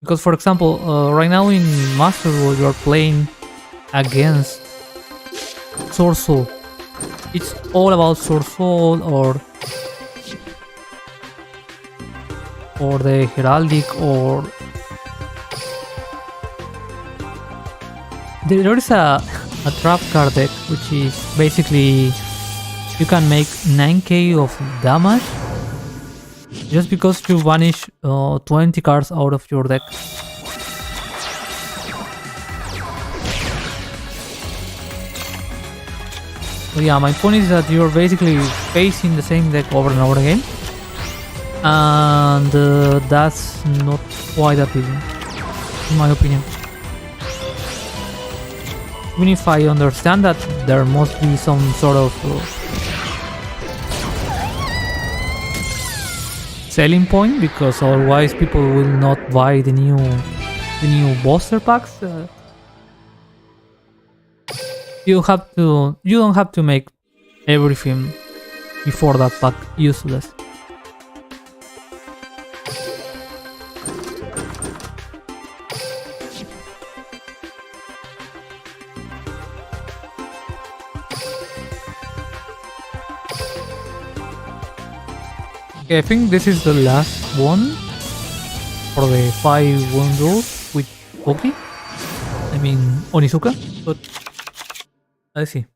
Because, for example, right now in Master Duel you are playing against Sword Soul. It's all about Sword Soul or the Heraldic, or there is a trap card deck which is basically you can make 9k of damage just because you banish 20 cards out of your deck. So yeah, my point is that you're basically facing the same deck over and over again, and that's not quite appealing, in my opinion. Even if I understand that there must be some sort of selling point, because otherwise people will not buy the new booster packs. You don't have to make everything before that pack useless. Okay, I think this is the last one for the 5-1 duels with Poki. I mean Onizuka, but let's see.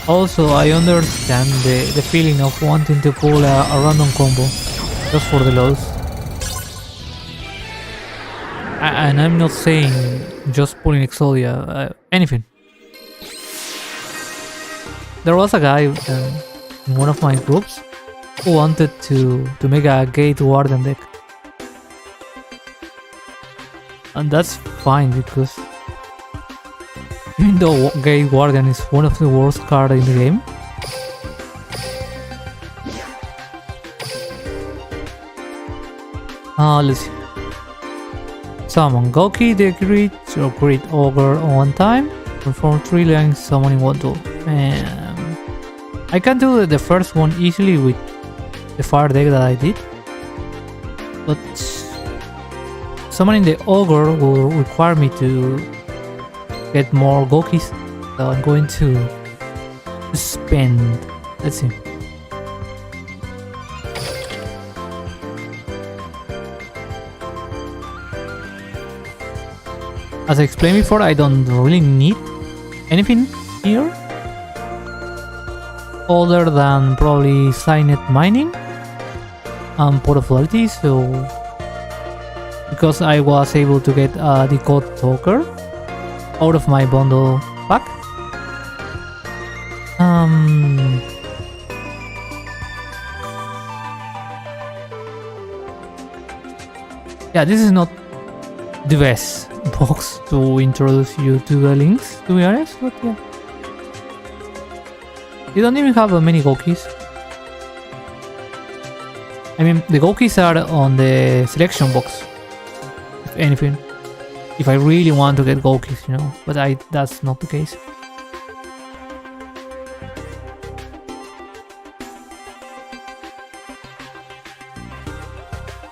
Also, I understand the feeling of wanting to pull a random combo just for the lows. And I'm not saying just pulling Exodia, anything. There was a guy in one of my groups who wanted to make a Gate Warden deck. And that's fine because even though Gate Warden is one of the worst cards in the game, let's see. Summon Goki, the Grid or Grid Ogre on one time. Perform 3 lines summoning 1 tool. I can do the first one easily with the fire deck that I did, but summoning the Ogre will require me to get more Gokis, so I'm going to spend. Let's see. As I explained before, I don't really need anything here other than probably Signet Mining and Pot of Duality, so because I was able to get the Code Talker out of my bundle pack. Yeah, this is not the best box to introduce you to the links, to be honest, but yeah. You don't even have many Gokis. I mean, the Gokis are on the selection box, if anything. If I really want to get Gokis, you know, but that's not the case.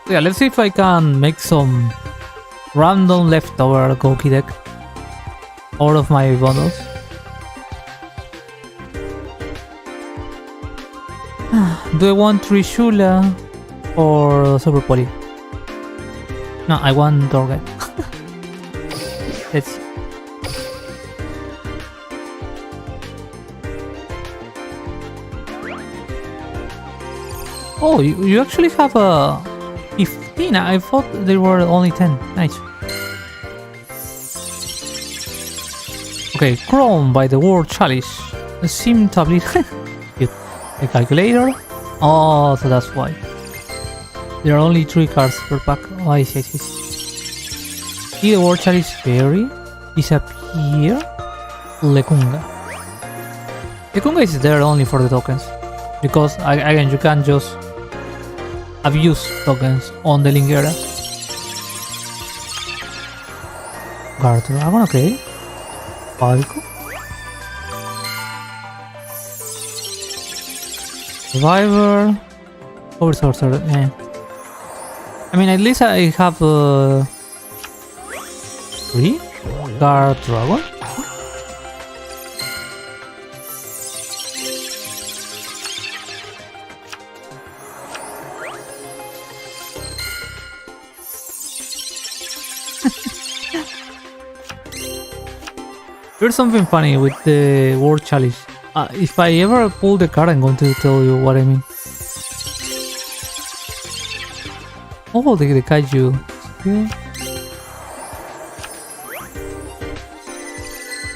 Yeah, let's see if I can make some random leftover Goki deck out of my bundles. Do I want Trishula or Super Poly? No, I want Dorgat. Let's see. Oh, you actually have a 15. I thought there were only 10. Nice. Okay, Chrome by the World Chalice. A Sim tablet. A calculator. Oh, so that's why. There are only 3 cards per pack. Oh, I see. See the World Chalice Fairy. Disappear. Lekunga. Lekunga is there only for the tokens. Because, again, you can't just abuse tokens on the Link era. Guard Dragon, okay. Falco. Survivor. Over Sorcerer, eh. I mean, at least I have 3 Guard Dragon. There's something funny with the World Chalice. If I ever pull the card, I'm going to tell you what I mean. Oh, the kaiju. Yeah.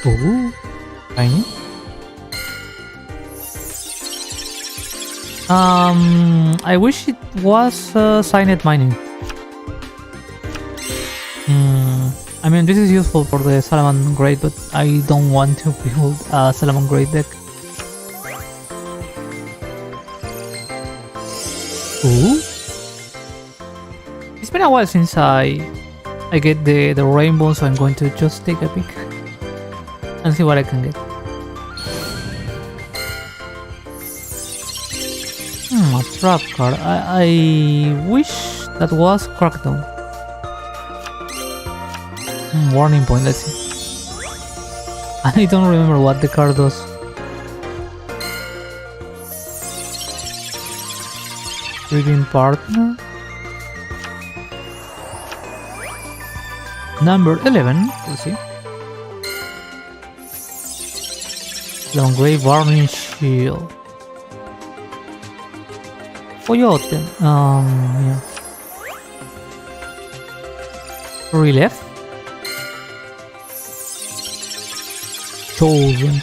Ooh, tiny. I wish it was Signet Mining. I mean, this is useful for the Salaman Grade, but I don't want to build a Salaman Grade deck. Ooh. It's been a while since I get the rainbow, so I'm going to just take a peek and see what I can get. A trap card. I wish that was Crackdown. Warning point, let's see. I don't remember what the card does. Reading partner. Number 11, let's see. Long Grey Burning Shield. Coyote. Yeah. 3 left. Chosen.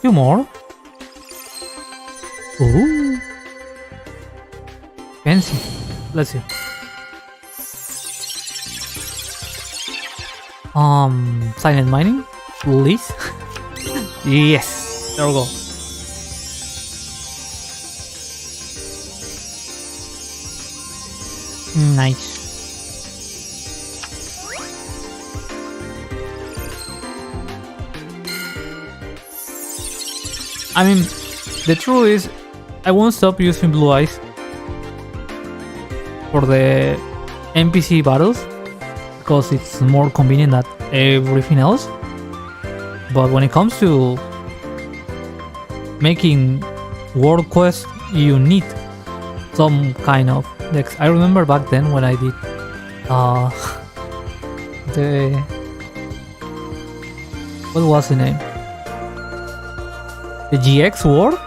2 more. Ooh. Fancy. Let's see. Silent mining, please. Yes. There we go. Nice. I mean, the truth is, I won't stop using Blue Eyes for the NPC battles because it's more convenient than everything else. But when it comes to making world quests, you need some kind of decks. I remember back then when I did what was the name? The GX World?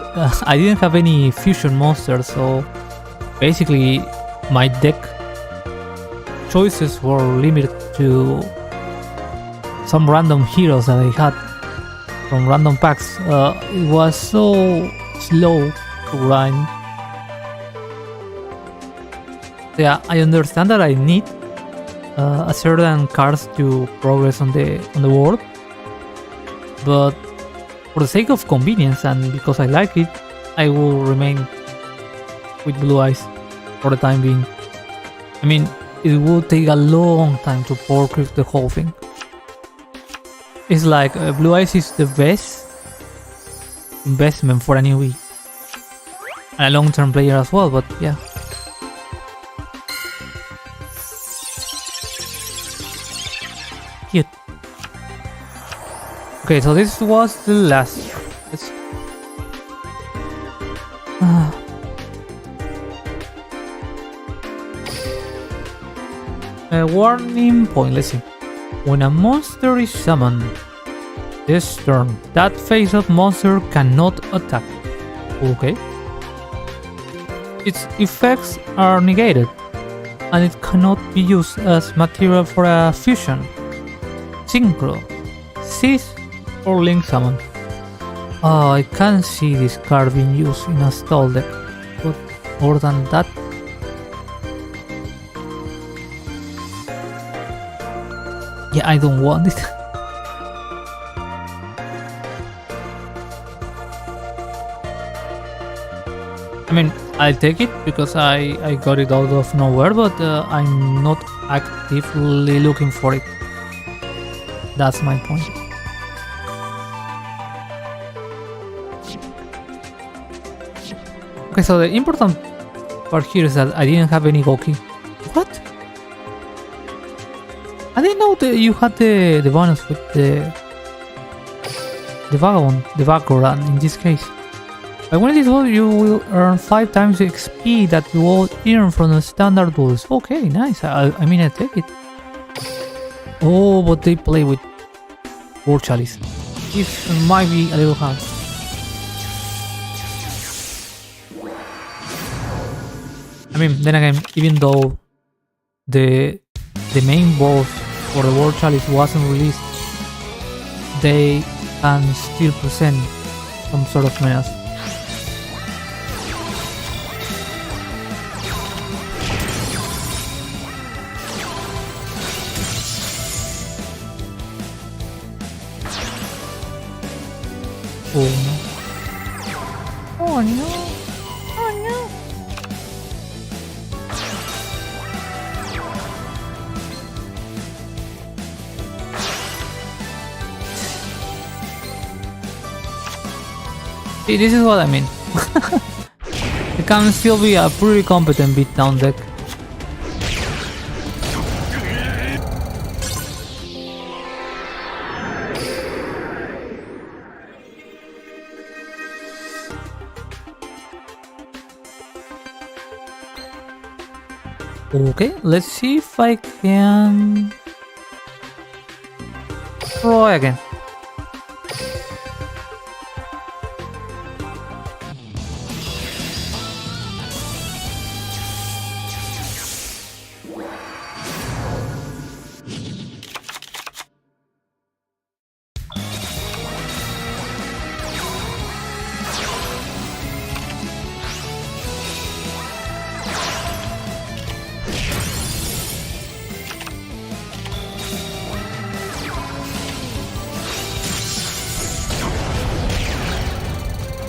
I didn't have any fusion monsters, so basically my deck choices were limited to some random heroes that I had from random packs. It was so slow to grind. Yeah, I understand that I need a certain cards to progress on the world, but for the sake of convenience and because I like it, I will remain with Blue Eyes for the time being. I mean, it will take a long time to portrait the whole thing. It's like Blue Eyes is the best investment for a newbie and a long-term player as well, but yeah. Cute. Okay, so this was the last. Let's... A warning point, let's see. When a monster is summoned this turn, that face-up monster cannot attack. Okay. Its effects are negated, and it cannot be used as material for a fusion, synchro, seize, or link summon. Oh, I can see this card being used in a stall deck, but more than that, yeah, I don't want it. I mean, I'll take it because I got it out of nowhere, but I'm not actively looking for it. That's my point. Okay, so the important part here is that I didn't have any Goki. What? I didn't know that you had the bonus with the Vagabond, the Vagrant in this case. By winning this duel, you will earn 5 times the XP that you would earn from the standard duels. Okay, nice. I mean, I take it. Oh, but they play with War Chalice. This might be a little hard. I mean, then again, even though the main boss for the War Chalice wasn't released, they can still present some sort of menace. Oh no. Oh no. Oh no. See, this is what I mean. It can still be a pretty competent beatdown deck. Okay, let's see if I can Try again.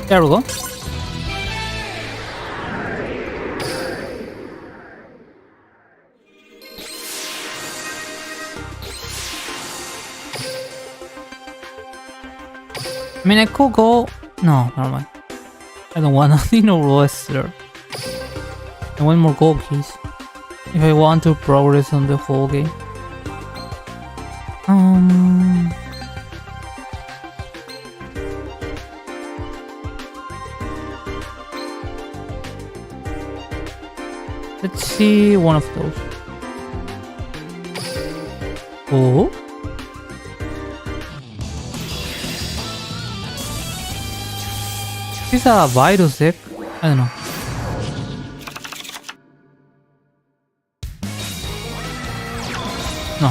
There we go. I mean, I could go... No, never mind. I don't want nothing or Wester. I want more gold keys. If I want to progress on the whole game. Let's see one of those. Oh. Is this a virus deck? I don't know. No.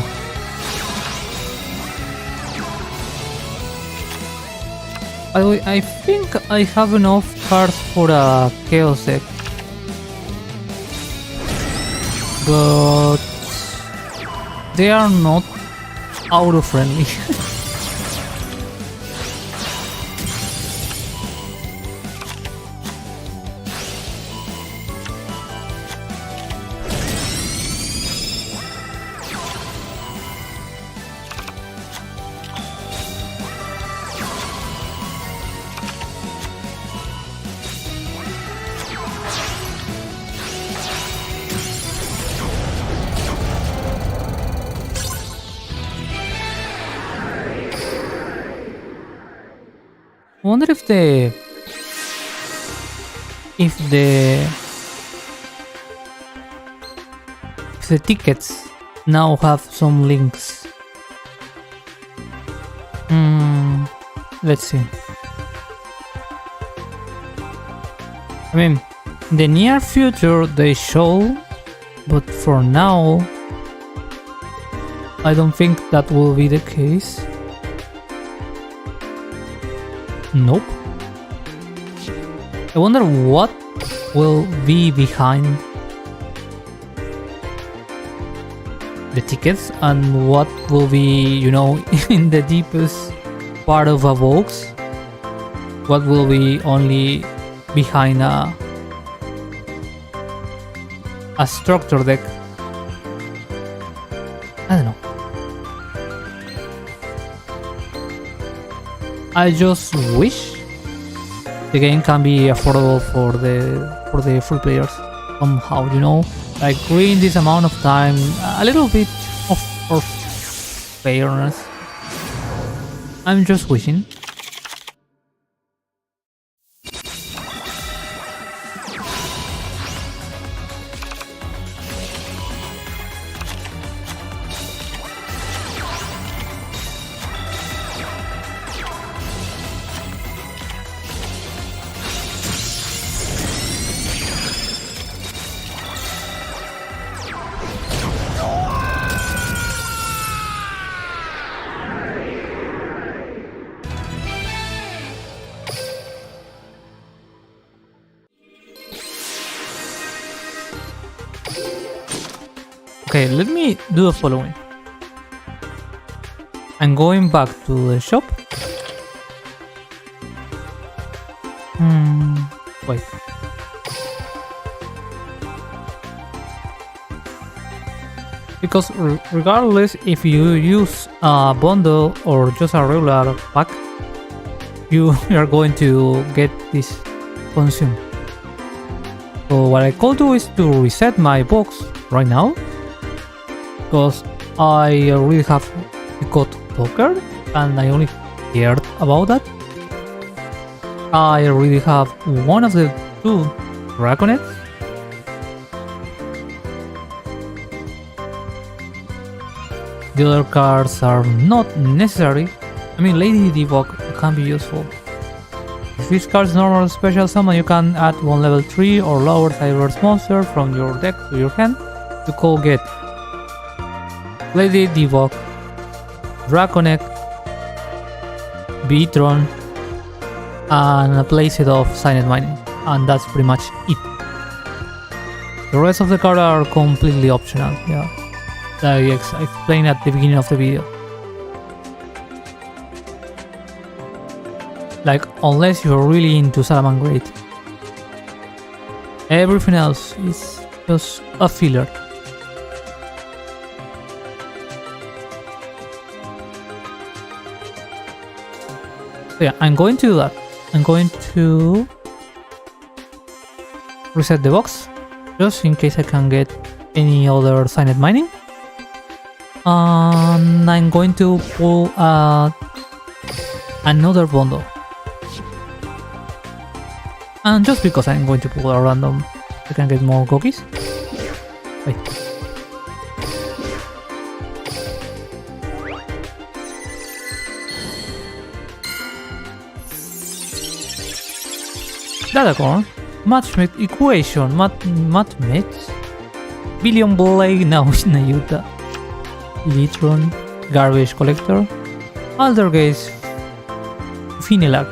By the way, I think I have enough cards for a chaos deck. But they are not auto friendly. I wonder if the tickets now have some links. Let's see. I mean, in the near future they show, but for now I don't think that will be the case. Nope. I wonder what will be behind the tickets and what will be, you know, in the deepest part of a box. What will be only behind a structure deck. I don't know. I just wish the game can be affordable for the free players somehow, you know, like in this amount of time, a little bit of fairness. I'm just wishing. Okay, let me do the following. I'm going back to the shop. Wait. Because regardless if you use a bundle or just a regular pack, you are going to get this consumed. So what I could do is to reset my box right now, because I already have the code poker and I only cared about that. I already have one of the two dragonets. The other cards are not necessary. I mean, Lady Divok can be useful. If this card's normal special summon, you can add one level 3 or lower diverse monster from your deck to your hand to call get Lady Divok, Draconek, Beatron, and a playset of Silent Mining, and that's pretty much it. The rest of the cards are completely optional, yeah. I explained at the beginning of the video. Like, unless you're really into Salamangreat. Everything else is just a filler. So yeah, I'm going to do that. I'm going to reset the box, just in case I can get any other Signet Mining. And I'm going to pull another bundle. And just because I'm going to pull a random, I can get more cookies. Wait. Datacorn, Matchmate Equation, Matchmates, Billion Blade, now in Nayuta, Litron, Garbage Collector, Altergeist, Finilac,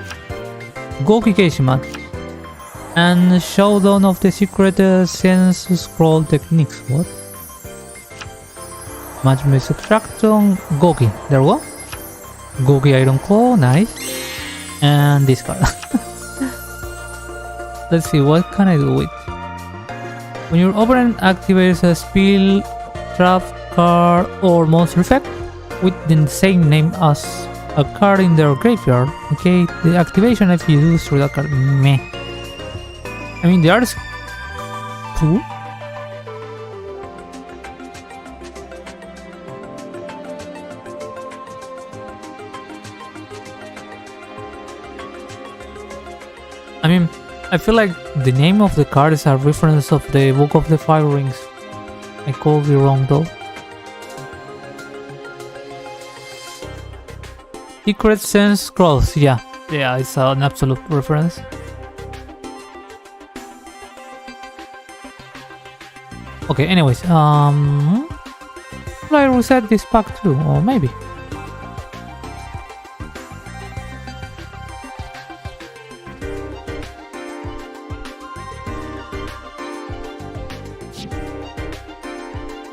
Goki Keishiman, and Showdown of the Secret Sense Scroll Techniques. What? Matchmate Subtraction, Goki, there we go. Goki Iron Claw, nice. And this card. Let's see, what can I do with? When your opponent activates a spell, trap card, or monster effect with the same name as a card in their graveyard, okay, the activation if you use through that card, meh. I mean, the art is cool. I mean, I feel like the name of the card is a reference of the Book of the Five Rings. I could be wrong though. Secret Sense Scrolls, yeah, it's an absolute reference. Okay, anyways, will I reset this pack too? Or maybe.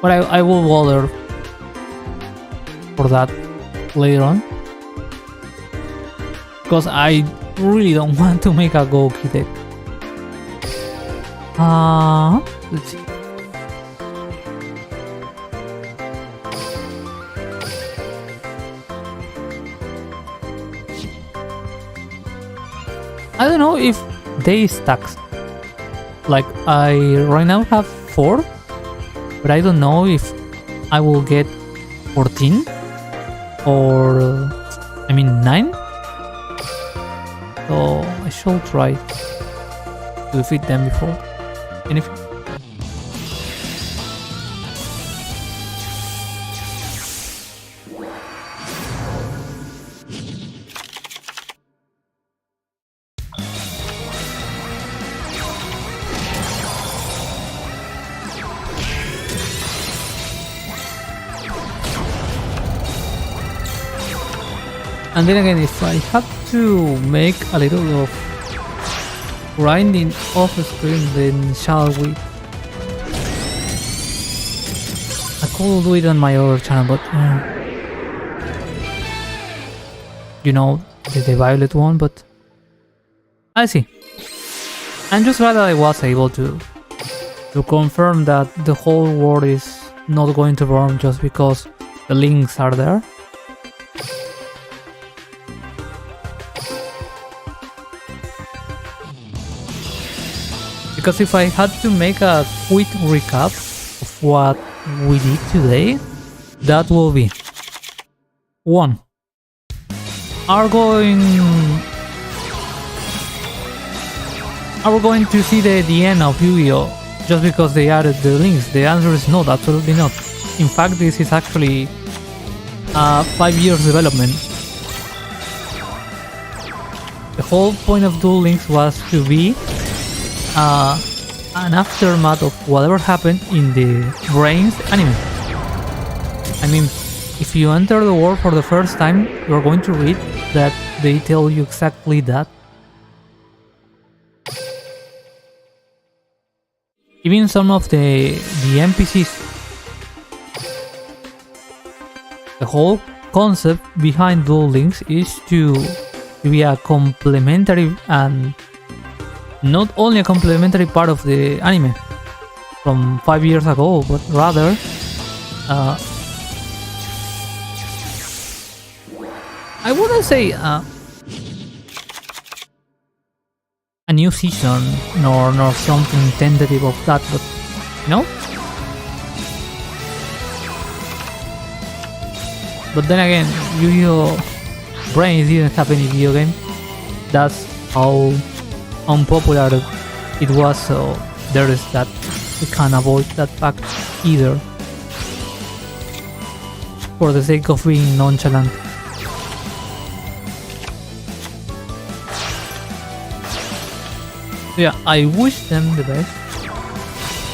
But I will bother for that later on. Because I really don't want to make a Goki deck. Let's see. I don't know if they stacks. Like, I right now have 4, but I don't know if I will get 14 or I mean 9. So I should try to defeat them before anything. And then again, if I have to make a little of grinding off screen, then shall we? I could do it on my other channel, but you know, the Violet one, but I see. I'm just glad that I was able to confirm that the whole world is not going to burn just because the links are there. Because if I had to make a quick recap of what we did today, that will be 1. Are we going to see the end of Yugioh just because they added the links? The answer is no, absolutely not. In fact, this is actually 5 years development. The whole point of Duel Links was to be an aftermath of whatever happened in the Brains anime. I mean, if you enter the world for the first time, you're going to read that they tell you exactly that. Even some of the NPCs. The whole concept behind Duel Links is to be a complementary and not only a complementary part of the anime from 5 years ago, but rather I wouldn't say a new season nor something tentative of that, but you know. But then again, Yu-Gi-Oh! Brains didn't have any video game. That's how unpopular it was, so there is that. We can't avoid that fact either. For the sake of being nonchalant. So yeah, I wish them the best.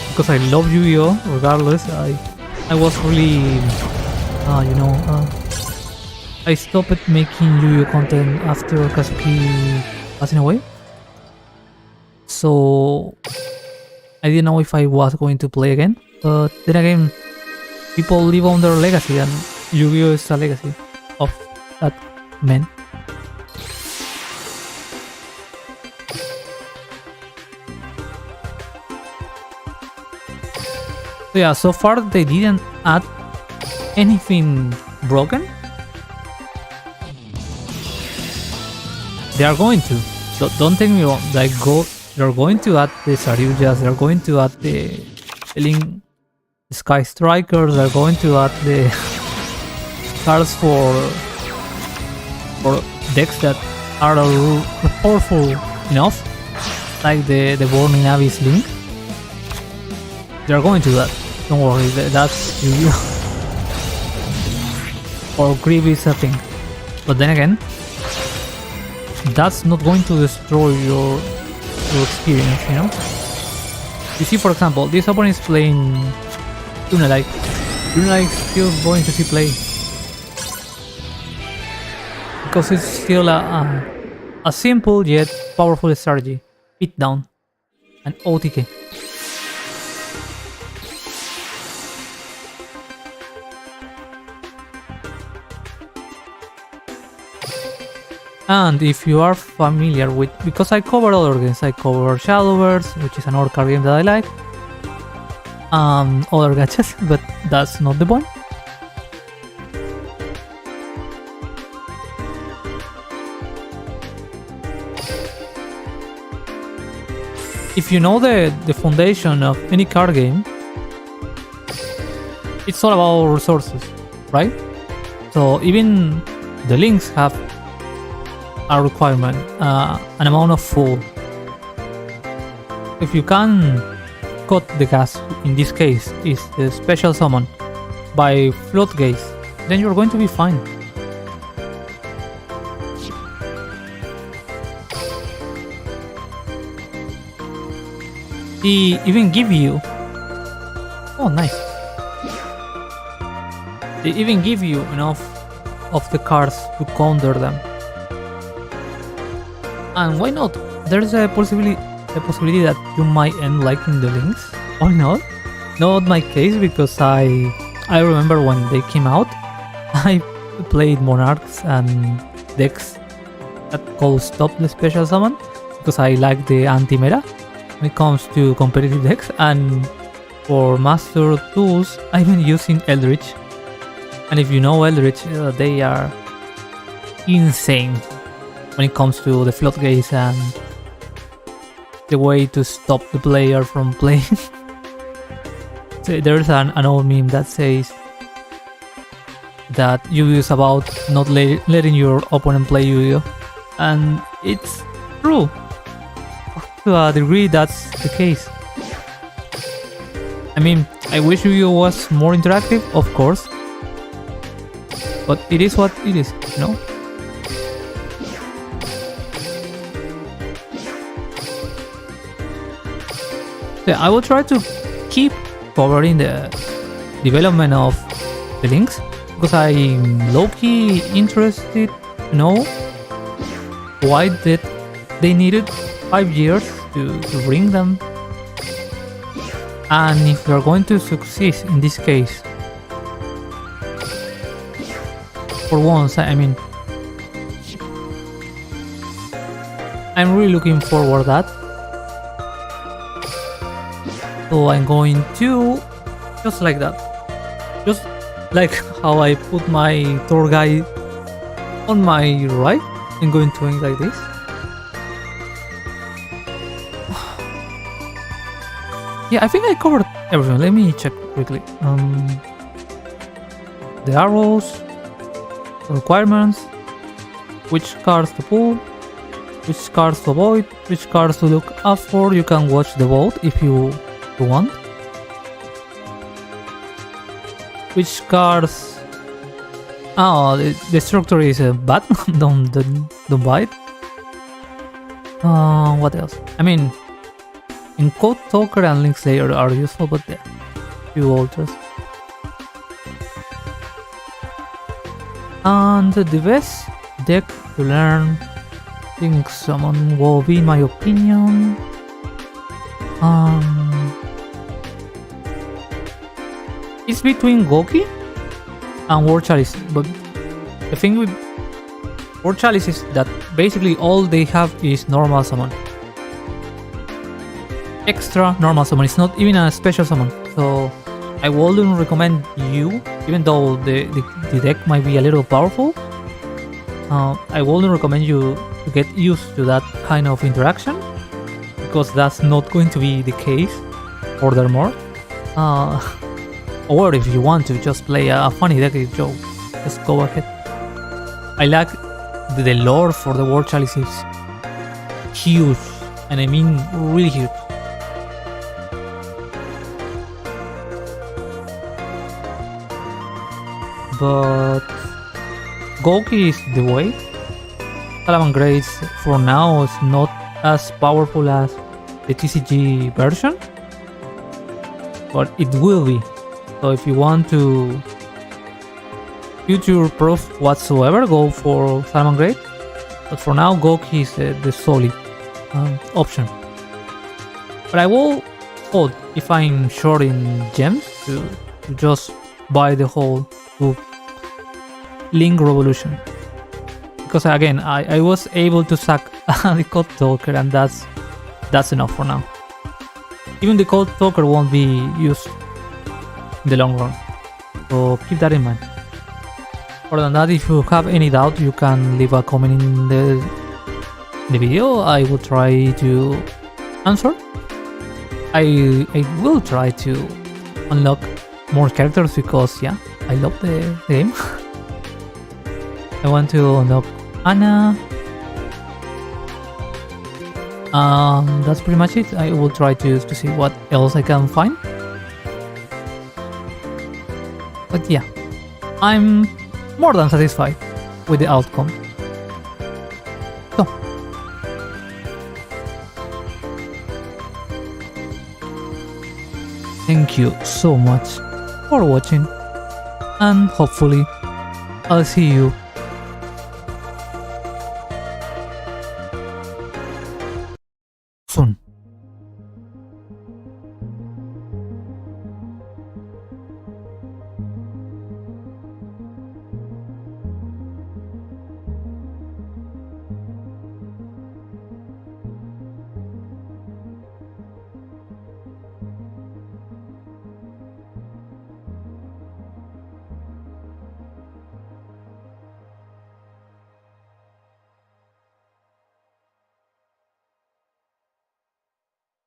Because I love Yu-Gi-Oh! Regardless, I was really... I stopped making Yu-Gi-Oh! Content after Kazuki passing away. So I didn't know if I was going to play again. But then again, people live on their legacy, and Yu-Gi-Oh! Is a legacy of that man. So yeah, so far they didn't add anything broken. They are going to. So don't take me wrong. They're going to add the Saryujas. They're going to add the Link Sky Strikers. They're going to add the cards for decks that are powerful enough, like the Burning Abyss Link. They're going to that. Don't worry. That's Yu-Gi-Oh! Or Greed is a thing. But then again, that's not going to destroy your experience, you know? You see, for example, this opponent is playing Lunalike. Lunalike is still going to see play. Because it's still a simple yet powerful strategy. Beat down. And OTK. And if you are familiar with, because I cover other games, I cover Shadowverse, which is another card game that I like, other gachas, but that's not the point. If you know the foundation of any card game, it's all about resources, right? So even the links have a requirement, an amount of food. If you can cut the gas, in this case is the special summon, by floodgates, then you're going to be fine. They even give you... Oh, nice. They even give you enough of the cards to counter them. And why not? There's a possibility that you might end liking the links. Why not? Not my case, because I remember when they came out, I played Monarchs and decks that called Stop the Special Summon, because I like the anti-meta when it comes to competitive decks. And for Master Tools, I've been using Eldritch. And if you know Eldritch, they are insane when it comes to the floodgates and the way to stop the player from playing. So there's an old meme that says that Yu-Gi-Oh! Is about not letting your opponent play Yu-Gi-Oh! And it's true. To a degree, that's the case. I mean, I wish Yu-Gi-Oh! Was more interactive, of course. But it is what it is, you know? Yeah, I will try to keep covering the development of the links because I'm low-key interested to know why did they needed 5 years to bring them, and if we are going to succeed in this case. For once, I mean, I'm really looking forward to that. So I'm going to just like that, just like how I put my tour guide on my right. I'm going to end like this. Yeah, I think I covered everything. Let me check quickly. The arrows, requirements, which cards to pull, which cards to avoid, which cards to look up for. You can watch the vote if you want. Which cards? Oh, the structure is bad. don't buy it. What else? I mean, in Code Talker and Link Slayer are useful, but yeah, few alters. And the best deck to learn, I think someone will be, in my opinion. It's between Goki and War Chalice, but the thing with War Chalice is that basically all they have is normal summon. Extra normal summon, it's not even a special summon, so I wouldn't recommend you, even though the deck might be a little powerful, I wouldn't recommend you to get used to that kind of interaction, because that's not going to be the case. Furthermore, or if you want to just play a funny deck, just go ahead. I like the lore for the War Chalice is huge, and I mean really huge. But Goki is the way. Salamangreat for now is not as powerful as the TCG version, but it will be. So if you want to future proof whatsoever, go for Salamangreat. But for now, Goki is the solid option. But I will hold, if I'm short in gems, to just buy the whole Link Revolution. Because again, I was able to sack the Code Talker, and that's enough for now. Even the Code Talker won't be used in the long run, so keep that in mind. Other than that, if you have any doubt, you can leave a comment in the video. I will try to answer. I will try to unlock more characters because yeah, I love the game. I want to unlock Anna. That's pretty much it. I will try to see what else I can find. But yeah, I'm more than satisfied with the outcome. So, thank you so much for watching, and hopefully I'll see you